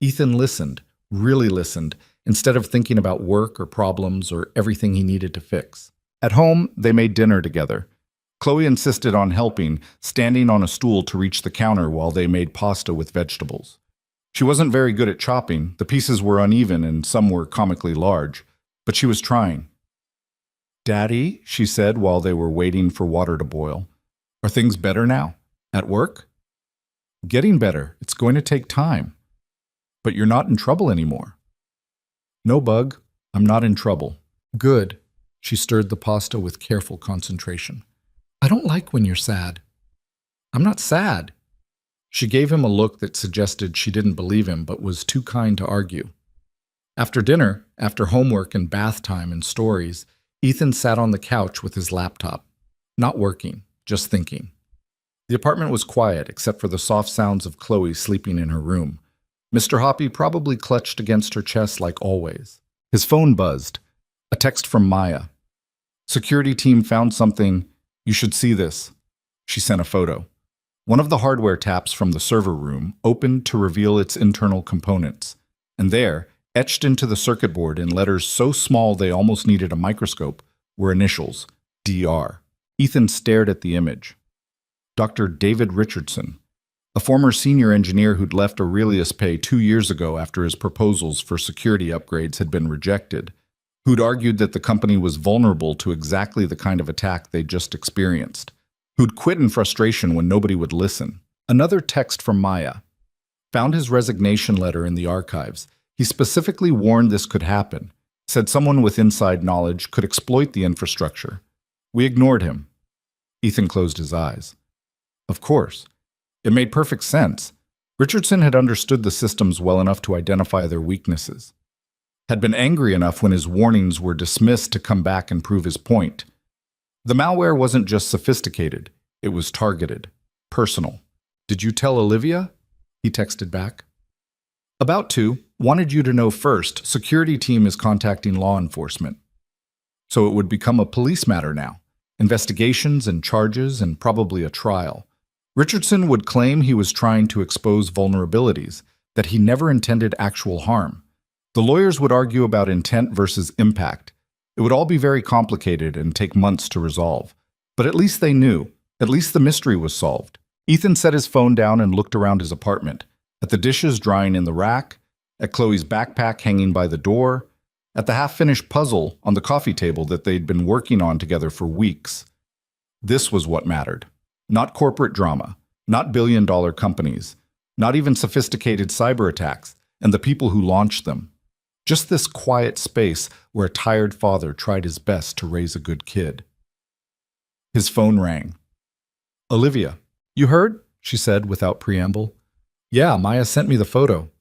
Speaker 1: Ethan listened, really listened, instead of thinking about work or problems or everything he needed to fix. At home, they made dinner together. Chloe insisted on helping, standing on a stool to reach the counter while they made pasta with vegetables. She wasn't very good at chopping, the pieces were uneven and some were comically large, but she was trying. Daddy, she said while they were waiting for water to boil, are things better now? At work? Getting better. It's going to take time. But you're not in trouble anymore. No, Bug. I'm not in trouble. Good. She stirred the pasta with careful concentration. I don't like when you're sad. I'm not sad. She gave him a look that suggested she didn't believe him but was too kind to argue. After dinner, after homework and bath time and stories, Ethan sat on the couch with his laptop. Not working, just thinking. The apartment was quiet except for the soft sounds of Chloe sleeping in her room. Mr. Hoppy probably clutched against her chest like always. His phone buzzed. A text from Maya. Security team found something. You should see this. She sent a photo. One of the hardware taps from the server room opened to reveal its internal components. And there, etched into the circuit board in letters so small they almost needed a microscope, were initials, DR. Ethan stared at the image. Dr. David Richardson. a former senior engineer who'd left Aurelius Pay 2 years ago after his proposals for security upgrades had been rejected, who'd argued that the company was vulnerable to exactly the kind of attack they'd just experienced, who'd quit in frustration when nobody would listen. Another text from Maya. Found his resignation letter in the archives. He specifically warned this could happen, said someone with inside knowledge could exploit the infrastructure. We ignored him. Ethan closed his eyes. Of course. It made perfect sense. Richardson had understood the systems well enough to identify their weaknesses. Had been angry enough when his warnings were dismissed to come back and prove his point. The malware wasn't just sophisticated. It was targeted. Personal. Did you tell Olivia? He texted back. About to. Wanted you to know first. Security team is contacting law enforcement. So it would become a police matter now. Investigations and charges and probably a trial. Richardson would claim he was trying to expose vulnerabilities, that he never intended actual harm. The lawyers would argue about intent versus impact. It would all be very complicated and take months to resolve. But at least they knew. At least the mystery was solved. Ethan set his phone down and looked around his apartment, at the dishes drying in the rack, at Chloe's backpack hanging by the door, at the half-finished puzzle on the coffee table that they'd been working on together for weeks. This was what mattered. Not corporate drama, not billion-dollar companies, not even sophisticated cyberattacks and the people who launched them. Just this quiet space where a tired father tried his best to raise a good kid. His phone rang. Olivia. You heard? She said without preamble. Yeah, Maya sent me the photo.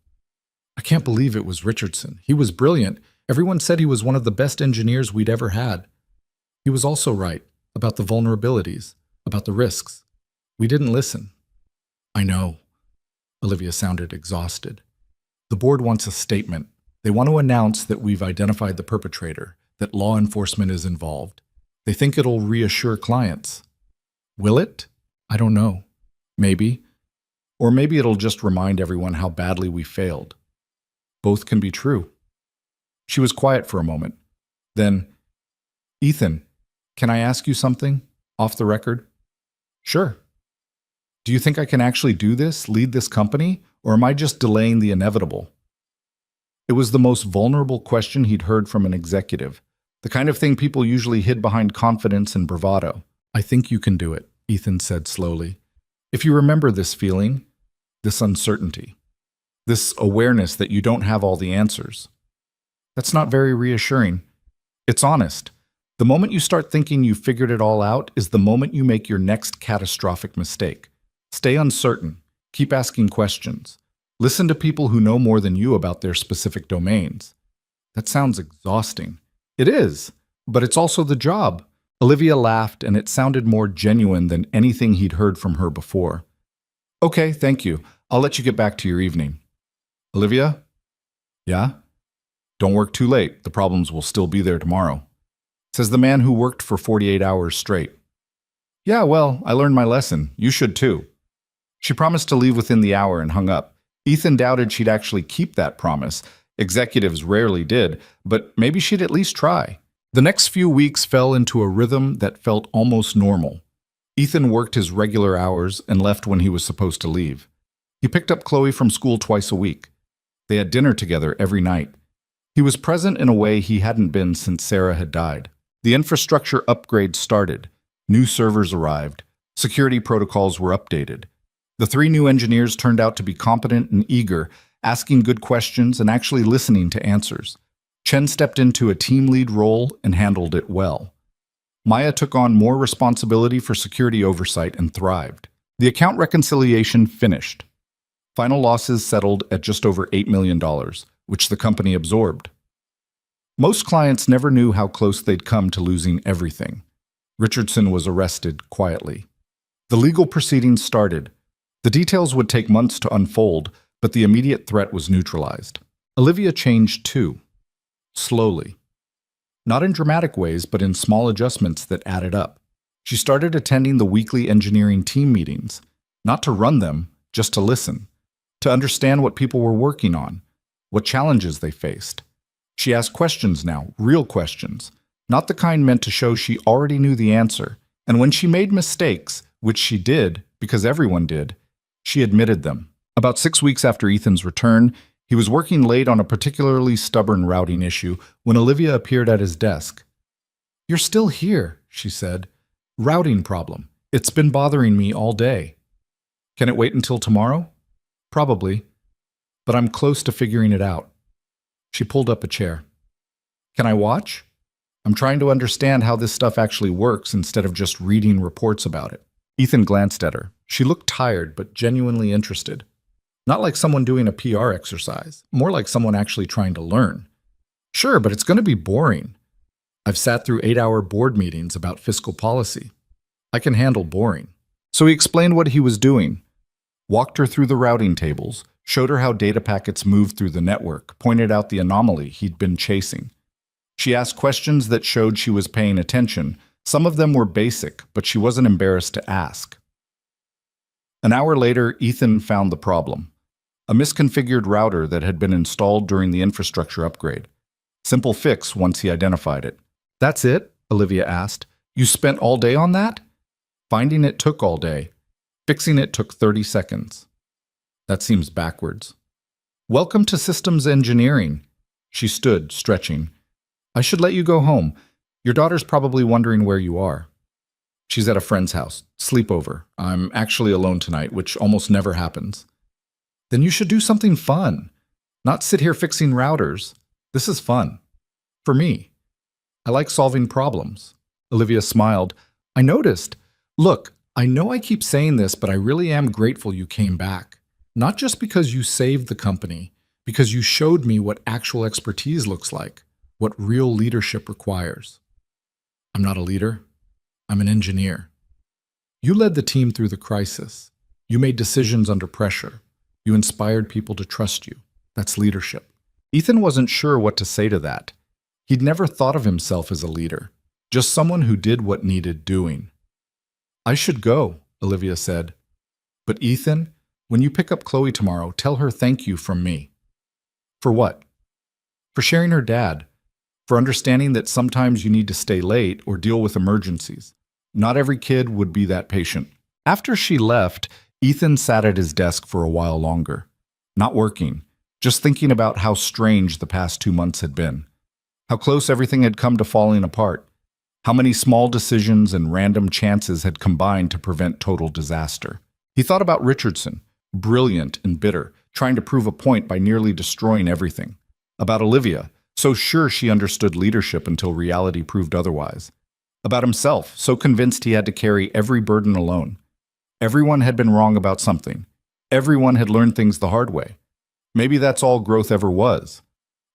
Speaker 1: I can't believe it was Richardson. He was brilliant. Everyone said he was one of the best engineers we'd ever had. He was also right about the vulnerabilities, about the risks. We didn't listen. I know. Olivia sounded exhausted. The board wants a statement. They want to announce that we've identified the perpetrator, that law enforcement is involved. They think it'll reassure clients. Will it? I don't know. Maybe. Or maybe it'll just remind everyone how badly we failed. Both can be true. She was quiet for a moment. Then, Ethan, can I ask you something? Off the record? Sure. Do you think I can actually do this, lead this company, or am I just delaying the inevitable? It was the most vulnerable question he'd heard from an executive, the kind of thing people usually hid behind confidence and bravado. I think you can do it, Ethan said slowly. If you remember this feeling, this uncertainty, this awareness that you don't have all the answers. That's not very reassuring. It's honest. The moment you start thinking you've figured it all out is the moment you make your next catastrophic mistake. Stay uncertain. Keep asking questions. Listen to people who know more than you about their specific domains. That sounds exhausting. It is, but it's also the job. Olivia laughed, and it sounded more genuine than anything he'd heard from her before. Okay, thank you. I'll let you get back to your evening. Olivia? Yeah? Don't work too late. The problems will still be there tomorrow. Says the man who worked for 48 hours straight. Yeah, well, I learned my lesson. You should too. She promised to leave within the hour and hung up. Ethan doubted she'd actually keep that promise. Executives rarely did, but maybe she'd at least try. The next few weeks fell into a rhythm that felt almost normal. Ethan worked his regular hours and left when he was supposed to leave. He picked up Chloe from school twice a week. They had dinner together every night. He was present in a way he hadn't been since Sarah had died. The infrastructure upgrade started. New servers arrived. Security protocols were updated. The 3 new engineers turned out to be competent and eager, asking good questions and actually listening to answers. Chen stepped into a team lead role and handled it well. Maya took on more responsibility for security oversight and thrived. The account reconciliation finished. Final losses settled at just over $8 million, which the company absorbed. Most clients never knew how close they'd come to losing everything. Richardson was arrested quietly. The legal proceedings started. The details would take months to unfold, but the immediate threat was neutralized. Olivia changed too. Slowly. Not in dramatic ways, but in small adjustments that added up. She started attending the weekly engineering team meetings, not to run them, just to listen, to understand what people were working on, what challenges they faced. She asked questions now, real questions, not the kind meant to show she already knew the answer. And when she made mistakes, which she did, because everyone did, She admitted them. About 6 weeks after Ethan's return, he was working late on a particularly stubborn routing issue when Olivia appeared at his desk. "You're still here," she said. "Routing problem. It's been bothering me all day." "Can it wait until tomorrow?" "Probably, but I'm close to figuring it out." She pulled up a chair. "Can I watch? I'm trying to understand how this stuff actually works instead of just reading reports about it." Ethan glanced at her. She looked tired but genuinely interested. Not like someone doing a PR exercise, more like someone actually trying to learn. "Sure, but it's going to be boring. I've sat through 8-hour board meetings about fiscal policy. I can handle boring." So he explained what he was doing, walked her through the routing tables, showed her how data packets moved through the network, pointed out the anomaly he'd been chasing. She asked questions that showed she was paying attention. Some of them were basic, but she wasn't embarrassed to ask. An hour later, Ethan found the problem. A misconfigured router that had been installed during the infrastructure upgrade. Simple fix once he identified it. "That's it?" Olivia asked. "You spent all day on that?" "Finding it took all day. Fixing it took 30 seconds. That seems backwards." "Welcome to systems engineering." She stood, stretching. "I should let you go home. Your daughter's probably wondering where you are." "She's at a friend's house. Sleepover. I'm actually alone tonight, which almost never happens." "Then you should do something fun. Not sit here fixing routers. This is fun. For me. I like solving problems." Olivia smiled. "I noticed. Look, I know I keep saying this, but I really am grateful you came back. Not just because you saved the company, because you showed me what actual expertise looks like, what real leadership requires. I'm not a leader. I'm an engineer. You led the team through the crisis. You made decisions under pressure. You inspired people to trust you. That's leadership." Ethan wasn't sure what to say to that. He'd never thought of himself as a leader, just someone who did what needed doing. "I should go," Olivia said. "But Ethan, when you pick up Chloe tomorrow, tell her thank you from me." "For what?" "For sharing her dad. For understanding that sometimes you need to stay late or deal with emergencies. Not every kid would be that patient." After she left, Ethan sat at his desk for a while longer. Not working, just thinking about how strange the past 2 months had been. How close everything had come to falling apart. How many small decisions and random chances had combined to prevent total disaster. He thought about Richardson, brilliant and bitter, trying to prove a point by nearly destroying everything. About Olivia, so sure she understood leadership until reality proved otherwise. About himself, so convinced he had to carry every burden alone. Everyone had been wrong about something. Everyone had learned things the hard way. Maybe that's all growth ever was.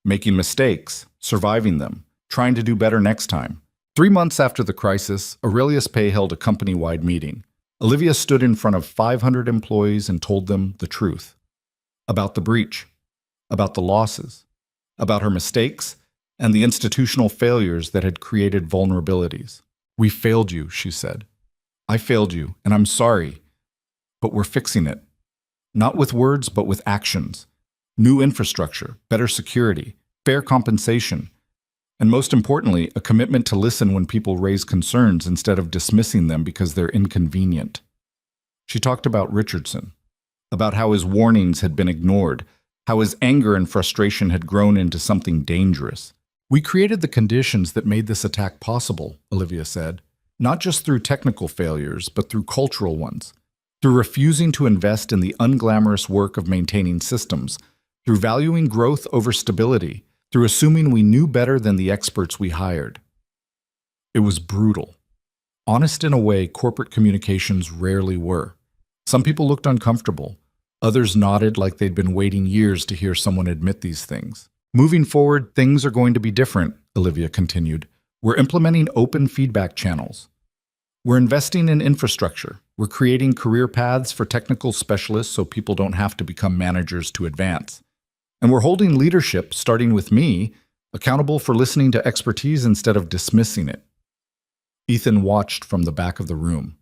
Speaker 1: Making mistakes, surviving them, trying to do better next time. 3 months after the crisis, Aurelius Pay held a company-wide meeting. Olivia stood in front of 500 employees and told them the truth. About the breach. About the losses. About her mistakes and the institutional failures that had created vulnerabilities. "We failed you," she said. "I failed you, and I'm sorry. But we're fixing it. Not with words, but with actions. New infrastructure, better security, fair compensation, and most importantly, a commitment to listen when people raise concerns instead of dismissing them because they're inconvenient." She talked about Richardson, about how his warnings had been ignored, how his anger and frustration had grown into something dangerous. "We created the conditions that made this attack possible," Olivia said, "not just through technical failures, but through cultural ones, through refusing to invest in the unglamorous work of maintaining systems, through valuing growth over stability, through assuming we knew better than the experts we hired." It was brutal. Honest in a way corporate communications rarely were. Some people looked uncomfortable. Others nodded like they'd been waiting years to hear someone admit these things. "Moving forward, things are going to be different," Olivia continued. "We're implementing open feedback channels. We're investing in infrastructure. We're creating career paths for technical specialists so people don't have to become managers to advance. And we're holding leadership, starting with me, accountable for listening to expertise instead of dismissing it." Ethan watched from the back of the room.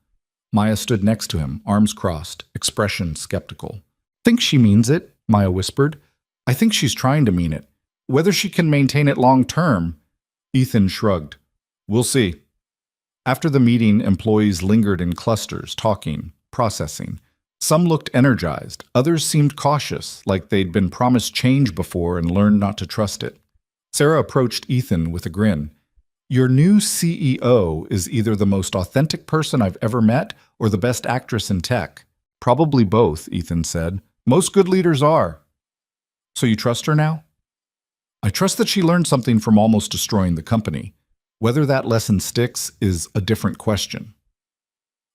Speaker 1: Maya stood next to him, arms crossed, expression skeptical. "Think she means it," Maya whispered. "I think she's trying to mean it. Whether she can maintain it long term." Ethan shrugged. "We'll see." After the meeting, employees lingered in clusters, talking, processing. Some looked energized, others seemed cautious, like they'd been promised change before and learned not to trust it. Sarah approached Ethan with a grin. Your new CEO is either the most authentic person I've ever met or the best actress in tech. Probably both, Ethan said. Most good leaders are. So you trust her now? I trust that she learned something from almost destroying the company. Whether that lesson sticks is a different question.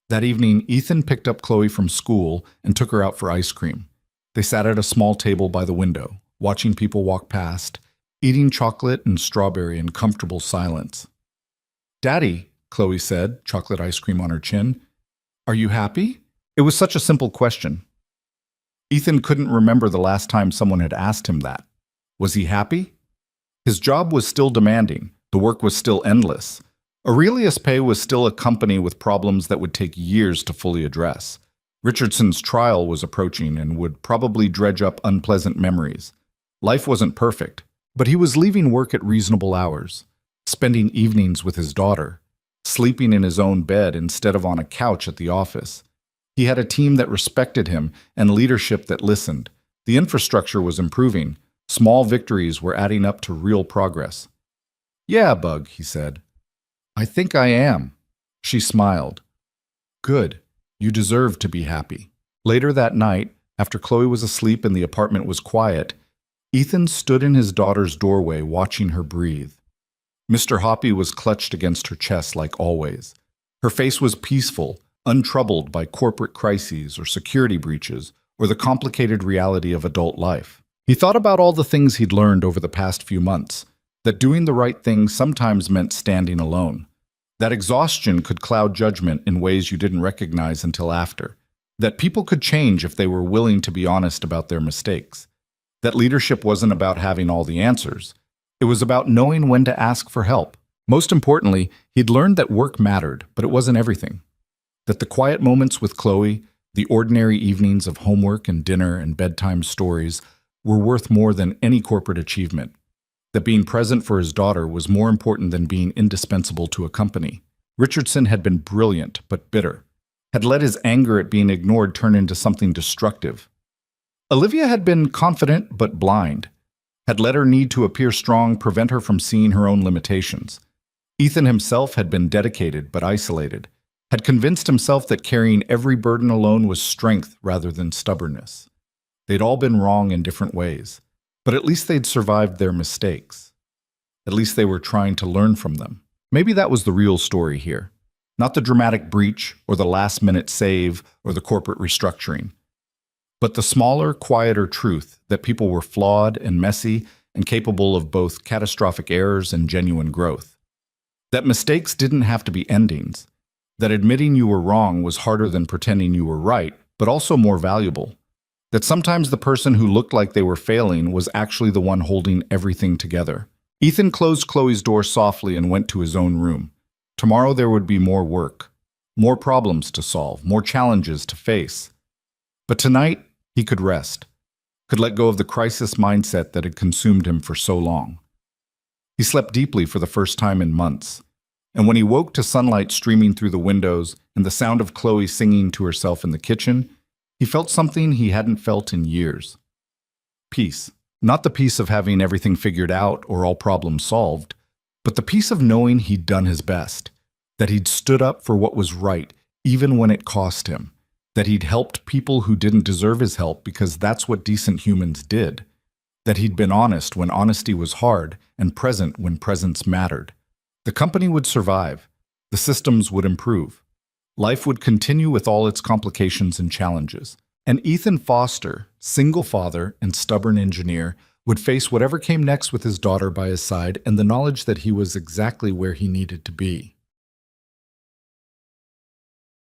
Speaker 1: That evening, Ethan picked up Chloe from school and took her out for ice cream. They sat at a small table by the window, watching people walk past, eating chocolate and strawberry in comfortable silence. Daddy, Chloe said, chocolate ice cream on her chin, are you happy? It was such a simple question. Ethan couldn't remember the last time someone had asked him that. Was he happy? His job was still demanding. The work was still endless. Aurelius Pay was still a company with problems that would take years to fully address. Richardson's trial was approaching and would probably dredge up unpleasant memories. Life wasn't perfect, but he was leaving work at reasonable hours, spending evenings with his daughter, sleeping in his own bed instead of on a couch at the office. He had a team that respected him and leadership that listened. The infrastructure was improving. Small victories were adding up to real progress. Yeah, Bug, he said. I think I am. She smiled. Good. You deserve to be happy. Later that night, after Chloe was asleep and the apartment was quiet, Ethan stood in his daughter's doorway watching her breathe. Mr. Hoppy was clutched against her chest like always. Her face was peaceful, untroubled by corporate crises or security breaches or the complicated reality of adult life. He thought about all the things he'd learned over the past few months, that doing the right thing sometimes meant standing alone, that exhaustion could cloud judgment in ways you didn't recognize until after, that people could change if they were willing to be honest about their mistakes, that leadership wasn't about having all the answers. It was about knowing when to ask for help. Most importantly, he'd learned that work mattered, but it wasn't everything. That the quiet moments with Chloe, the ordinary evenings of homework and dinner and bedtime stories were worth more than any corporate achievement. That being present for his daughter was more important than being indispensable to a company. Richardson had been brilliant but bitter, had let his anger at being ignored turn into something destructive. Olivia had been confident but blind, had let her need to appear strong prevent her from seeing her own limitations. Ethan himself had been dedicated but isolated, had convinced himself that carrying every burden alone was strength rather than stubbornness. They'd all been wrong in different ways, but at least they'd survived their mistakes. At least they were trying to learn from them. Maybe that was the real story here. Not the dramatic breach or the last-minute save or the corporate restructuring, but the smaller, quieter truth that people were flawed and messy and capable of both catastrophic errors and genuine growth. That mistakes didn't have to be endings. That admitting you were wrong was harder than pretending you were right, but also more valuable. That sometimes the person who looked like they were failing was actually the one holding everything together. Ethan closed Chloe's door softly and went to his own room. Tomorrow there would be more work, more problems to solve, more challenges to face. But tonight, he could rest, could let go of the crisis mindset that had consumed him for so long. He slept deeply for the first time in months, and when he woke to sunlight streaming through the windows and the sound of Chloe singing to herself in the kitchen, he felt something he hadn't felt in years. Peace. Not the peace of having everything figured out or all problems solved, but the peace of knowing he'd done his best, that he'd stood up for what was right, even when it cost him, that he'd helped people who didn't deserve his help because that's what decent humans did, that he'd been honest when honesty was hard and present when presence mattered. The company would survive. The systems would improve. Life would continue with all its complications and challenges. And Ethan Foster, single father and stubborn engineer, would face whatever came next with his daughter by his side and the knowledge that he was exactly where he needed to be.